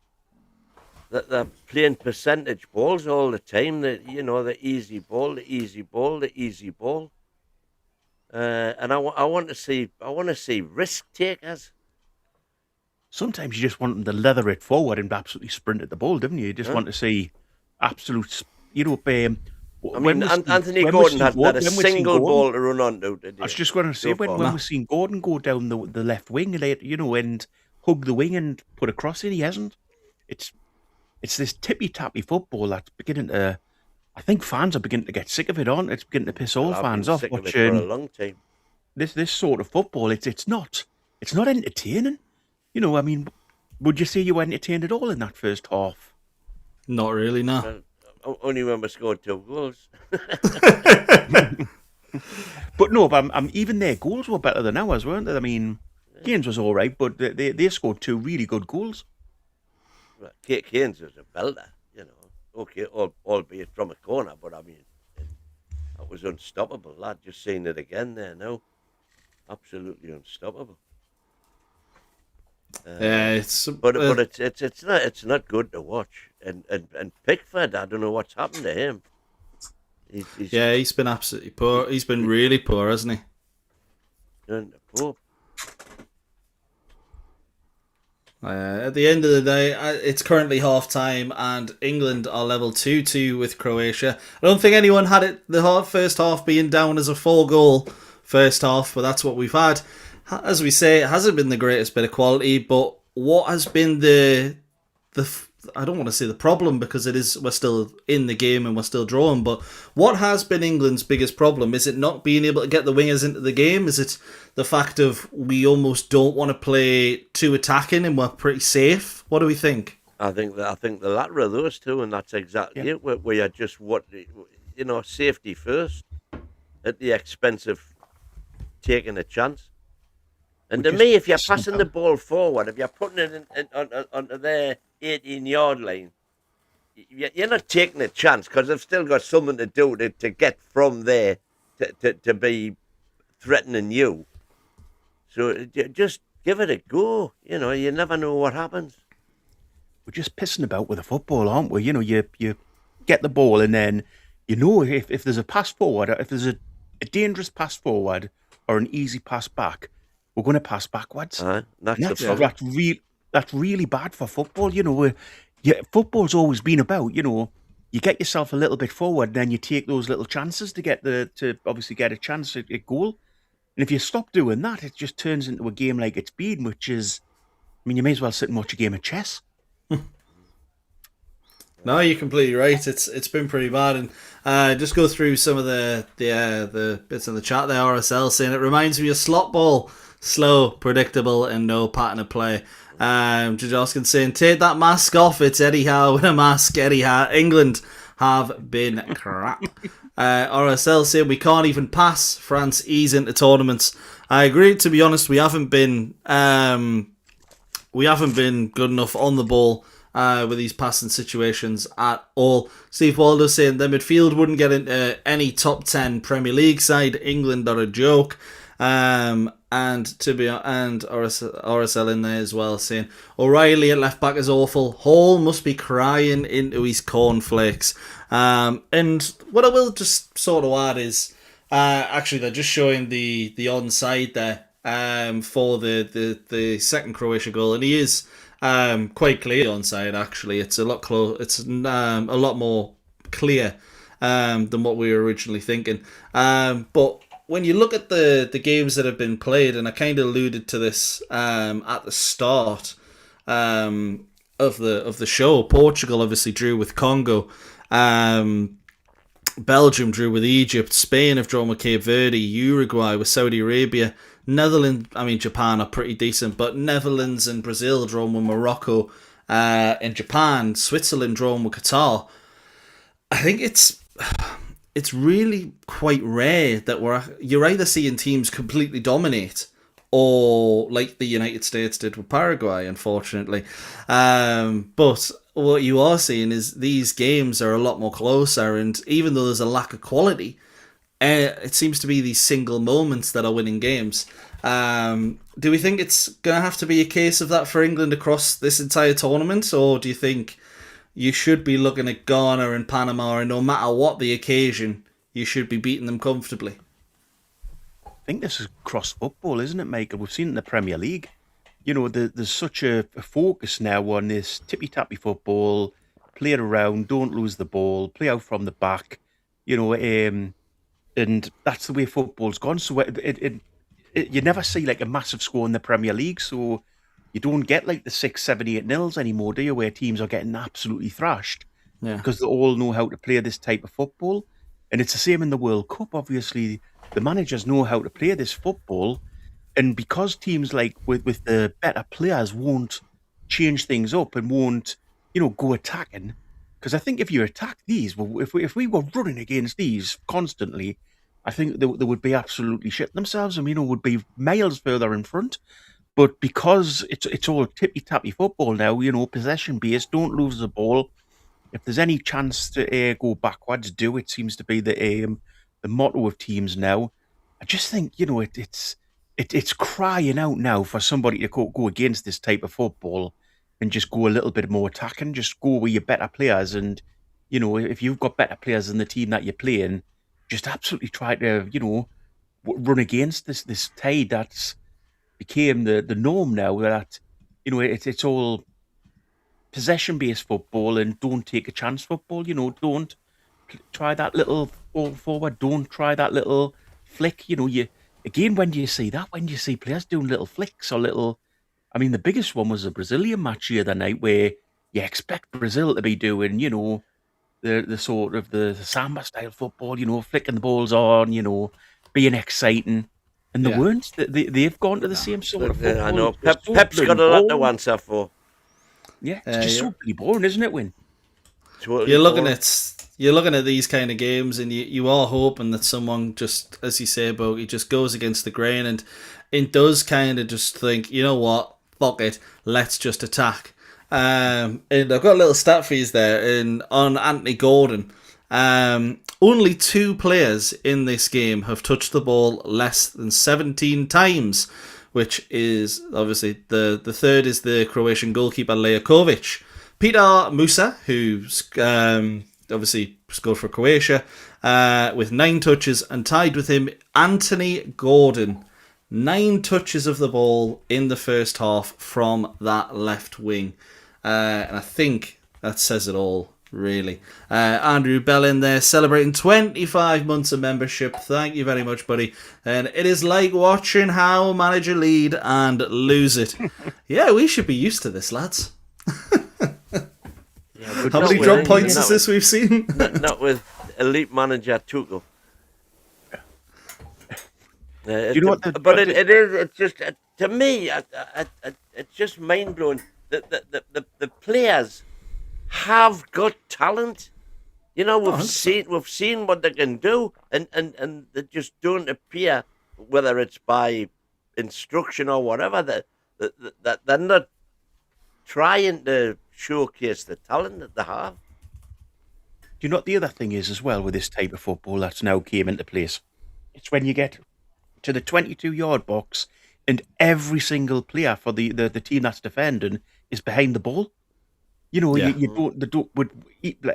that they're playing percentage balls all the time. The easy ball, the easy ball, the easy ball. And I want to see risk takers. Sometimes you just want them to leather it forward and absolutely sprint at the ball, don't you? You just want to see absolute, Anthony Gordon had a single ball to run on to. I was just going to say, when we've seen Gordon go down the left wing, and hug the wing and put a cross in, he hasn't. It's this tippy-tappy football that's beginning to, I think fans are beginning to get sick of it, aren't it? It's beginning to piss all fans off watching for a long time. This sort of football. It's not entertaining. Would you say you were entertained at all in that first half? Not really, no. Only when we scored 2 goals. But no, but even their goals were better than ours, weren't they? I mean, Kane's was all right, but they scored 2 really good goals. Well, Kane's was a belter, you know. Okay, albeit from a corner, but I mean, that was unstoppable, lad. Just seeing it again there now. Absolutely unstoppable. Yeah, but it's not good to watch. And Pickford, I don't know what's happened to him. He's been absolutely poor. He's been really poor, hasn't he? Poor. At the end of the day, it's currently half time, and England are level 2-2 with Croatia. I don't think anyone had it the first half being down as a 4-goal first half, but that's what we've had. As we say, it hasn't been the greatest bit of quality, but what has been the I don't want to say the problem, because we're still in the game and we're still drawing, but what has been England's biggest problem? Is it not being able to get the wingers into the game? Is it the fact of we almost don't want to play too attacking and we're pretty safe? What do we think? I think the latter of those two, and that's exactly it. Where you're just safety first at the expense of taking a chance. And to me, if you're passing the ball forward, if you're putting it onto their 18-yard line, you're not taking a chance, because they've still got something to do to get from there to be threatening you. So just give it a go. You know, you never know what happens. We're just pissing about with the football, aren't we? You know, you get the ball, and then you know if there's a pass forward, if there's a dangerous pass forward or an easy pass back, we're going to pass backwards. That's really bad for football. You know, football's always been about, you know, you get yourself a little bit forward, and then you take those little chances to obviously get a chance at goal. And if you stop doing that, it just turns into a game like it's been, which is, I mean, you may as well sit and watch a game of chess. No, you're completely right. It's been pretty bad, and just go through some of the bits in the chat there. RSL saying it reminds me of slot ball, slow, predictable, and no pattern of play. Jajoskin saying, take that mask off. It's Eddie Howe with a mask. Eddie Howe. England have been crap. RSL saying we can't even pass. France ease into tournaments. I agree. To be honest, we haven't been good enough on the ball with these passing situations at all. Steve Waldo saying the midfield wouldn't get into any top 10 Premier League side. England are a joke. And RSL in there as well, saying O'Reilly at left back is awful. Hall must be crying into his cornflakes. And what I will just sort of add is, actually they're just showing the onside there for the second Croatia goal, and he is quite clear onside. Actually, it's a lot close. It's a lot more clear than what we were originally thinking. But when you look at the games that have been played, and I kind of alluded to this at the start of the show, Portugal obviously drew with Congo, Belgium drew with Egypt, Spain have drawn with Cape Verde, Uruguay with Saudi Arabia, Netherlands, I mean Japan are pretty decent, but Netherlands and Brazil drawn with Morocco, and Japan, Switzerland drawn with Qatar. I think it's really quite rare that you're either seeing teams completely dominate, or like the United States did with Paraguay, unfortunately. But what you are seeing is these games are a lot more closer, and even though there's a lack of quality, it seems to be these single moments that are winning games. Do we think it's going to have to be a case of that for England across this entire tournament, or do you think you should be looking at Ghana and Panama, and no matter what the occasion, you should be beating them comfortably? I think this is cross football, isn't it, Michael? We've seen it in the Premier League. You know, there's such a focus now on this tippy-tappy football, play it around, don't lose the ball, play out from the back, you know, and that's the way football's gone. So you never see like a massive score in the Premier League, so you don't get like the 6, 7, 8-0s anymore, do you, where teams are getting absolutely thrashed because they all know how to play this type of football. And it's the same in the World Cup, obviously. The managers know how to play this football, and because teams like with the better players won't change things up and won't, you know, go attacking, Because I think if you attack these, well, if we were running against these constantly, I think they would be absolutely shitting themselves and, would be miles further in front. But because it's all tippy-tappy football now, possession-based, don't lose the ball. If there's any chance to go backwards, do it. Seems to be the motto of teams now. I just think, it's crying out now for somebody to go against this type of football and just go a little bit more attacking, just go with your better players. And, if you've got better players in the team that you're playing, just absolutely try to, run against this tide that's became the norm now, that, it's all possession-based football and don't take a chance football. Don't try that little ball forward, don't try that little flick. When do you see that? When do you see players doing little flicks or little... I mean, the biggest one was a Brazilian match the other night where you expect Brazil to be doing, the sort of the samba style football, flicking the balls on, being exciting. And they weren't. They've gone to the same sort of football. I know. Pep's got a lot to answer for. Yeah, it's just so pretty boring, isn't it, Win? You're looking at these kind of games, and you are hoping that someone just, as you say, Bogey, just goes against the grain, and it does kind of just think, you know what, fuck it, let's just attack. And I've got a little stat for you there on Anthony Gordon. Only 2 players in this game have touched the ball less than 17 times, which is obviously the third is the Croatian goalkeeper Lejakovic. Peter Musa, who's obviously scored for Croatia, with 9 touches, and tied with him Anthony Gordon. 9 touches of the ball in the first half from that left wing. And I think that says it all, really. Andrew Bell in there celebrating 25 months of membership. Thank you very much, buddy. And it is like watching Howe manage a lead and lose it. Yeah, we should be used to this, lads. How many drop points is this we've seen? Not with elite manager Tuchel. It's just, to me, it's just mind blowing. The players have got talent. We've seen what they can do, and they just don't appear, whether it's by instruction or whatever, that they're not trying to showcase the talent that they have. Do you know what the other thing is as well with this type of football that's now came into place? It's when you get to the 22-yard box and every single player for the team that's defending is behind the ball. You don't.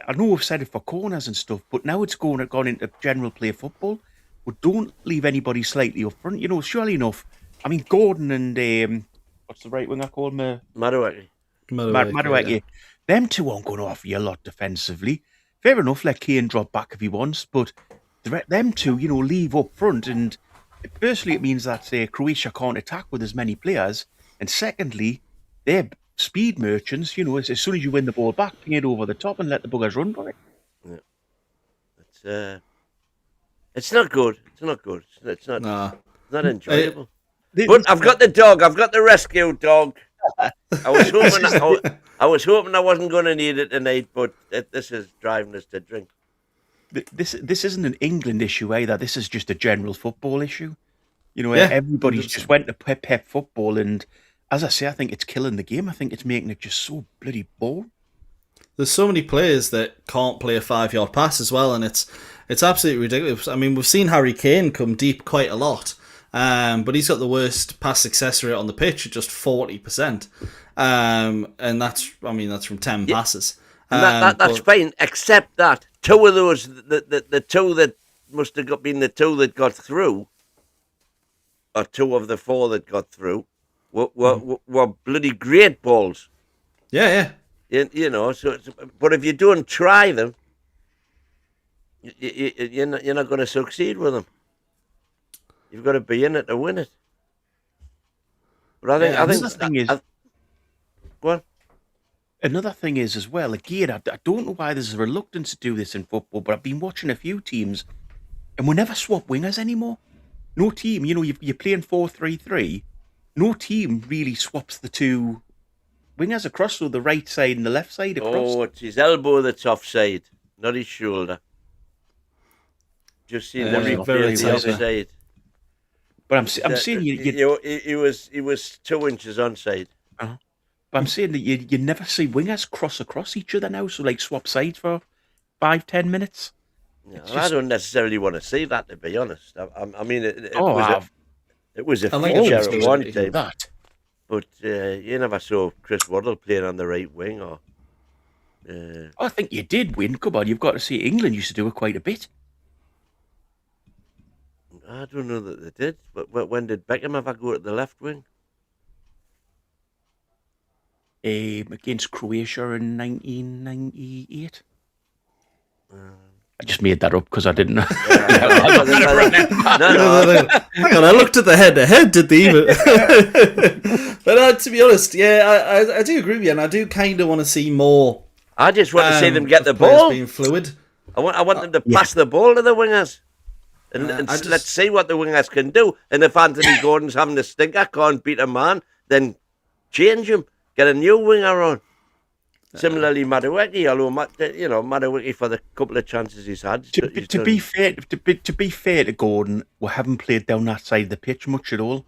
I know we've said it for corners and stuff, but now it's gone into general play football. But don't leave anybody slightly up front. Surely enough. I mean, Gordon and what's the right wing I call him? Madueke. Them two aren't going to offer you a lot defensively. Fair enough, let Kane drop back if he wants, but them two, leave up front. And firstly, it means that Croatia can't attack with as many players, and secondly, they're speed merchants. As soon as you win the ball back, ping it over the top and let the buggers run for it. Yeah. It's not good. It's not good. It's not enjoyable. But I've got the dog. I've got the rescue dog. I was hoping I wasn't going to need it tonight, but this is driving us to drink. This isn't an England issue either. This is just a general football issue. Everybody's just went to pep football, and as I say, I think it's killing the game. I think it's making it just so bloody boring. There's so many players that can't play a 5-yard pass as well, and it's absolutely ridiculous. I mean, we've seen Harry Kane come deep quite a lot, but he's got the worst pass success rate on the pitch at just 40%, and that's from 10 passes. That's fine, except that 2 of those, the 2 that must have been the 2 that got through, or 2 of the 4 that got through, were bloody great balls. Yeah. But if you don't try them, you're not going to succeed with them. You've got to be in it to win it. But I think the thing is, go on. Another thing is as well, again, I don't know why there's a reluctance to do this in football, but I've been watching a few teams, and we never swap wingers anymore. No team, you're playing 4-3-3. No team really swaps the 2 wingers across, so the right side and the left side across. Oh, it's his elbow that's offside, not his shoulder. Just seen the replay of the offside. But I'm saying he was 2 inches onside. But I'm saying that you never see wingers cross across each other now, so like swap sides for 5-10 minutes. Yeah, I don't necessarily want to see that, to be honest. I mean, it was a feature at one time. But you never saw Chris Waddle playing on the right wing, or. I think you did win. Come on, you've got to see England used to do it quite a bit. I don't know that they did. But when did Beckham ever go to the left wing? Against Croatia in 1998. I just made that up because I didn't know. Hang on, I looked at the head-to-head, did they even? But to be honest, I do agree with you, and I do kind of want to see more. I just want to see them get the ball. Being fluid. I want them to pass the ball to the wingers. And let's see what the wingers can do. And if Anthony Gordon's having a stinker, can't beat a man, then change him. Get a new winger on. Similarly, Madueke, although Madueke for the couple of chances he's had. To be fair to Gordon, we haven't played down that side of the pitch much at all.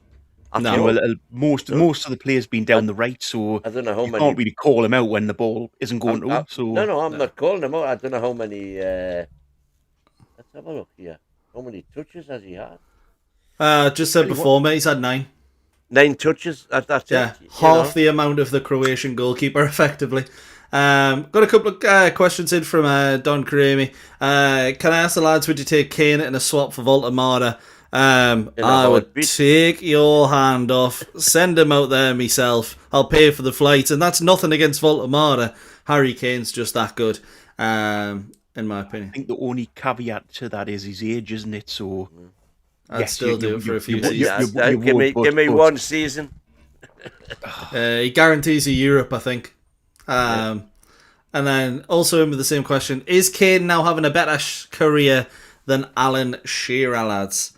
Most of the players been down the right, so I don't know how you many. Can't really call him out when the ball isn't going to him. So no, I'm not calling him out. I don't know how many. Let's have a look here. How many touches has he had? Just said before, mate. He's had 9. 9 touches. That's it. Half the amount of the Croatian goalkeeper, effectively. Got a couple of questions in from Don Karemi. Can I ask the lads, would you take Kane in a swap for Voltamada? I would take your hand off, send him out there myself. I'll pay for the flight, and that's nothing against Voltamada. Harry Kane's just that good, in my opinion. I think the only caveat to that is his age, isn't it? So I'd still do it for a few seasons. Give me one season. He guarantees you Europe, I think. And then also in with the same question: is Kane now having a better career than Alan Shearer, lads?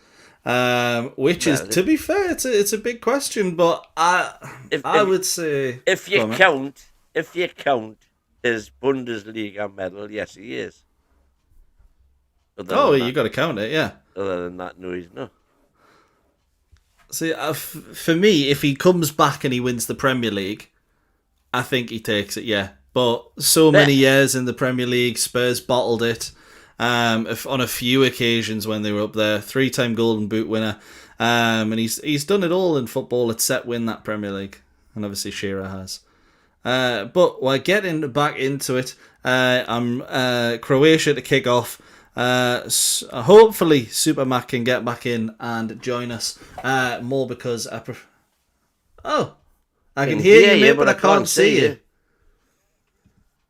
Which is, to be fair, it's a big question, but I would say if you count his Bundesliga medal, yes, he is. You got to count it, yeah. Other than that, no, he's not. See, for me, if he comes back and he wins the Premier League, I think he takes it, yeah. But so many years in the Premier League, Spurs bottled it. On a few occasions when they were up there, 3-time Golden Boot winner, and he's done it all in football except win that Premier League, and obviously Shearer has. But we're getting back into it. I'm Croatia to kick off. Hopefully Super Mac can get back in and join us more because I can hear you, mate, but I can't see you.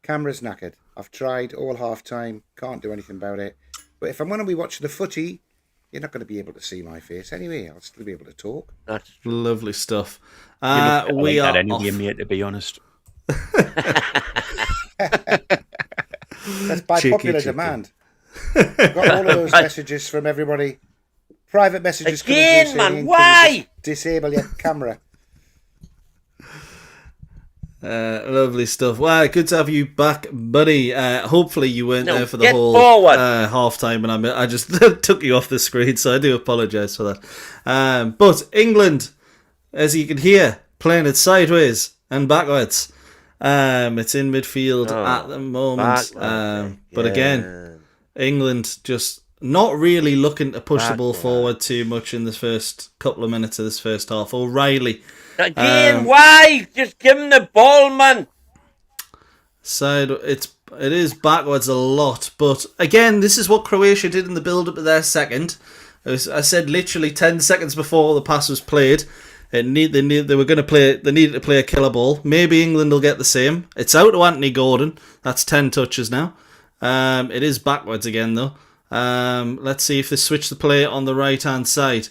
Camera's knackered. I've tried all half time, can't do anything about it. But if I'm going to be watching the footy, you're not going to be able to see my face anyway. I'll still be able to talk. That's lovely stuff. We are anyway, mate, to be honest. That's by popular demand. I've got all of those messages from everybody. Private messages again, man. Why disable your camera? Lovely stuff. Well, good to have you back, buddy. Hopefully you weren't there for the whole half time, and I just took you off the screen, so I do apologise for that. But England, as you can hear, playing it sideways and backwards. It's in midfield at the moment. But again, England just not really looking to push the ball forward too much in the first couple of minutes of this first half. O'Reilly. Again, why? Just give him the ball, man. It is backwards a lot, but again, this is what Croatia did in the build-up of their second. I said literally 10 seconds before the pass was played, they needed to play a killer ball. Maybe England will get the same. It's out to Anthony Gordon. That's 10 touches now. It is backwards again though. Let's see if they switch the play on the right-hand side.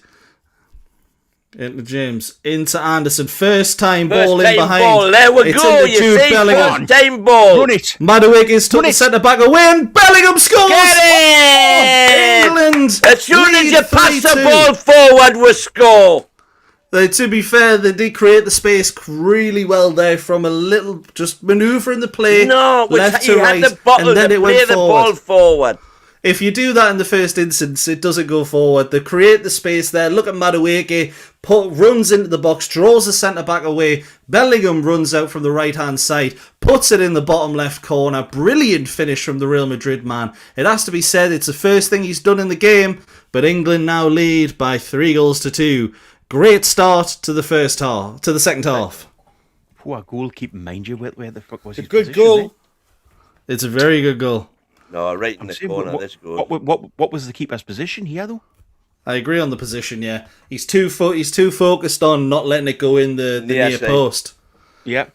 Into James, into Anderson, first time ball in behind. Ball. There we go. You see, first time ball. Run it. Madueke took the centre back away, and Bellingham scores. Get it! England. As soon as you pass the ball forward, we score. To be fair, they did create the space really well there from a little, just manoeuvring the play left to right, and then it went forward. If you do that in the first instance, it doesn't go forward. They create the space there. Look at Madueke, runs into the box, draws the centre-back away. Bellingham runs out from the right-hand side, puts it in the bottom left corner. Brilliant finish from the Real Madrid man. It has to be said, it's the first thing he's done in the game, but England now lead by 3-2. Great start to the second half. Poor goalkeeper, mind you. Where the fuck was his good position goal. there? It's a very good goal. No, right in the corner. This goal. What was the keeper's position here, though? I agree on the position. Yeah, he's too focused on not letting it go in the near post. Yeah,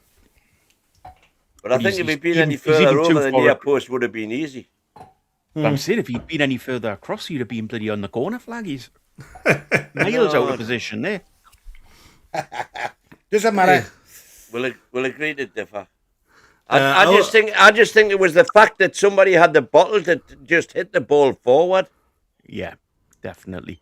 but I think if he'd been any further over, the near post would have been easy. But I'm saying if he'd been any further across, he'd have been bloody on the corner flag. He's miles out of position there. Doesn't matter. We'll agree to differ. I just think it was the fact that somebody had the bottle to just hit the ball forward. Yeah, definitely.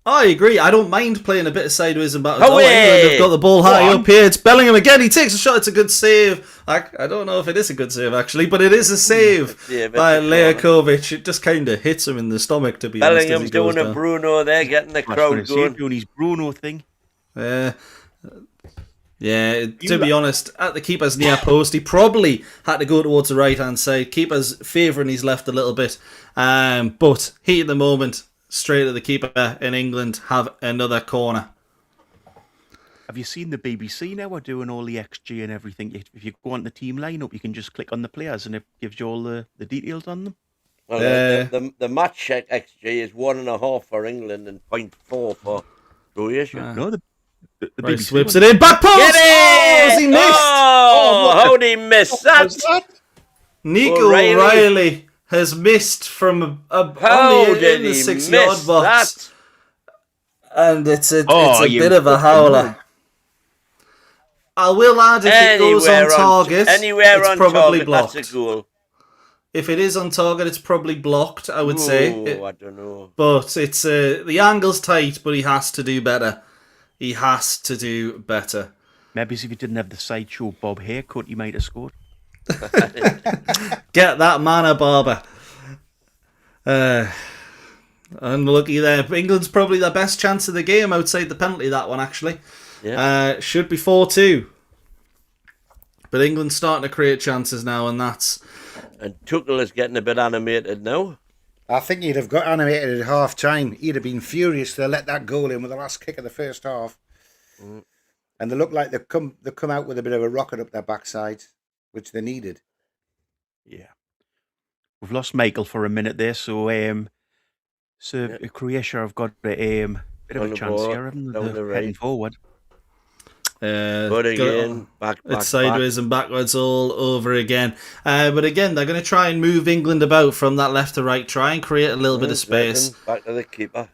I agree. I don't mind playing a bit of sideways and back. England have got the ball high up here. It's Bellingham again. He takes a shot. It's a good save. I don't know if it is a good save, actually, but it is a save by Lejakovic. It just kind of hits him in the stomach, to be honest. Bellingham doing a Bruno there, getting the crowd going. Doing his Bruno thing. Yeah, to be honest, at the keeper's near post, he probably had to go towards the right-hand side. Keeper's favouring his left a little bit. But heat at the moment, straight at the keeper in England, have another corner. Have you seen the BBC now? We're doing all the XG and everything. If you go on the team lineup, you can just click on the players and it gives you all the details on them. Well, the match check XG is 1.5 for England and 0.4 for Croatia. No, the BBC whips it in, back post! Get it! Has he missed? How'd he miss that? Nico O'Reilly has missed from in the 6-yard box. And it's a bit of a howler. I will add, if it goes on target, it's probably blocked. That's a goal. If it is on target, it's probably blocked, I would say. I don't know. But it's the angle's tight, but he has to do better. He has to do better. Maybe if he didn't have the sideshow Bob haircut, he might have scored. Get that man a barber. Unlucky there. England's probably their best chance of the game outside the penalty, that one, actually. Yeah. Should be 4-2. But England's starting to create chances now, and that's... And Tuchel is getting a bit animated now. I think he'd have got animated at half time. He'd have been furious to let that goal in with the last kick of the first half. And they look like they've come out with a bit of a rocket up their backside, which they needed. Yeah. We've lost Michael for a minute there, so Croatia have got a bit of a chance here, haven't they? Heading forward. Back, it's sideways and backwards all over again. But again, they're going to try and move England about from that left to right, try and create a little bit of space. Back to the keeper.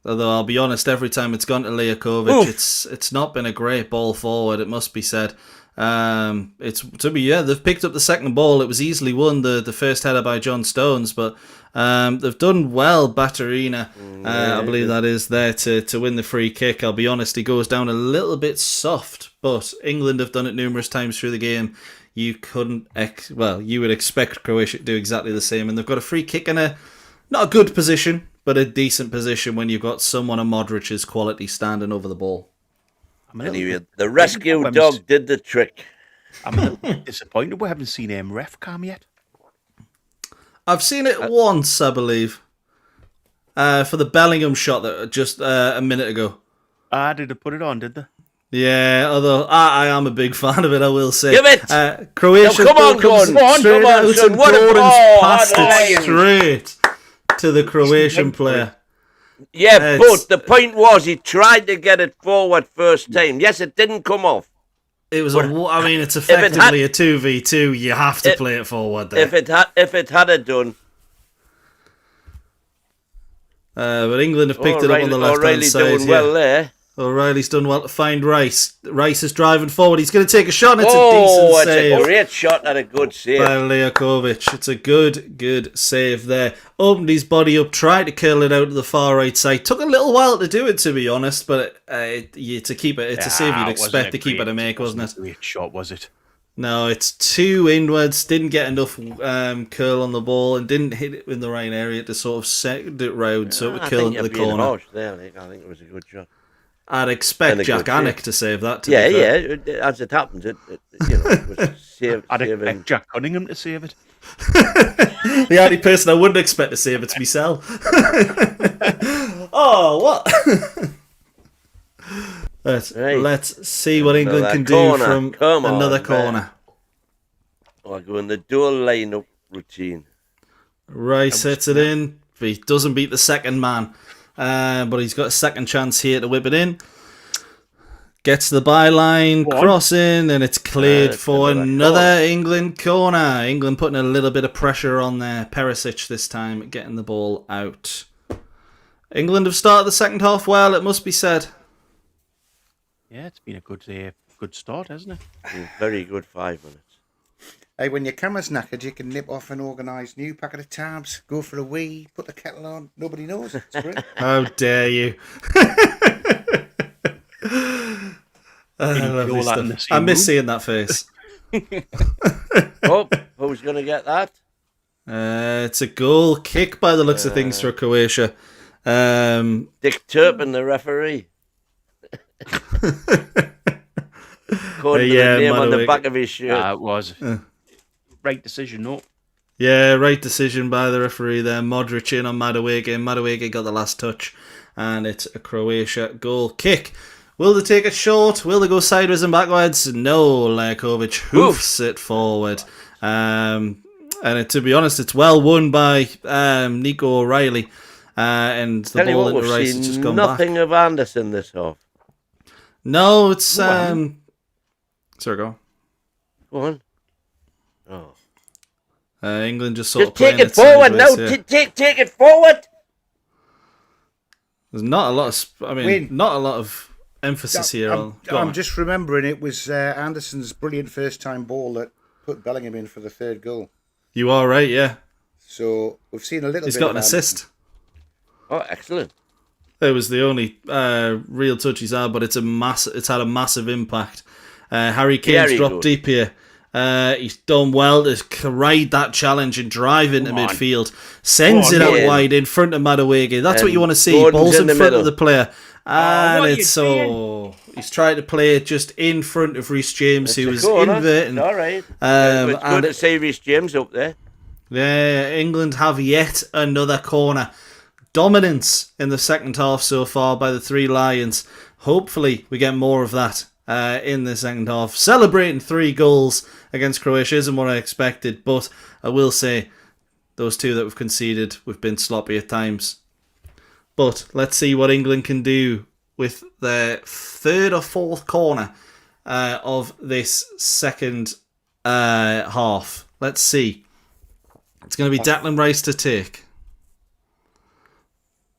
Although I'll be honest, every time it's gone to Lejakovic, it's not been a great ball forward, it must be said. They've picked up the second ball. It was easily won, the first header by John Stones, but they've done well. Batterina, I believe that is there to win the free kick. I'll be honest, he goes down a little bit soft, but England have done it numerous times through the game. You would expect Croatia to do exactly the same, and they've got a free kick in not a good position, but a decent position when you've got someone of Modric's quality standing over the ball. Anyway, the rescue dog did the trick. I'm a little disappointed we haven't seen ref cam yet. I've seen it once, I believe, for the Bellingham shot that just a minute ago. Did they put it on, did they? Yeah, although I am a big fan of it, I will say. Give it! Croatia come on, son. What a ball! Passed it straight to the Croatian player. Yeah, but the point was he tried to get it forward first time. Yes, it didn't come off. It was it's effectively a 2v2. You have to play it forward there. If it had done. But England have picked it up on the left-hand side. Doing well there. O'Reilly's done well to find Rice. Rice is driving forward. He's going to take a shot. It's a it's decent save. a great shot and a good save. By Leakovic. It's a good save there. Opened his body up, tried to curl it out to the far right side. Took a little while to do it, to be honest, but to keep it, it's a save you'd expect the keeper to make, wasn't it? Great shot, was it? No, it's too inwards. Didn't get enough curl on the ball and didn't hit it in the right area to sort of set it round so it would curl into the corner. Harsh there, I think it was a good shot. I'd expect Jack Annick to save that. As it happened, it was saved. I'd expect Jack Cunningham to save it. The only person I wouldn't expect to save it's myself. Oh, what? Let's see what England can do from another corner. I'll go in the dual line-up routine. Rice hits it in. He doesn't beat the second man. But he's got a second chance here to whip it in. Gets the byline, crossing, and it's cleared for another England corner. England putting a little bit of pressure on there. Perisic this time getting the ball out. England have started the second half well, it must be said. Yeah, it's been a good start, hasn't it? Very good 5 minutes. Hey, when your camera's knackered, you can nip off an organised new packet of tabs, go for a wee, put the kettle on. Nobody knows. It's great. How dare you? I miss seeing that face. Oh, who's going to get that? It's a goal kick by the looks of things for Croatia. Dick Turpin, the referee. According to the name on the back of his shirt. It was. Right decision, no. Yeah, right decision by the referee there. Modric in on Madueke. Madueke got the last touch. And it's a Croatia goal kick. Will they take it short? Will they go sideways and backwards? No, Leakovic hoofs it forward. And to be honest, it's well won by Nico O'Reilly. And the ball into Rice has just gone back. Nothing of Anderson this half. No, it's... Sorry, go on. Oh. England just sort of take playing it forward. Sideways, no, take it forward. There's not a lot of... not a lot of emphasis here. I'm just remembering it was Anderson's brilliant first-time ball that put Bellingham in for the third goal. You are right, yeah. So we've seen a little bit. He's got an assist. Oh, excellent. It was the only real touch he's had, but it's had a massive impact. Harry Kane's dropped deep here. He's done well to ride that challenge and drive into midfield. Sends it out wide in front of Madueke. That's what you want to see. Ball's in front of the player. And he's trying to play it just in front of Reece James, who was inverting. All right. It's good to see Reece James up there. Yeah, England have yet another corner. Dominance in the second half so far by the Three Lions. Hopefully we get more of that in the second half. Celebrating 3 goals against Croatia isn't what I expected, but I will say those 2 that we've conceded, we've been sloppy at times. But let's see what England can do with their 3rd or 4th corner of this second half. Let's see. It's going to be Declan Rice to take.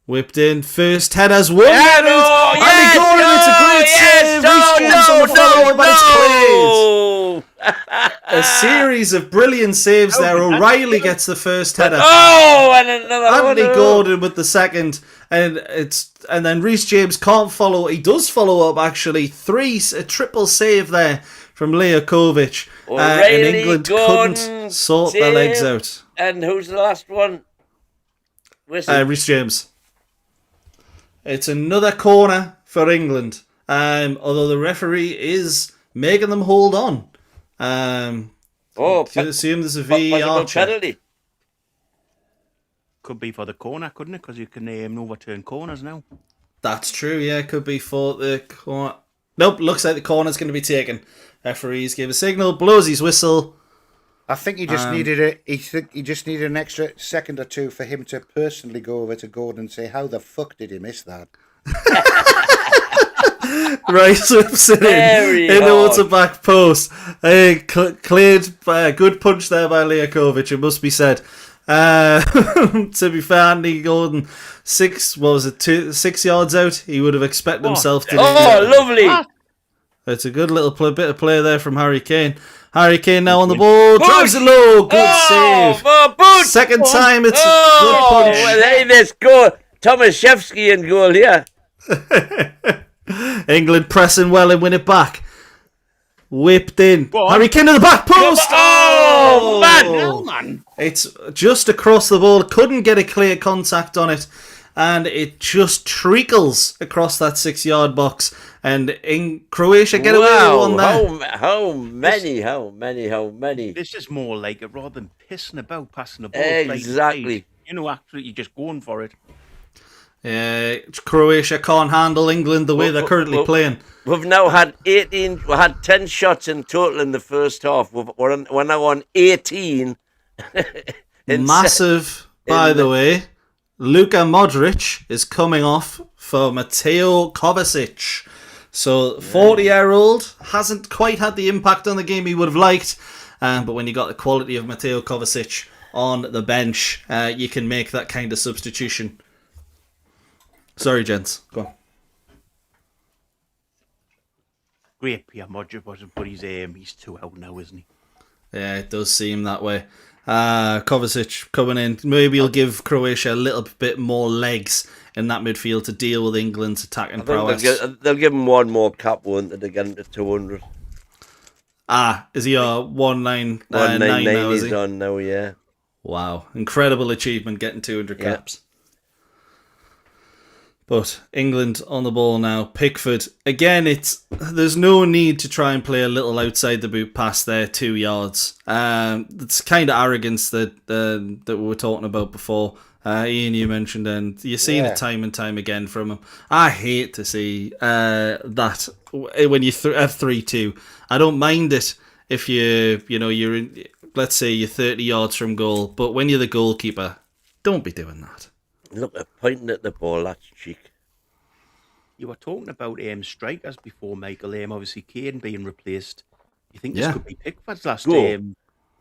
Whipped in, first header's won. It's a great save. Reece James on the follow, but it's cleared. A series of brilliant saves there. O'Reilly gets the first header. And another Anthony Gordon with the second, and then Reece James can't follow. He does follow up actually. A triple save there from Leakovic, and England couldn't sort their legs out. And who's the last one? Reece James. It's another corner for England, although the referee is making them hold on. Assume there's a VAR check. Penalty. Could be for the corner, couldn't it? Because you can overturn corners now. That's true, yeah. Could be for the corner. Nope, looks like the corner's going to be taken. Referees gave a signal, blows his whistle. I think he just needed he just needed an extra second or 2 for him to personally go over to Gordon and say, "How the fuck did he miss that?" Rice whips it in towards the back post. Cleared by a good punch there by Leakovic, it must be said. To be fair, Andy Gordon, 6 yards out. He would have expected himself to. Lovely! It's a good little bit of play there from Harry Kane. Harry Kane now on the ball, drives it low, good save. Second time it's a good punch. Hey, this goal, Tomaszewski in goal here. England pressing well and win it back. Whipped in. Harry Kane to the back post. Man. It's just across the ball. Couldn't get a clear contact on it. And it just treacles across that 6-yard box. And in Croatia get away with one there. How many? This is more like it rather than pissing about, passing the ball. Exactly. Absolutely just going for it. Croatia can't handle England the way they're currently playing. We've now had 10 shots in total in the first half. We're now on 18. Massive, by the way. Luka Modric is coming off for Mateo Kovacic. So, 40-year-old hasn't quite had the impact on the game he would have liked. But when you got the quality of Mateo Kovacic on the bench, you can make that kind of substitution. Sorry, gents. Go on. Great Pierre Modric wasn't, but he's too out now, isn't he? Yeah, it does seem that way. Kovacic coming in. Maybe he'll give Croatia a little bit more legs in that midfield to deal with England's attacking prowess. They'll give him one more cap, won't they, to get him to 200. Is he 199 now, is he? He's on now, yeah. Wow. Incredible achievement getting 200 caps. But England on the ball now. Pickford. Again, there's no need to try and play a little outside the boot pass there, 2 yards. It's kind of arrogance that we were talking about before. Ian, you mentioned, and you're seeing it time and time again from him. I hate to see that when you have 3-2. I don't mind it if you're in, let's say you're 30 yards from goal, but when you're the goalkeeper, don't be doing that. Look, pointing at the ball, that's cheek. You were talking about strikers before, Michael. Obviously, Kane being replaced. You think this could be Pickford's last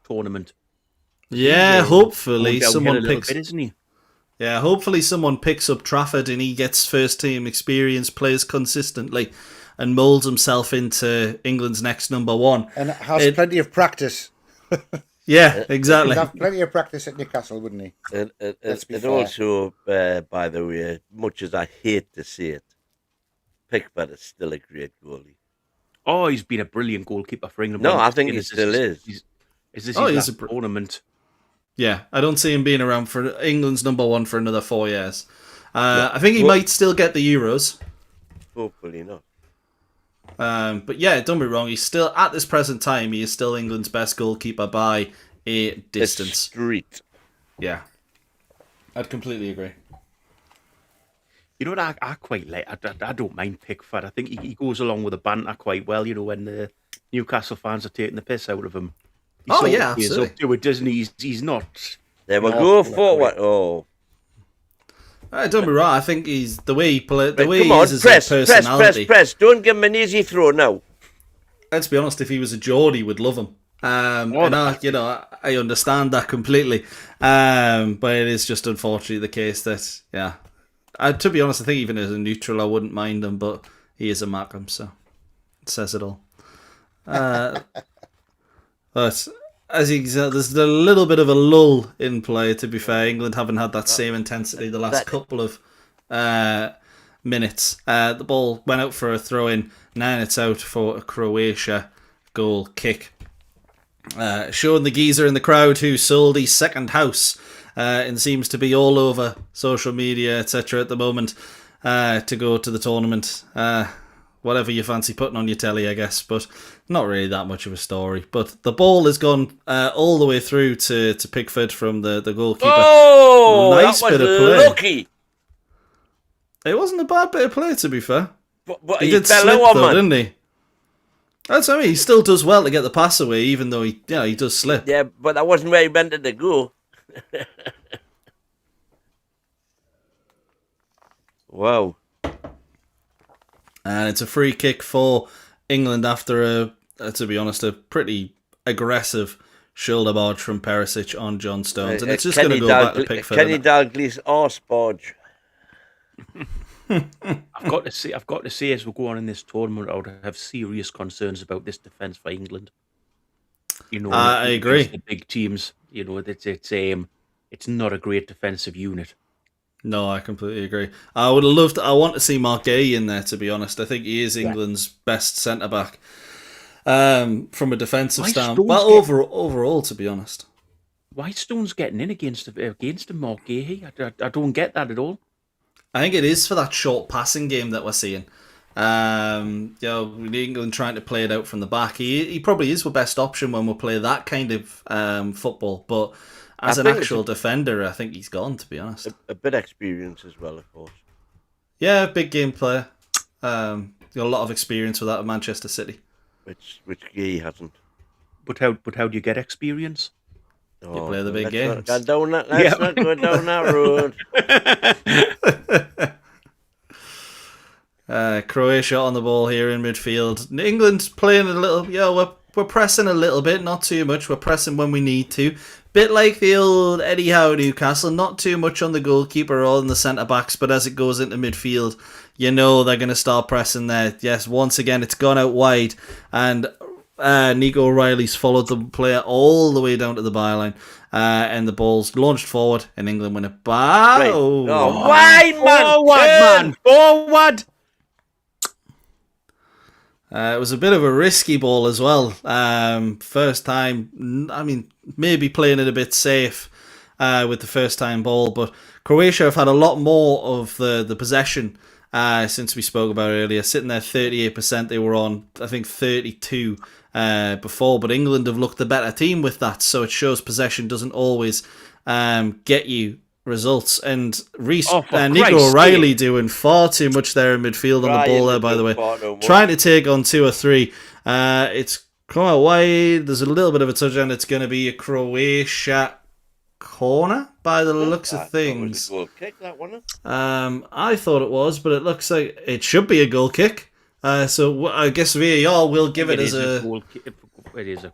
tournament? Yeah, hopefully someone picks. Isn't he? Yeah, hopefully someone picks up Trafford and he gets first team experience, plays consistently, and moulds himself into England's next number one. And has plenty of practice. Yeah, exactly. He'd have plenty of practice at Newcastle, wouldn't he? And also, by the way, much as I hate to see it, Pickford is still a great goalie. Oh, he's been a brilliant goalkeeper for England. No, I think he still is. Is this his last tournament? Yeah, I don't see him being around for England's number one for another 4 years. I think he might still get the Euros. Hopefully not. But yeah, don't be wrong. He's still, at this present time, he is still England's best goalkeeper by a distance. A street. Yeah. I'd completely agree. You know what I quite like? I don't mind Pickford. I think he goes along with the banter quite well, when the Newcastle fans are taking the piss out of him. Absolutely. He's up to it, doesn't he? He's not... There we go forward. Oh. Don't be wrong. I think he's the way he plays. The way come he on, is as a personality. Press. Don't give him an easy throw now. Let's be honest. If he was a Geordie, we'd love him. And I understand that completely. But it is just unfortunately the case that to be honest, I think even as a neutral, I wouldn't mind him. But he is a Markham, so it says it all. But as you can tell, there's a little bit of a lull in play, to be fair. England haven't had that same intensity the last couple of minutes. The ball went out for a throw-in. Now it's out for a Croatia goal kick. Showing the geezer in the crowd who sold his second house and seems to be all over social media, etc. at the moment to go to the tournament. Whatever you fancy putting on your telly, I guess, but not really that much of a story. But the ball has gone all the way through to Pickford from the goalkeeper. Oh, nice that was bit of play. Lucky. It wasn't a bad bit of play, to be fair. But he did slip though, didn't he? That's what I mean. He still does well to get the pass away, even though he does slip. Yeah, but that wasn't where he meant it to go. Wow. And it's a free kick for England after to be honest, a pretty aggressive shoulder barge from Perisic on John Stones, and it's just Kenny going to go back to Pickford. Kenny Dalglish arse barge. I've got to say, as we go on in this tournament, I would have serious concerns about this defence for England. You know, I agree. The big teams, you know, it's not a great defensive unit. No, I completely agree. I would have loved. I want to see Mark Gay in there. To be honest, I think he is England's best centre back from a defensive standpoint. Well, overall, to be honest, why Stone's getting in against him, Mark Gay? I don't get that at all. I think it is for that short passing game that we're seeing. You know, with England trying to play it out from the back, he probably is the best option when we play that kind of football. But as an actual defender, I think he's gone, to be honest. A bit of experience as well, of course. Yeah, big game player. Got a lot of experience with that at Manchester City. Which he hasn't. But how do you get experience? You play the big games. Let's not go down that road. Croatia on the ball here in midfield. England playing a little. Yeah, we're pressing a little bit, not too much. We're pressing when we need to. Bit like the old Eddie Howe Newcastle, not too much on the goalkeeper or on the centre backs, but as it goes into midfield, you know they're going to start pressing there. Yes, once again, it's gone out wide, and Nico O'Reilly's followed the player all the way down to the byline, and the ball's launched forward, and England win it back. Right. Oh, wide man! Forward! It was a bit of a risky ball as well. First time, I mean, maybe playing it a bit safe with the first time ball, but Croatia have had a lot more of the possession since we spoke about earlier. Sitting there 38%, they were on, I think, 32 before, but England have looked the better team with that, so it shows possession doesn't always get you results. And Nico O'Reilly doing far too much there in midfield on the ball there, by the way. Trying to take on 2 or 3. It's come out wide. There's a little bit of a touch, and it's going to be a Croatia corner by the looks of things. Goal kick, that one. I thought it was, but it looks like it should be a goal kick. So I guess VAR will give it as a goal kick. It is a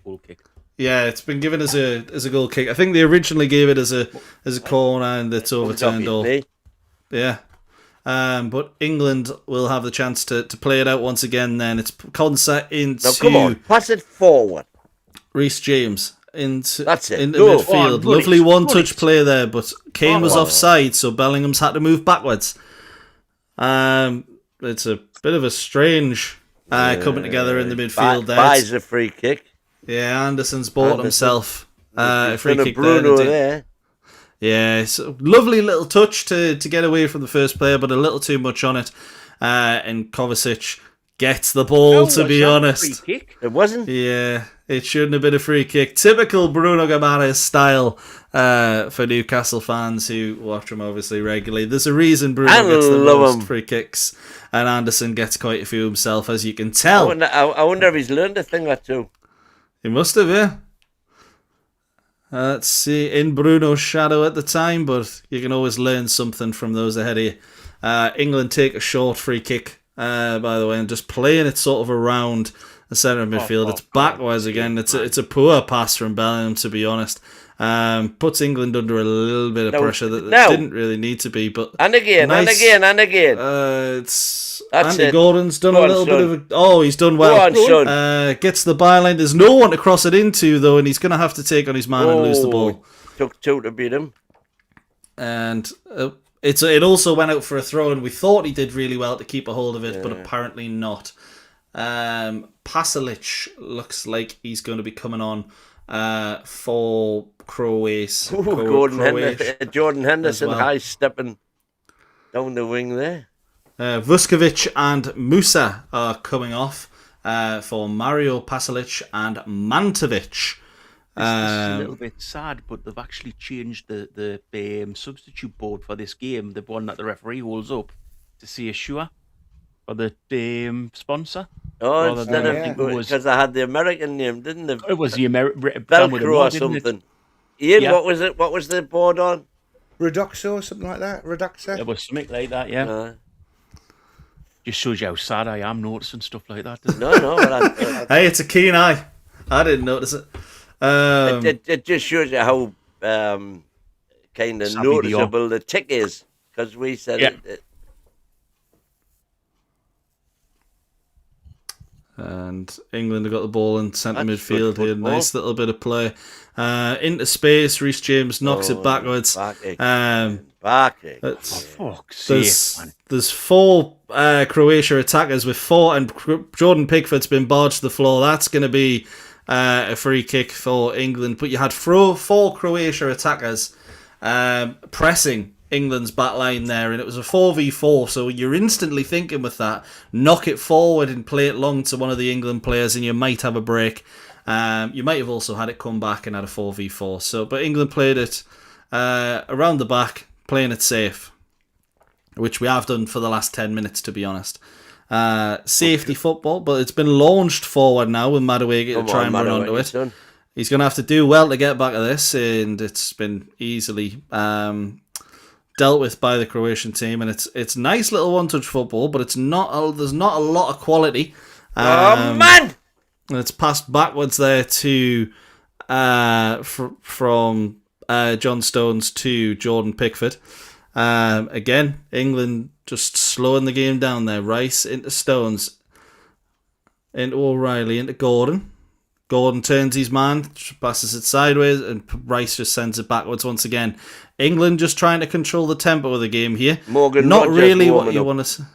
goal kick. Yeah, it's been given as a goal kick. I think they originally gave it as a corner, and it's overturned all. Yeah. But England will have the chance to play it out once again. Then it's Konsa into. Now come on, pass it forward. Reece James into midfield. Oh, Lovely one-touch play there, but Kane was offside, so Bellingham's had to move backwards. It's a bit of a strange coming together in the midfield there. Buys a free kick. Yeah, Anderson's bought himself a free kick Bruno there. Yeah, it's a lovely little touch to get away from the first player, but a little too much on it. And Kovacic gets the ball, to be honest. Free kick? It wasn't? Yeah, it shouldn't have been a free kick. Typical Bruno Guimaraes style for Newcastle fans who watch him obviously regularly. There's a reason Bruno gets the most free kicks, and Anderson gets quite a few himself, as you can tell. I wonder if he's learned a thing or two. He must have, yeah. Let's see, in Bruno's shadow at the time, but you can always learn something from those ahead of you. England take a short free kick, by the way, and just playing it sort of around the centre of midfield. It's backwards again. It's a poor pass from Bellingham, to be honest. Puts England under a little bit of pressure that didn't really need to be. But and again. Andy Gordon's done a little bit of he's done well. Gets the byline. There's no one to cross it into, though, and he's going to have to take on his man and lose the ball. Took 2 to beat him. And it also went out for a throw, and we thought he did really well to keep a hold of it, but apparently not. Pasalic looks like he's going to be coming on for Croatia. Jordan Henderson high-stepping down the wing there. Vuskovic and Musa are coming off for Mario Pasalic and Mantovic. This is a little bit sad, but they've actually changed the substitute board for this game. The one that the referee holds up to see a sure for the sponsor. Oh, instead of because I had the American name, didn't they? It was the American Velcro or something. Ian, what was it? What was the board on? Reduxo or something like that. Reduxer. It was something like that. Yeah. Just shows you how sad I am noticing stuff like that. No. Hey, it's a keen eye. I didn't notice it. It just shows you how kind of noticeable the tick is, because we said it. And England have got the ball in centre midfield here. Nice little bit of play. Into space, Reece James knocks it backwards. There's 4 Croatia attackers with 4, and Jordan Pickford's been barged to the floor. That's going to be a free kick for England. But you had 4 Croatia attackers pressing England's back line there, and it was a 4v4, so you're instantly thinking with that, knock it forward and play it long to one of the England players and you might have a break. You might have also had it come back and had a 4v4, but England played it around the back, playing it safe, which we have done for the last 10 minutes, to be honest. Safety football, but it's been launched forward now with Madueke to try and run onto it. He's going to have to do well to get back to this, and it's been easily dealt with by the Croatian team, and it's nice little one-touch football, but there's not a lot of quality. Man! And it's passed backwards there to from John Stones to Jordan Pickford. Again, England just slowing the game down there. Rice into Stones, into O'Reilly, into Gordon. Gordon turns his man, passes it sideways, and Rice just sends it backwards once again. England just trying to control the tempo of the game here. Not really what you want to.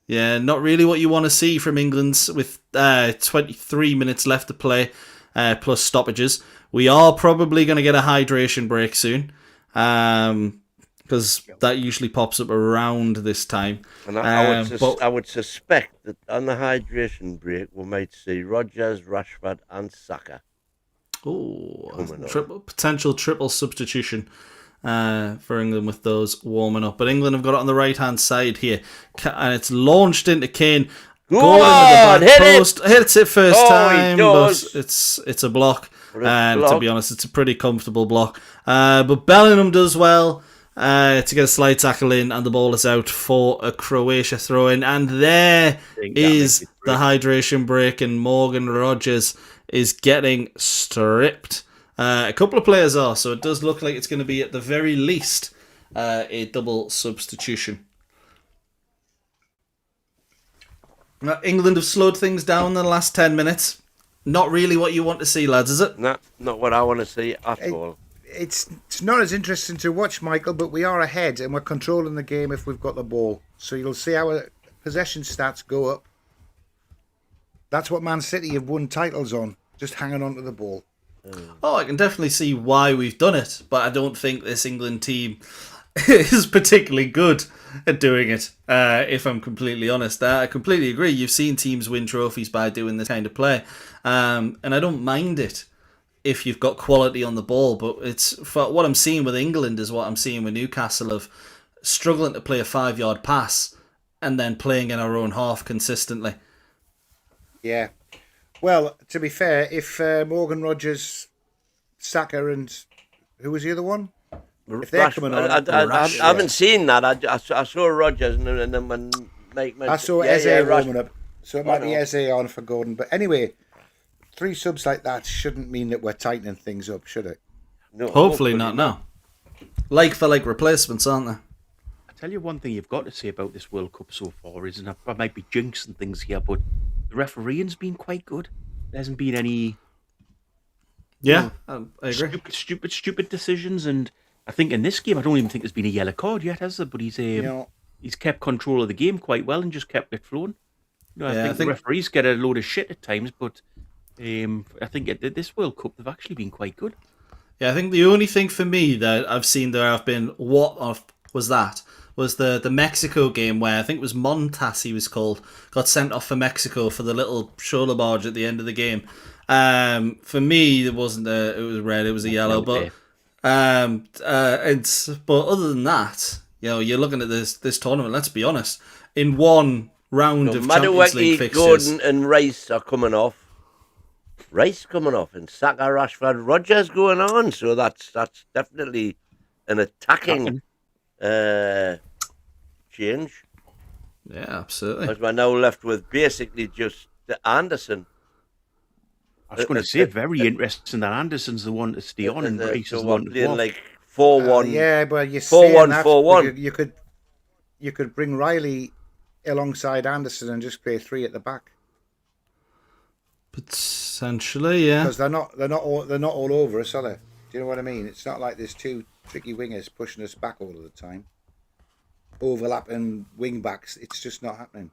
Yeah, not really what you want to see from England with 23 minutes left to play, plus stoppages. We are probably going to get a hydration break soon, because that usually pops up around this time. And I would suspect that on the hydration break we might see Rodgers, Rashford, and Saka. Potential triple substitution for England with those warming up. But England have got it on the right-hand side here. And it's launched into Kane. Hits it first time, but it's a block. And to be honest, it's a pretty comfortable block. But Bellingham does well to get a slide tackle in, and the ball is out for a Croatia throw-in. And there is the hydration break, and Morgan Rodgers is getting stripped. A couple of players are, so it does look like it's going to be at the very least a double substitution. England have slowed things down in the last 10 minutes. Not really what you want to see, lads, is it? No, not what I want to see at all. It's not as interesting to watch, Michael, but we are ahead and we're controlling the game if we've got the ball. So you'll see our possession stats go up. That's what Man City have won titles on, just hanging on to the ball. Oh, I can definitely see why we've done it, but I don't think this England team is particularly good at doing it, if I'm completely honest. I completely agree. You've seen teams win trophies by doing this kind of play, and I don't mind it if you've got quality on the ball, but it's for what I'm seeing with England is what I'm seeing with Newcastle, of struggling to play a 5-yard pass and then playing in our own half consistently. Yeah. Well, to be fair, if Morgan Rodgers, Saka, and who was the other one? If they're coming on, I haven't seen that. I saw Rodgers and then when Mike mentioned, I saw Eze warming up, so it might be Eze on for Gordon. But anyway, 3 subs like that shouldn't mean that we're tightening things up, should it? No, hopefully not. No, like for like replacements, aren't they? I tell you one thing you've got to say about this World Cup so far is, and I might be jinxing things here, but the refereeing's been quite good. There hasn't been any, I agree. Stupid decisions, and I think in this game I don't even think there's been a yellow card yet, has there? But he's kept control of the game quite well and just kept it flowing. I think the referees get a load of shit at times, but I think at this World Cup they've actually been quite good. Yeah, I think the only thing for me that I've seen there have been was the Mexico game where I think it was Montas, he was called, got sent off for Mexico for the little shoulder barge at the end of the game. For me, it wasn't it was red, it was a yellow. But but other than that, you're looking at this tournament. Let's be honest, in one round of Champions League fixtures, Gordon and Rice are coming off. And Saka, Rashford, Rodgers going on. So that's definitely an attacking change. Yeah, absolutely. Because we're now left with basically just Anderson. I was going to say, very interesting that Anderson's the one to stay on and Rice is the one to playing go. like 4-1. Yeah, but you're 4-1, 4-1. You could bring Riley alongside Anderson and just play 3 at the back. Potentially, yeah. Because they're not all over us, are they? Do you know what I mean? It's not like there's 2 tricky wingers pushing us back all of the time. Overlapping wing backs, it's just not happening.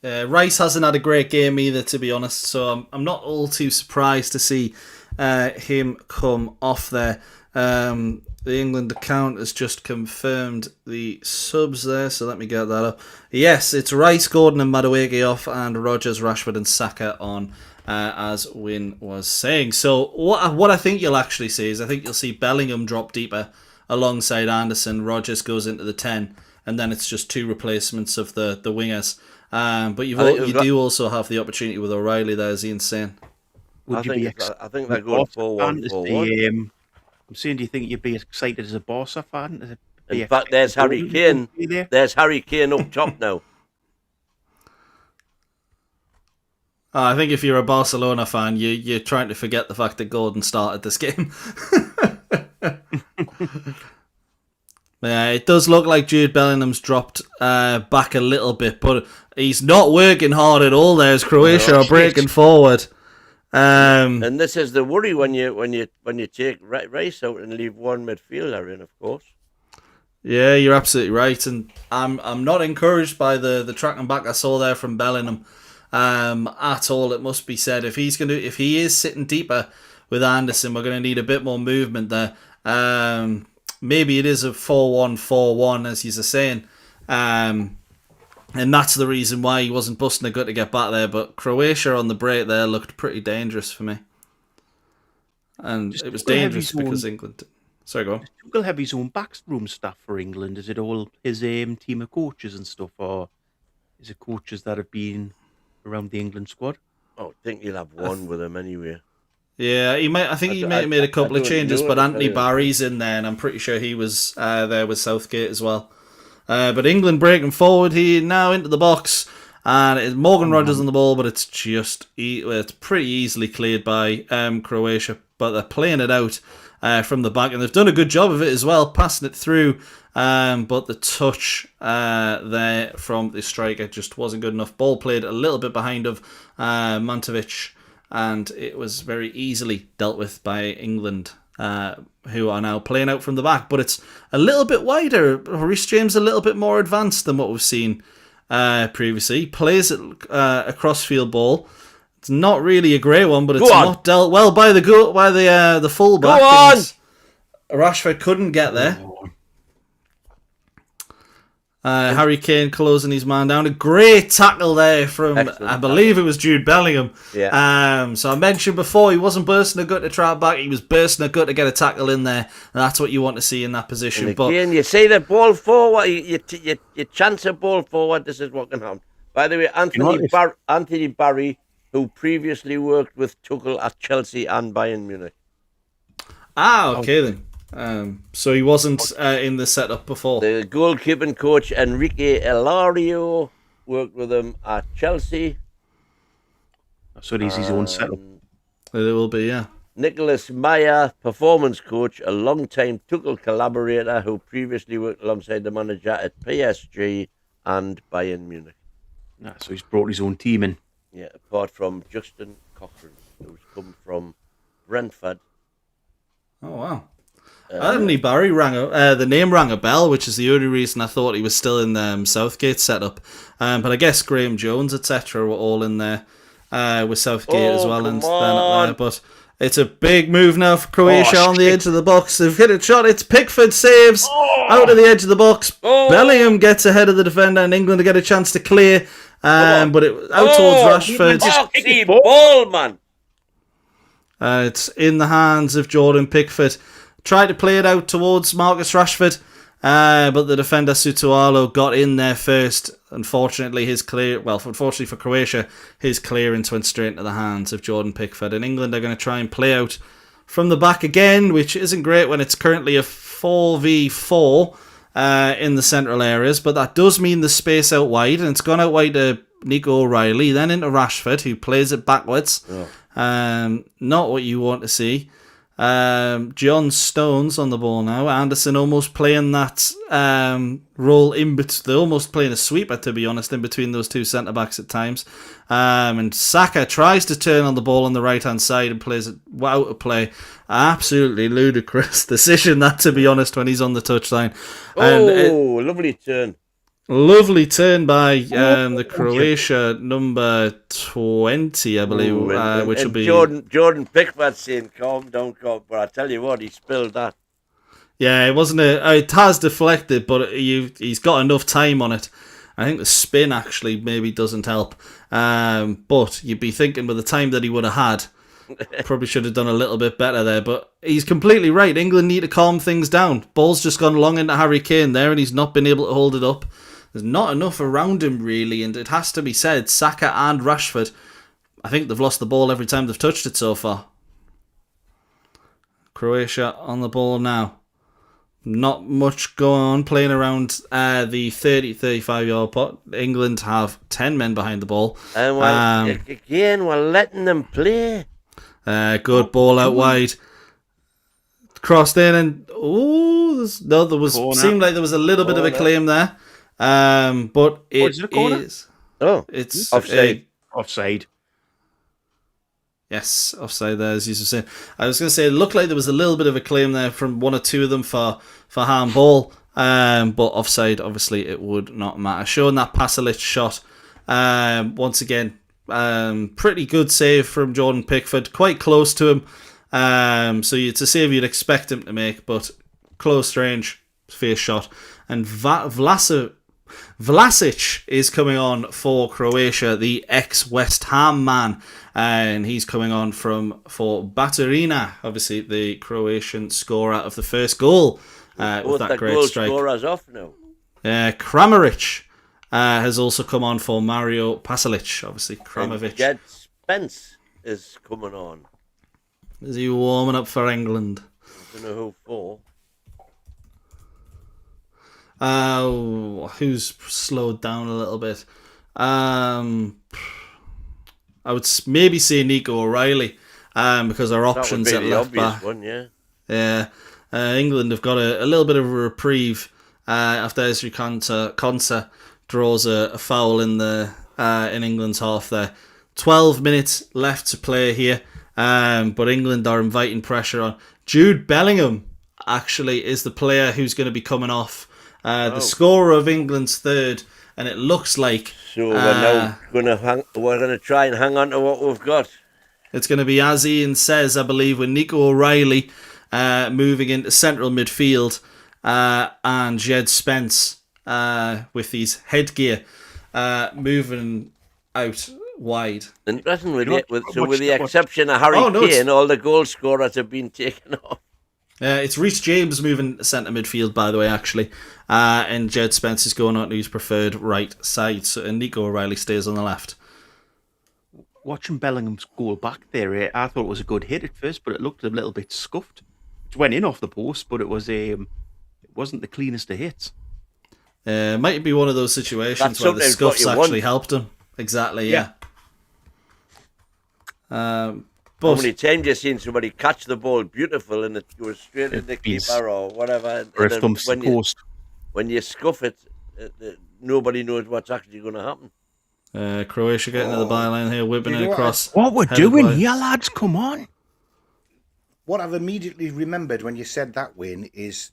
Rice hasn't had a great game either, to be honest, so I'm not all too surprised to see him come off there. The England account has just confirmed the subs there, so let me get that up. Yes, it's Rice, Gordon and Madueke off, and Rodgers, Rashford and Saka on, as Wynne was saying. So what I think you'll actually see is I think you'll see Bellingham drop deeper alongside Anderson. Rodgers goes into the 10, and then it's just 2 replacements of the wingers. But you do also have the opportunity with O'Reilly there, as Ian's saying. I think they're going 4-1-4-1. I'm saying, do you think you'd be excited as a Barca fan? In fact, there's Harry Kane. There's Harry Kane up top now. I think if you're a Barcelona fan, you're trying to forget the fact that Gordon started this game. Yeah, it does look like Jude Bellingham's dropped back a little bit, but he's not working hard at all. There's Croatia are breaking forward. And this is the worry when you take Rice out and leave one midfielder in, of course. Yeah, you're absolutely right, and I'm not encouraged by the tracking back I saw there from Bellingham at all. It must be said, if he is sitting deeper with Anderson, we're going to need a bit more movement there. Maybe it is a 4-1-4-1, as you're saying. And that's the reason why he wasn't busting a gut to get back there. But Croatia on the break there looked pretty dangerous for me. And it was dangerous because England... Sorry, go on. Does Tuchel have his own backroom staff for England? Is it all his team of coaches and stuff? Or is it coaches that have been around the England squad? I think he'll have one with him anyway. Yeah, he might. I think he may have made a couple of changes, but Anthony Barry's in there, and I'm pretty sure he was there with Southgate as well. But England breaking forward here now into the box, and it's Morgan Rogers on the ball, but it's just it's pretty easily cleared by Croatia. But they're playing it out from the back, and they've done a good job of it as well, passing it through. But the touch there from the striker just wasn't good enough. Ball played a little bit behind of Mantovic, and it was very easily dealt with by England, who are now playing out from the back. But it's a little bit wider. Reece James a little bit more advanced than what we've seen previously. He plays a crossfield ball. It's not really a great one, but it's not dealt well by the fullback. Go on! Rashford couldn't get there. Harry Kane closing his man down. A great tackle there from, I believe it was Jude Bellingham. Yeah. So I mentioned before, he wasn't bursting a gut to try back. He was bursting a gut to get a tackle in there. And that's what you want to see in that position. And again, you see the ball forward, you chance a ball forward, this is what can happen. By the way, Anthony Barry, who previously worked with Tuchel at Chelsea and Bayern Munich. Okay then. So he wasn't in the setup before. The goalkeeping coach Enrique Elario worked with him at Chelsea. So he's his own setup. It will be, yeah. Nicholas Meyer, performance coach, a long-time Tuchel collaborator who previously worked alongside the manager at PSG and Bayern Munich. So he's brought his own team in. Yeah, apart from Justin Cochran, who's come from Brentford. Oh, wow. Anthony Barry the name rang a bell, which is the only reason I thought he was still in the Southgate setup. But I guess Graham Jones, etc., were all in there with Southgate as well. And then but it's a big move now for Croatia on the edge of the box. They've hit a shot. It's Pickford saves out of the edge of the box. Bellingham gets ahead of the defender, and England to get a chance to clear. But it out towards Rashford. Ball, man. It's in the hands of Jordan Pickford. Tried to play it out towards Marcus Rashford, but the defender Sutualo got in there first. Unfortunately for Croatia, his clearance went straight into the hands of Jordan Pickford. And England are going to try and play out from the back again, which isn't great when it's currently a 4v4 in the central areas. But that does mean the space out wide, and it's gone out wide to Nico O'Reilly, then into Rashford, who plays it backwards. Not what you want to see. John Stones on the ball now. Anderson almost playing that role in between. They're almost playing a sweeper, to be honest, in between those two centre backs at times. And Saka tries to turn on the ball on the right hand side and plays it out of play. Absolutely ludicrous decision, that, to be honest, when he's on the touchline. Lovely turn. Lovely turn by the Croatia number 20, I believe, which will be Jordan Pickford saying, "Calm down, but I tell you what, he spilled that." Yeah, it wasn't it has deflected, but he's got enough time on it. I think the spin actually maybe doesn't help. But you'd be thinking with the time that he would have had, probably should have done a little bit better there. But he's completely right. England need to calm things down. Ball's just gone long into Harry Kane there, and he's not been able to hold it up. There's not enough around him, really, and it has to be said, Saka and Rashford, I think they've lost the ball every time they've touched it so far. Croatia on the ball now. Not much going on, playing around the 30-35 yard pot. England have 10 men behind the ball. And again, we're letting them play. Good ball out wide. Crossed in, and seemed like there was a little bit of a claim there. But it's offside. Offside. Yes, offside there, as you were saying. I was going to say, it looked like there was a little bit of a claim there from one or two of them for handball. But offside, obviously, it would not matter. Showing that Pasalic shot, once again, pretty good save from Jordan Pickford. Quite close to him. So it's a save you'd expect him to make, but close range, face shot. And Vlasic is coming on for Croatia, the ex-West Ham man, and he's coming on for Baturina, obviously the Croatian scorer of the first goal with that great strike. Scorers off now. Kramaric has also come on for Mario Pasalic, obviously Kramovic. Jed Spence is coming on. Is he warming up for England? I don't know who for. Who's slowed down a little bit? I would maybe say Nico O'Reilly, because our options at left back. One, yeah. Yeah, England have got a little bit of a reprieve after Ezri Konsa draws a foul in England's half there. 12 minutes left to play here, but England are inviting pressure on. Jude Bellingham actually is the player who's going to be coming off. The scorer of England's third, and it looks like. So we're going to try and hang on to what we've got. It's going to be, as Ian says, I believe, with Nico O'Reilly moving into central midfield, and Jed Spence with his headgear moving out wide. Interesting, with the exception of Harry Kane, all the goal scorers have been taken off. It's Reece James moving centre midfield, by the way, actually. And Jed Spence is going on to his preferred right side. And Nico O'Reilly stays on the left. Watching Bellingham's goal back there, I thought it was a good hit at first, but it looked a little bit scuffed. It went in off the post, but it wasn't the cleanest of hits. Might be one of those situations where the scuffs actually helped him. Exactly, yeah. How many times you've seen somebody catch the ball beautiful and it goes straight in the keeper or whatever? Or it comes to the post. When you scuff it, nobody knows what's actually going to happen. Croatia getting to the byline here, whipping it across. What we're doing here, lads, come on. What I've immediately remembered when you said that win is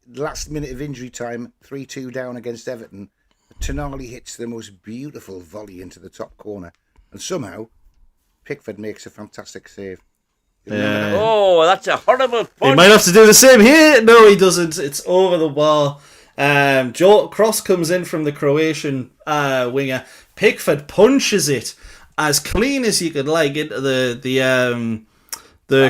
the last minute of injury time, 3-2 down against Everton. Tonali hits the most beautiful volley into the top corner. And somehow, Pickford makes a fantastic save. Yeah. Oh, that's a horrible punch. He might have to do the same here. No, he doesn't. It's over the bar. Cross comes in from the Croatian winger. Pickford punches it as clean as you could like into the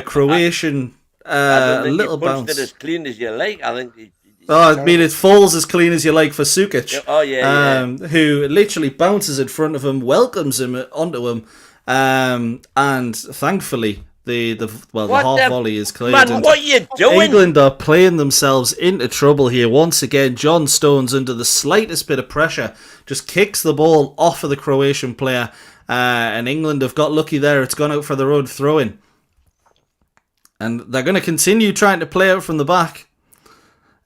Croatian little bounce. It as clean as you like. I think. I mean, it falls as clean as you like for Sukic. Oh yeah. Who literally bounces in front of him, welcomes him onto him. And thankfully, The half volley is cleared. Man, what are you doing? England are playing themselves into trouble here. Once again, John Stones, under the slightest bit of pressure, just kicks the ball off of the Croatian player. And England have got lucky there. It's gone out for their own throw-in. And they're going to continue trying to play out from the back.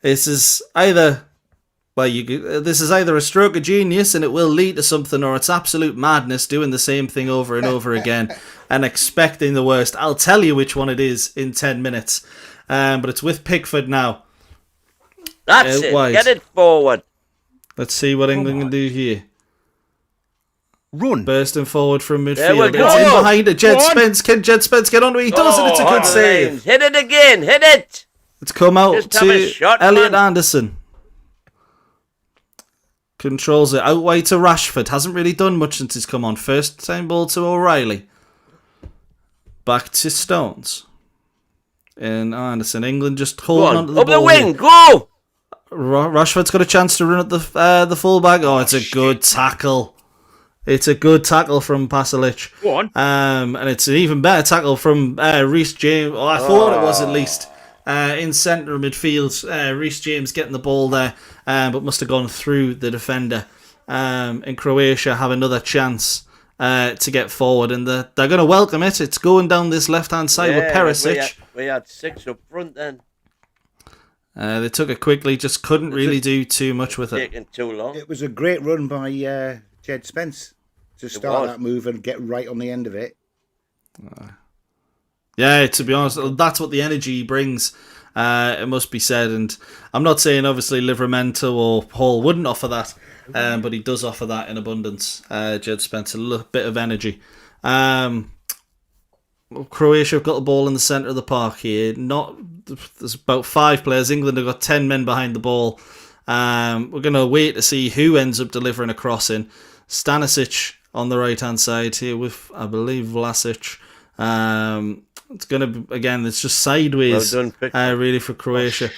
This is either a stroke of genius and it will lead to something, or it's absolute madness doing the same thing over and over again and expecting the worst. I'll tell you which one it is in 10 minutes. But it's with Pickford now. That's it. Wide. Get it forward. Let's see what England can do here. Run. Bursting forward from midfield. There we go. It's in behind it. Jed Spence. Can Jed Spence get onto it? He does, and it's a good save. Hit it again. Hit it. It's come out Just have a to shot, Elliot man. Anderson. Controls it out wide to Rashford. Hasn't really done much since he's come on. First time ball to O'Reilly. Back to Stones. And Anderson. England just holding on to the up ball. Up the wing. Here. Go. Rashford's got a chance to run at the fullback. Oh, it's a good tackle. It's a good tackle from Pasalic. Go on. And it's an even better tackle from Reece James. Oh, I thought it was at least. In centre midfield, Reece James getting the ball there, but must have gone through the defender. And Croatia have another chance to get forward, and they're going to welcome it. It's going down this left-hand side with Perisic. We had 6 up front then. They took it quickly, just couldn't really do too much with it. Taking too long. It was a great run by Jed Spence to start that move and get right on the end of it. Yeah, to be honest, that's what the energy brings, it must be said. And I'm not saying, obviously, Livramento or Hall wouldn't offer that, but he does offer that in abundance. Jed Spence, a little bit of energy. Croatia have got the ball in the centre of the park here. There's about 5 players. England have got 10 men behind the ball. We're going to wait to see who ends up delivering a crossing. Stanisic on the right-hand side here with, I believe, Vlasic. It's going to be, again, it's just sideways, really, for Croatia.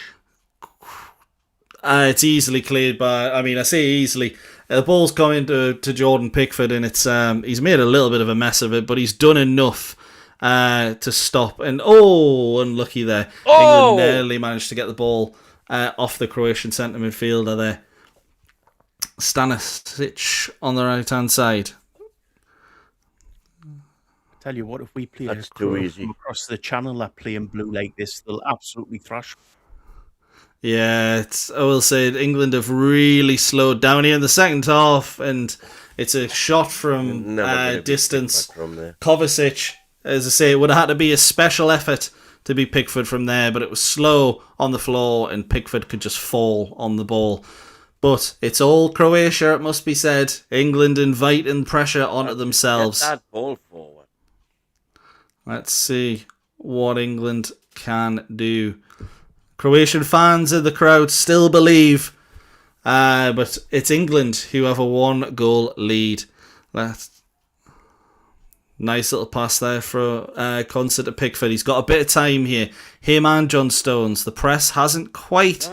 It's easily cleared by, I say easily. The ball's coming to Jordan Pickford, and it's he's made a little bit of a mess of it, but he's done enough to stop. And unlucky there. England nearly managed to get the ball off the Croatian centre midfielder there. Stanisic on the right-hand side. Tell you what, if we play across the channel that play in blue like this, they'll absolutely thrash. Yeah, I will say England have really slowed down here in the second half, and it's a shot from distance. Kovacic, as I say, it would have had to be a special effort to be Pickford from there, but it was slow on the floor, and Pickford could just fall on the ball. But it's all Croatia, it must be said. England inviting pressure onto themselves. Get that ball forward. Let's see what England can do. Croatian fans in the crowd still believe, but it's England who have a 1-goal lead. Nice little pass there for Concert to Pickford. He's got a bit of time here. Him and John Stones. The press hasn't quite...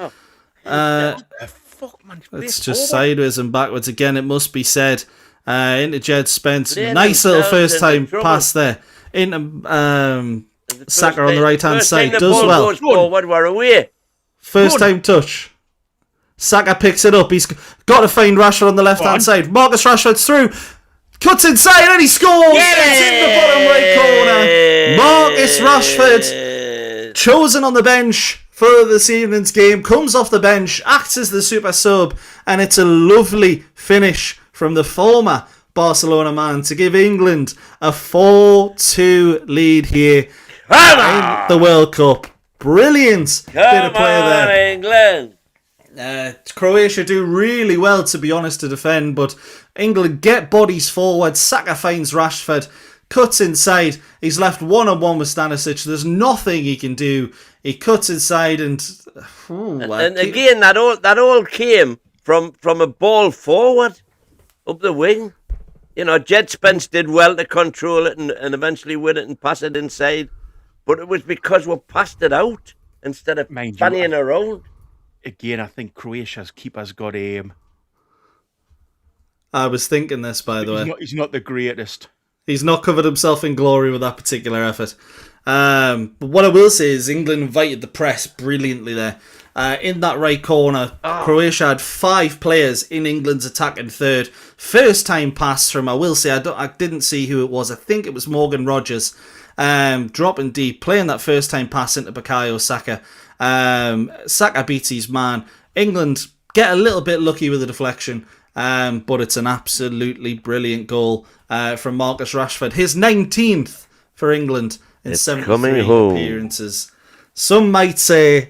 it's just sideways and backwards again, it must be said. Into Jed Spence. Nice little first time pass there. Into Saka on the right hand side. Does well. Forward, we're away. First time touch. Saka picks it up. He's got to find Rashford on the left hand side. Marcus Rashford's through. Cuts inside and he scores. It's in the bottom right corner. Marcus Rashford, chosen on the bench for this evening's game, comes off the bench, acts as the super sub, and it's a lovely finish from the former Barcelona man to give England a 4-2 lead here in the World Cup. Brilliant bit of play there. England. Croatia do really well, to be honest, to defend, but England get bodies forward. Saka finds Rashford, cuts inside. He's left one-on-one with Stanisic. There's nothing he can do. He cuts inside and again, that all came from a ball forward up the wing. You know, Jed Spence did well to control it and eventually win it and pass it inside. But it was because we passed it out instead of fannying around. Again, I think Croatia's keeper's got aim. I was thinking this, by the way. He's not the greatest. He's not covered himself in glory with that particular effort. But what I will say is England invited the press brilliantly there. In that right corner, Croatia had 5 players in England's attacking third. First time pass from, I will say, I didn't see who it was. I think it was Morgan Rogers. Dropping deep, playing that first time pass into Bukayo Saka. Saka beats his man. England get a little bit lucky with the deflection, but it's an absolutely brilliant goal from Marcus Rashford. His 19th for England in 73 appearances. Some might say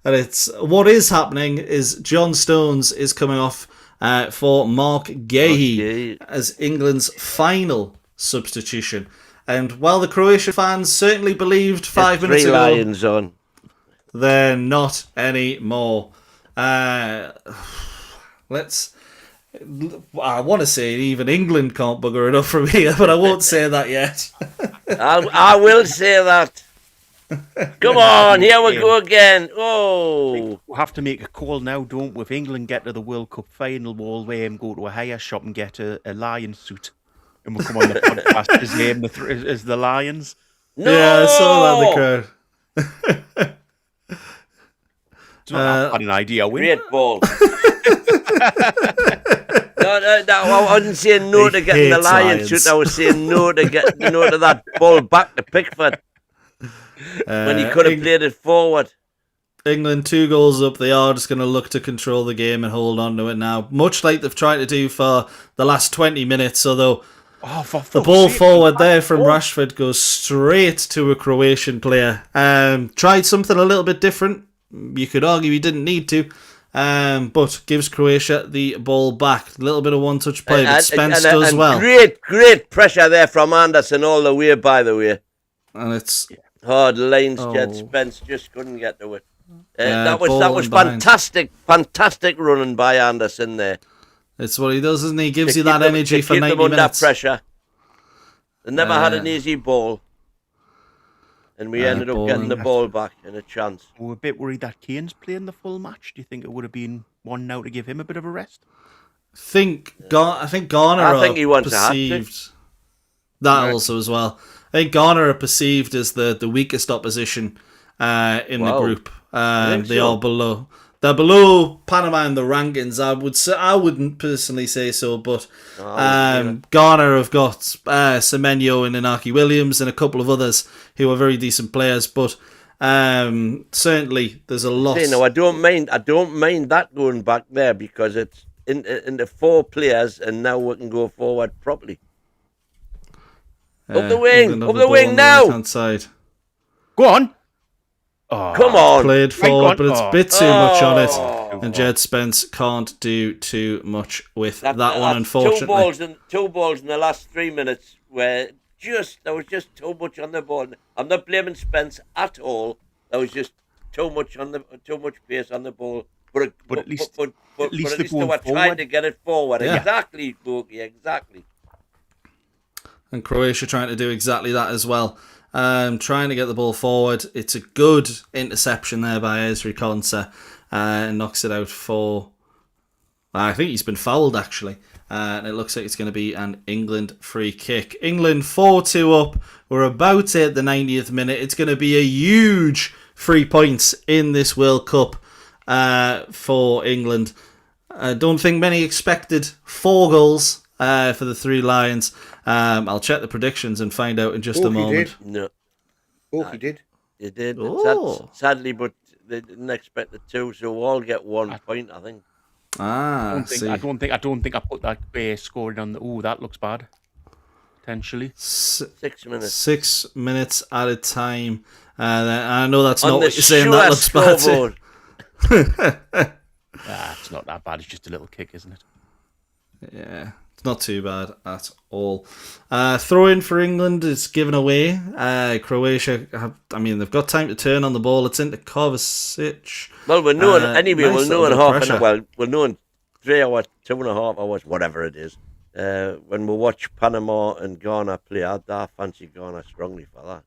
that it's what is happening is John Stones is coming off for Mark Gahey as England's final substitution. And while the Croatia fans certainly believed 5 minutes ago, Lions on. they're not anymore. I want to say even England can't bugger it up from here, but I won't say that yet. I will say that. Come on, here we go again. Oh, We'll have to make a call now, don't we? If England get to the World Cup final, we'll go to a hire shop and get a lion suit. And we'll come on the podcast. His name is the Lions. no! Yeah, I saw that in the crowd. It's not that bad an idea, Great ball. No, I wasn't saying no to getting the hates lion lions. shoot. I was saying no to getting to that ball back to Pickford when he could have played it forward. England 2 goals up. They are just going to look to control the game and hold on to it now, much like they've tried to do for the last 20 minutes. Although the ball forward there from Rashford goes straight to a Croatian player. Tried something a little bit different. You could argue he didn't need to, but gives Croatia the ball back. A little bit of one-touch play, but Spence does well. Great pressure there from Anderson all the way, by the way. And it's hard lines, Jed Spence just couldn't get to it. That was ball fantastic running by Anderson there. It's what he does, isn't he? He gives To you keep that them- energy to for keep 90 them under minutes. pressure. They never had an easy ball. And we ended up getting the ball back in a chance. We're a bit worried that Kane's playing the full match. Do you think it would have been one now to give him a bit of a rest? I think Garner I think he are wants a hat-trick. perceived that also as well. I think Ghana are perceived as the weakest opposition in the group. They are below. They're below Panama in the rankings. I wouldn't personally say so, but Ghana have got Semenyo and Inaki Williams and a couple of others who are very decent players. But certainly there's a lot. No, I don't mind that going back there because it's in the 4 players, and now we can go forward properly. Up the wing now. Right-hand side. Go on. Come on. Played forward, but it's a bit too much on it. Oh. And Jed Spence can't do too much with that one, unfortunately. Two balls in the last 3 minutes where there was just too much on the ball. I'm not blaming Spence at all. There was just too much pace on the ball. But at least they were trying to get it forward. Yeah. Exactly, Bookie, exactly. And Croatia trying to do exactly that as well. Trying to get the ball forward. It's a good interception there by Ezri Konsa. And knocks it out for... I think he's been fouled, actually. And it looks like it's going to be an England free kick. England 4-2 up. We're about at the 90th minute. It's going to be a huge 3 points in this World Cup for England. I don't think many expected 4 goals for the 3 Lions. I'll check the predictions and find out in just a moment. No. He did. You did. Oh. Sadly, but they didn't expect the 2, so we'll all get 1 point, I think. I don't think I put that scoring on the. Oh, that looks bad. Potentially 6 minutes. 6 minutes at a time. I know that's On not the what you're saying. That looks bad. scoreboard. it's not that bad. It's just a little kick, isn't it? Yeah, it's not too bad at all. Throw in for England is given away. Croatia, they've got time to turn on the ball. It's into Kovacic. Well, we're knowing anyway. Nice We're knowing little half pressure. an hour. Well, we're knowing 3 hours, 2.5 hours, whatever it is. When we watch Panama and Ghana play, I fancy Ghana strongly for that.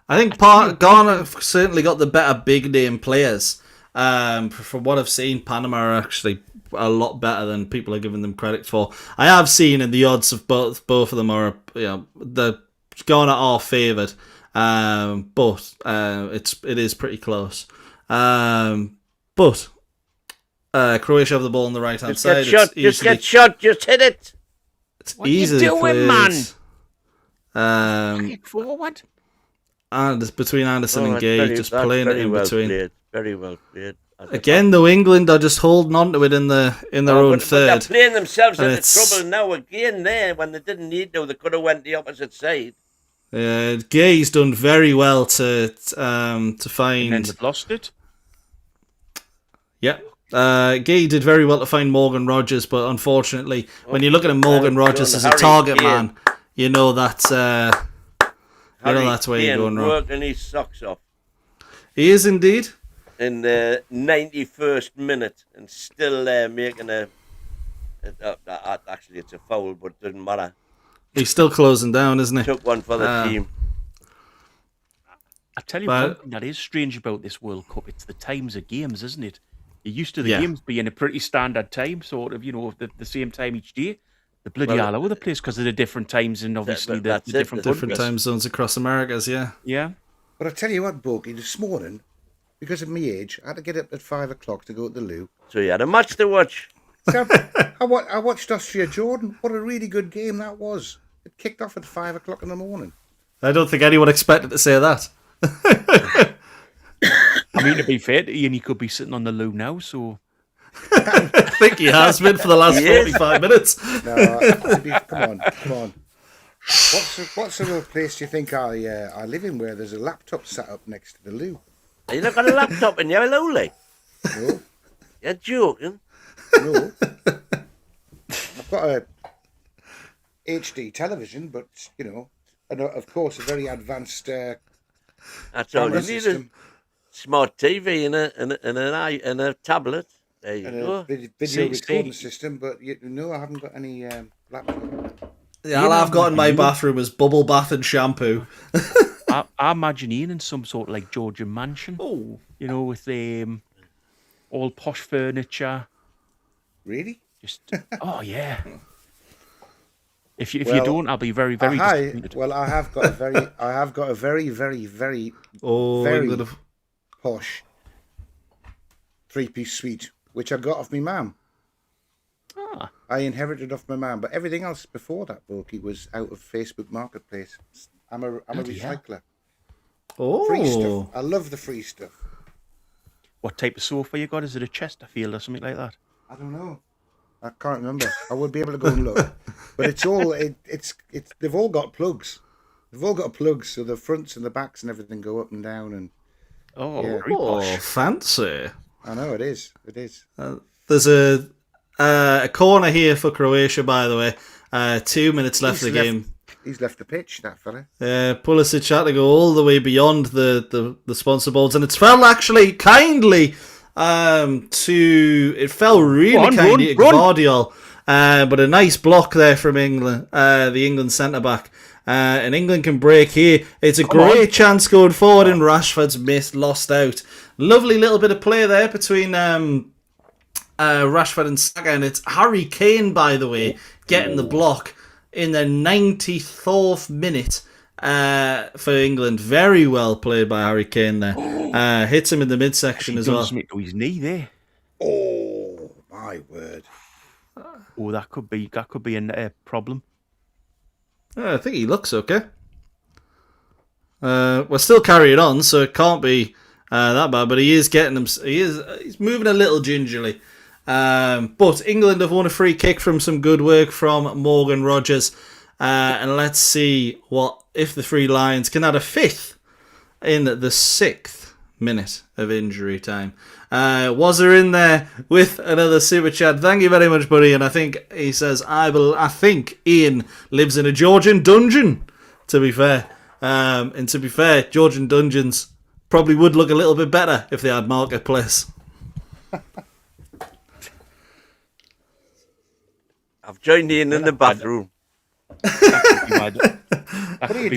I think Ghana have certainly got the better big name players. From what I've seen, Panama are actually a lot better than people are giving them credit for. I have seen in the odds of both of them are, the Ghana are favoured. But it is pretty close. But Croatia have the ball on the right hand side. Just get shot. Just hit it. It's What are you easily doing, played. man? Forward. And it's between Anderson and Gay, just playing it in between. Played. Very well played. Again, though, England are just holding on to it in their own but third. they're playing themselves And into trouble now again. There, when they didn't need to, they could have went the opposite side. Gay's done very well to find. And then they've lost it. Yeah. Gay did very well to find Morgan Rogers, but unfortunately, when you look at Morgan Rogers as a target man, you know that's that's where you're going wrong. Working his socks off He is indeed. in the 91st minute and still making actually it's a foul, but it doesn't matter. He's still closing down, isn't he? Took one for the team. I tell you one thing that is strange about this World Cup, it's the times of games, isn't it? You're used to the games being a pretty standard time, sort of, the same time each day. The bloody all over the place because of the different times and obviously the different time zones across Americas, yeah. Yeah. But I tell you what, Bogey, this morning, because of my age, I had to get up at 5 o'clock to go to the loo. So you had a match to watch. So I watched Austria-Jordan. What a really good game that was. It kicked off at 5 o'clock in the morning. I don't think anyone expected to say that. I mean, to be fair to Ian, he could be sitting on the loo now, so... I think he has been for the last 45 minutes. No, come on. What's the little place do you think I live in where there's a laptop sat up next to the loo? You not got a laptop in your lowly? No. You're joking? No. I've got a HD television, but, and of course a very advanced That's all you need. system. Smart TV and a tablet. There you And go. a video recording system, but I haven't got any laptop. Yeah, all I've got in my bathroom is bubble bath and shampoo. I imagine Ian in some sort of like Georgian mansion. Oh. With all posh furniture. Really? Just yeah. If you don't, I'll be very, very disappointed. Well, I have got a very, very, very, very posh 3-piece suite, which I got off my mum. I inherited off my mum, but everything else before that, Bulky, was out of Facebook Marketplace. I'm a recycler. Oh. Free stuff. I love the free stuff. What type of sofa you got? Is it a Chesterfield or something like that? I don't know. I can't remember. I would be able to go and look, but it's all it's they've all got plugs. They've all got plugs, so the fronts and the backs and everything go up and down. And very posh. Fancy. I know it is. It is. There's a corner here for Croatia, by the way. 2 minutes left of the game. He's left the pitch, that fella. Pulisic had to go all the way beyond the sponsor boards, and it's fell actually kindly it fell really kindly to Gvardiol, but a nice block there from England, the England centre-back. And England can break here. It's a great chance going forward, and Rashford's lost out. Lovely little bit of play there between Rashford and Saka, and it's Harry Kane, by the way, getting the block in the 94th minute for England. Very well played by Harry Kane there. Hits him in the midsection as well. To his knee there. Oh my word! Oh, that could be a problem. I think he looks okay. We're still carrying on, so it can't be that bad. But he is getting them. He's moving a little gingerly. But England have won a free kick from some good work from Morgan Rogers. And let's see if the Three Lions can add a fifth in the 6th minute of injury time. Wazza in there with another super chat. Thank you very much, buddy. And I think he says, I think Ian lives in a Georgian dungeon, to be fair. And to be fair, Georgian dungeons probably would look a little bit better if they had Marketplace. I've joined Ian in the bathroom.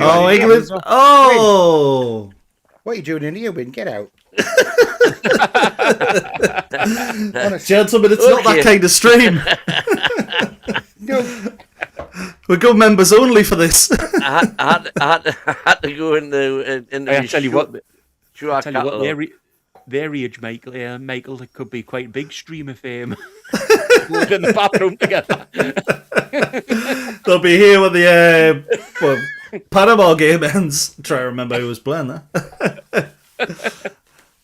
Oh, England. Oh! What are you doing in here, Win? Get out. Gentlemen, it's not that kind of stream. No. We're good members only for this. I had to go into I tell you what, catalog. their age, Michael, it could be quite a big stream of fame. We're in the bathroom together. They'll be here when the Panama game ends. Try to remember who was playing that.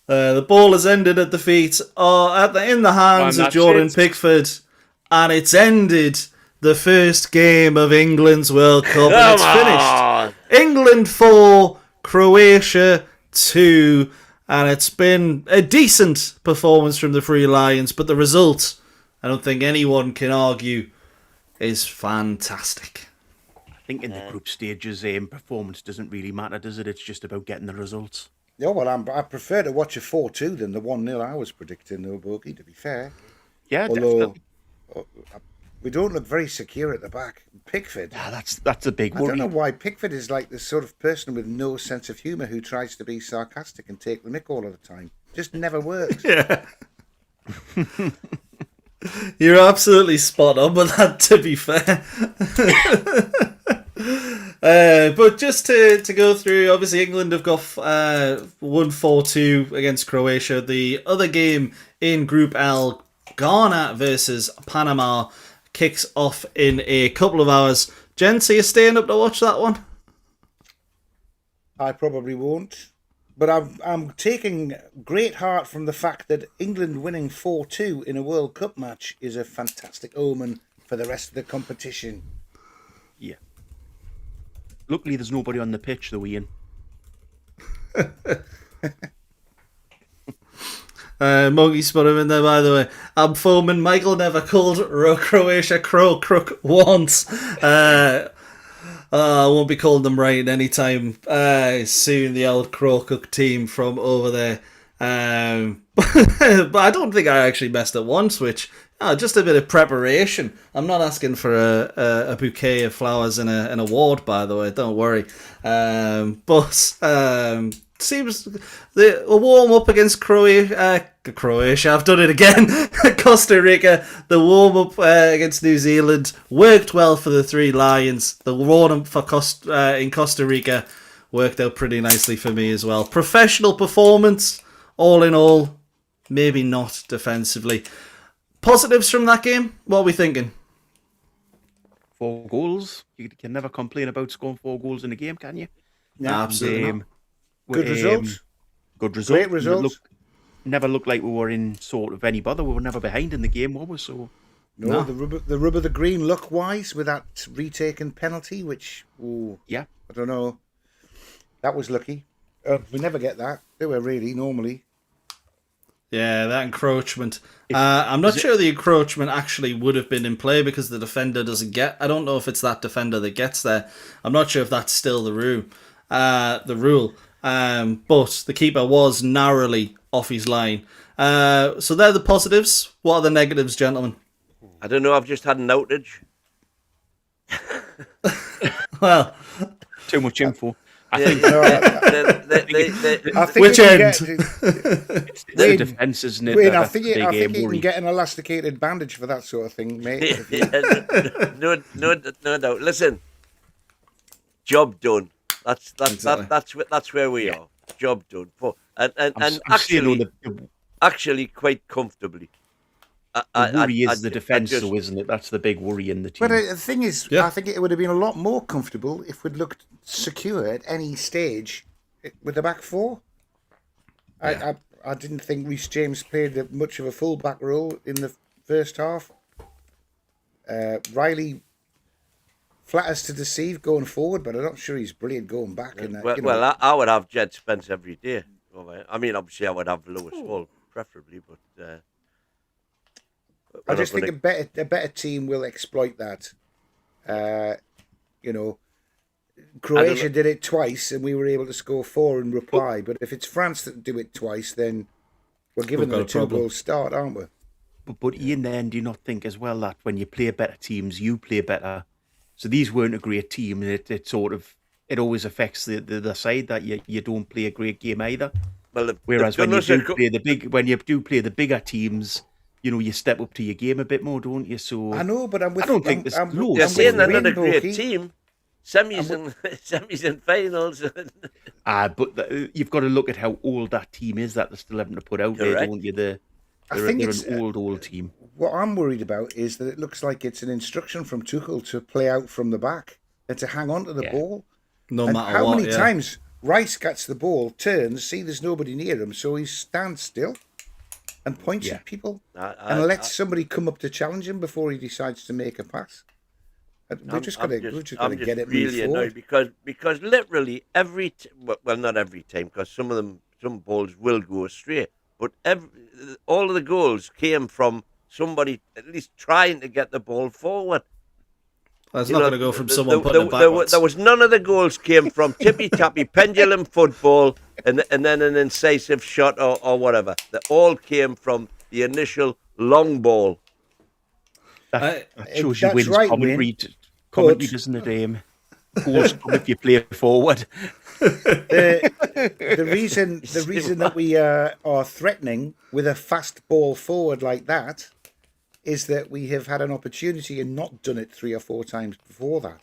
The ball has ended at the feet, in the hands of Jordan Pickford, and it's ended the first game of England's World Cup, and it's finished. England 4, Croatia 2, and it's been a decent performance from the Three Lions, but the result, I don't think anyone can argue, is fantastic. I think in the group stages, performance doesn't really matter, does it? It's just about getting the results. Yeah, well, I prefer to watch a 4-2 than the 1-0 I was predicting, though, Bogey, to be fair. Yeah, although, definitely. We don't look very secure at the back. Pickford. Yeah, that's a big worry. I don't know why Pickford is like this sort of person with no sense of humour who tries to be sarcastic and take the mick all of the time. Just never works. Yeah. You're absolutely spot on with that, to be fair. But just to go through, obviously England have got won 4-2 against Croatia. The other game in Group L, Ghana versus Panama, kicks off in a couple of hours. Gents, are you staying up to watch that one? I probably won't. But I'm taking great heart from the fact that England winning 4-2 in a World Cup match is a fantastic omen for the rest of the competition. Yeah. Luckily, there's nobody on the pitch, though, Ian. Monkey spot him in there, by the way. I'm foaming. Michael never called Croatia crook once. I won't be calling them right anytime soon, the old Crook team from over there. But I don't think I actually messed up once, which just a bit of preparation. I'm not asking for a bouquet of flowers and an award, by the way, don't worry. But seems a warm up against Croatia. I've done it again. Costa Rica. The warm up against New Zealand worked well for the Three Lions. The warm up for in Costa Rica worked out pretty nicely for me as well. Professional performance, all in all. Maybe not defensively. Positives from that game. What are we thinking? 4 goals. You can never complain about scoring 4 goals in a game, can you? No, absolutely not. Good result. Good result. Great result. Never looked like we were in sort of any bother. We were never behind in the game, were we? So no. The rub of the green look wise with that retaken penalty, which yeah, I don't know. That was lucky. We never get that, do we? Really, normally. Yeah, that encroachment. I'm not sure the encroachment actually would have been in play because the defender doesn't get. I don't know if it's that defender that gets there. I'm not sure if that's still the rule. But the keeper was narrowly off his line. So they're the positives. What are the negatives, gentlemen? I don't know. I've just had an outage. Well, too much info. I think. Which end? It's the defence, isn't it? Wayne, I think you can get an elasticated bandage for that sort of thing, mate. No doubt. Listen, job done. That's where we are. Job done. And actually quite comfortably. The worry is the defence, though, isn't it? That's the big worry in the team. But the thing is, I think it would have been a lot more comfortable if we'd looked secure at any stage with the back four. Yeah. I didn't think Reece James played much of a full-back role in the first half. Riley flatters to deceive going forward, but I'm not sure he's brilliant going back. I would have Jed Spence every day. I mean, obviously, I would have Lewis Hall, preferably, but... I just think a better team will exploit that. Croatia did it twice, and we were able to score 4 in reply. But if it's France that do it twice, then we're giving them a 2-goal start, aren't we? But Ian, then do you not think as well that when you play better teams, you play better? So these weren't a great team, and it always affects the side that you don't play a great game either. Well, whereas when you do play the bigger teams, you step up to your game a bit more, don't you? So I know, but I don't think there's loads. They're saying they're not a Rainbow great Key. team. Semis and finals. But you've got to look at how old that team is that they're still having to put out there, don't you? They're an old team. What I'm worried about is that it looks like it's an instruction from Tuchel to play out from the back and to hang on to the ball. No and matter how what. many times Rice gets the ball, turns, see there's nobody near him, so he stands still and points at people and lets somebody come up to challenge him before he decides to make a pass. We're just going to get it really moved annoyed because literally not every time, because some balls will go astray, but all of the goals came from somebody at least trying to get the ball forward. That's not going to go from someone putting it backwards. There was none of the goals came from tippy-tappy pendulum football and then an incisive shot or whatever. They all came from the initial long ball. That shows you wins commentary, doesn't it? Goals come if you play forward. The reason that we are threatening with a fast ball forward like that is that we have had an opportunity and not done it 3 or 4 times before that.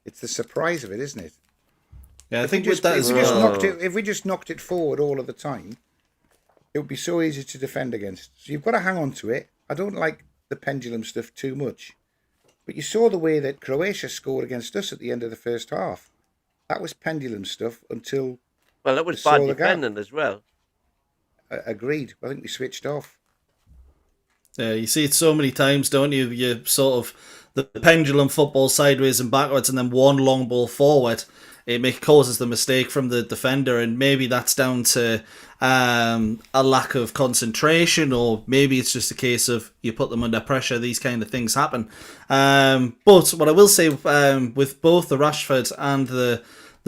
It's the surprise of it, isn't it? Yeah, I think with that as well. If we just knocked it forward all of the time, it would be so easy to defend against. So you've got to hang on to it. I don't like the pendulum stuff too much. But you saw the way that Croatia scored against us at the end of the first half. That was pendulum stuff until... Well, that was bad defending as well. Agreed. I think we switched off. Yeah, you see it so many times, don't you? You sort of the pendulum football sideways and backwards, and then one long ball forward. It causes the mistake from the defender, and maybe that's down to a lack of concentration, or maybe it's just a case of you put them under pressure. These kind of things happen. But what I will say with both the Rashford and the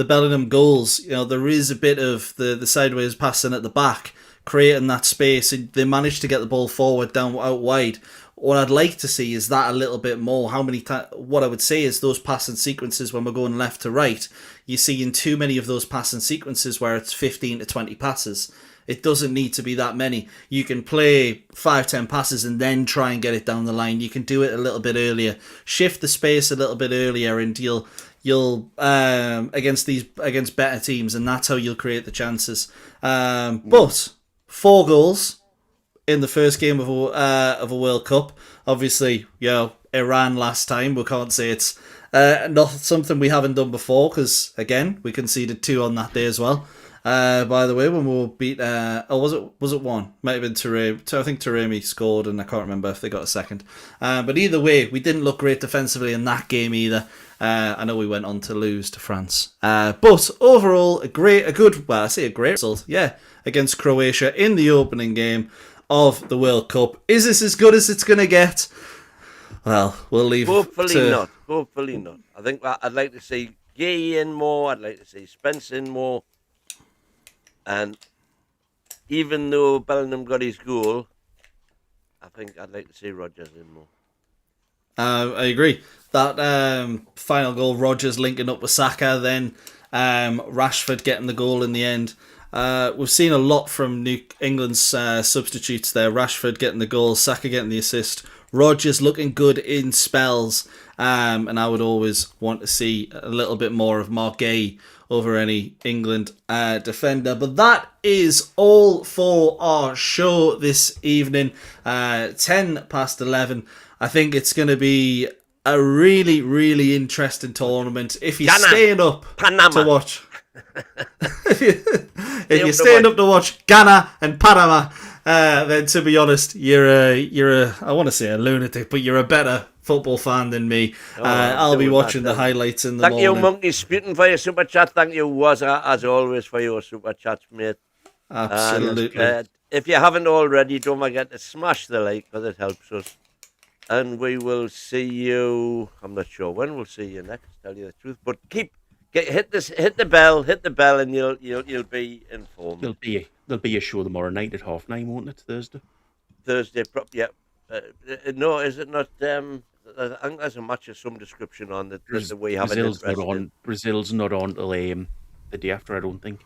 Bellingham goals, there is a bit of the sideways passing at the back, creating that space, and they managed to get the ball forward out wide. What I'd like to see is that a little bit more. What I would say is those passing sequences when we're going left to right, you're seeing too many of those passing sequences where it's 15 to 20 passes. It doesn't need to be that many. You can play 5-10 passes and then try and get it down the line. You can do it a little bit earlier, shift the space a little bit earlier, and you'll against better teams, and that's how you'll create the chances. But 4 goals in the first game of a World Cup. Obviously, Iran last time. We can't say it's not something we haven't done before, because again, we conceded 2 on that day as well. By the way, when we were beat, was it 1? Might have been Taremi. I think Taremi scored, and I can't remember if they got a second. But either way, we didn't look great defensively in that game either. I know we went on to lose to France. But overall, a great result. Yeah, against Croatia in the opening game of the World Cup. Is this as good as it's going to get? Well, we'll leave. Hopefully not. Hopefully not. I think I'd like to see Gay in more. I'd like to see Spence in more. And even though Bellingham got his goal, I think I'd like to see Rodgers in more. I agree. That final goal, Rodgers linking up with Saka, then Rashford getting the goal in the end. We've seen a lot from England's substitutes there. Rashford getting the goal, Saka getting the assist, Rodgers looking good in spells, and I would always want to see a little bit more of Mark Gay over any England defender. But that is all for our show this evening. 11:10. I think it's going to be a really, really interesting tournament. If you're staying up to watch... if you're staying up to watch Ghana and Panama, then to be honest, you're a I want to say a lunatic, but you're a better football fan than me. I'll be watching the highlights in the morning. Thank you, Monkey Sputin, for your super chat. Thank you, Wazza, as always, for your super chats, mate. Absolutely. And, if you haven't already, don't forget to smash the like, because it helps us. And we will see you. I'm not sure when we'll see you next. Tell you the truth, but hit the bell, and you'll be informed. There'll be a show tomorrow night at 9:30, won't it? Thursday, yeah. No, is it not? I think there's a match of some description on that we have. Brazil's not on till the day after, I don't think.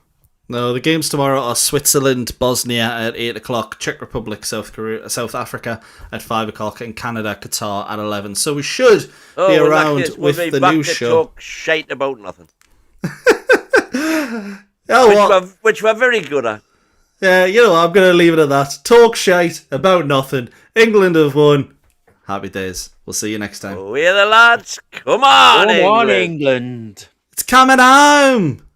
No, the games tomorrow are Switzerland, Bosnia at 8 o'clock, Czech Republic, South Africa at 5 o'clock, and Canada, Qatar at 11. So we should be around with the new show. Talk shite about nothing. Which we're very good at. Yeah, you know, I'm going to leave it at that. Talk shite about nothing. England have won. Happy days. We'll see you next time. We're the lads. Come on, Come on, England. It's coming home.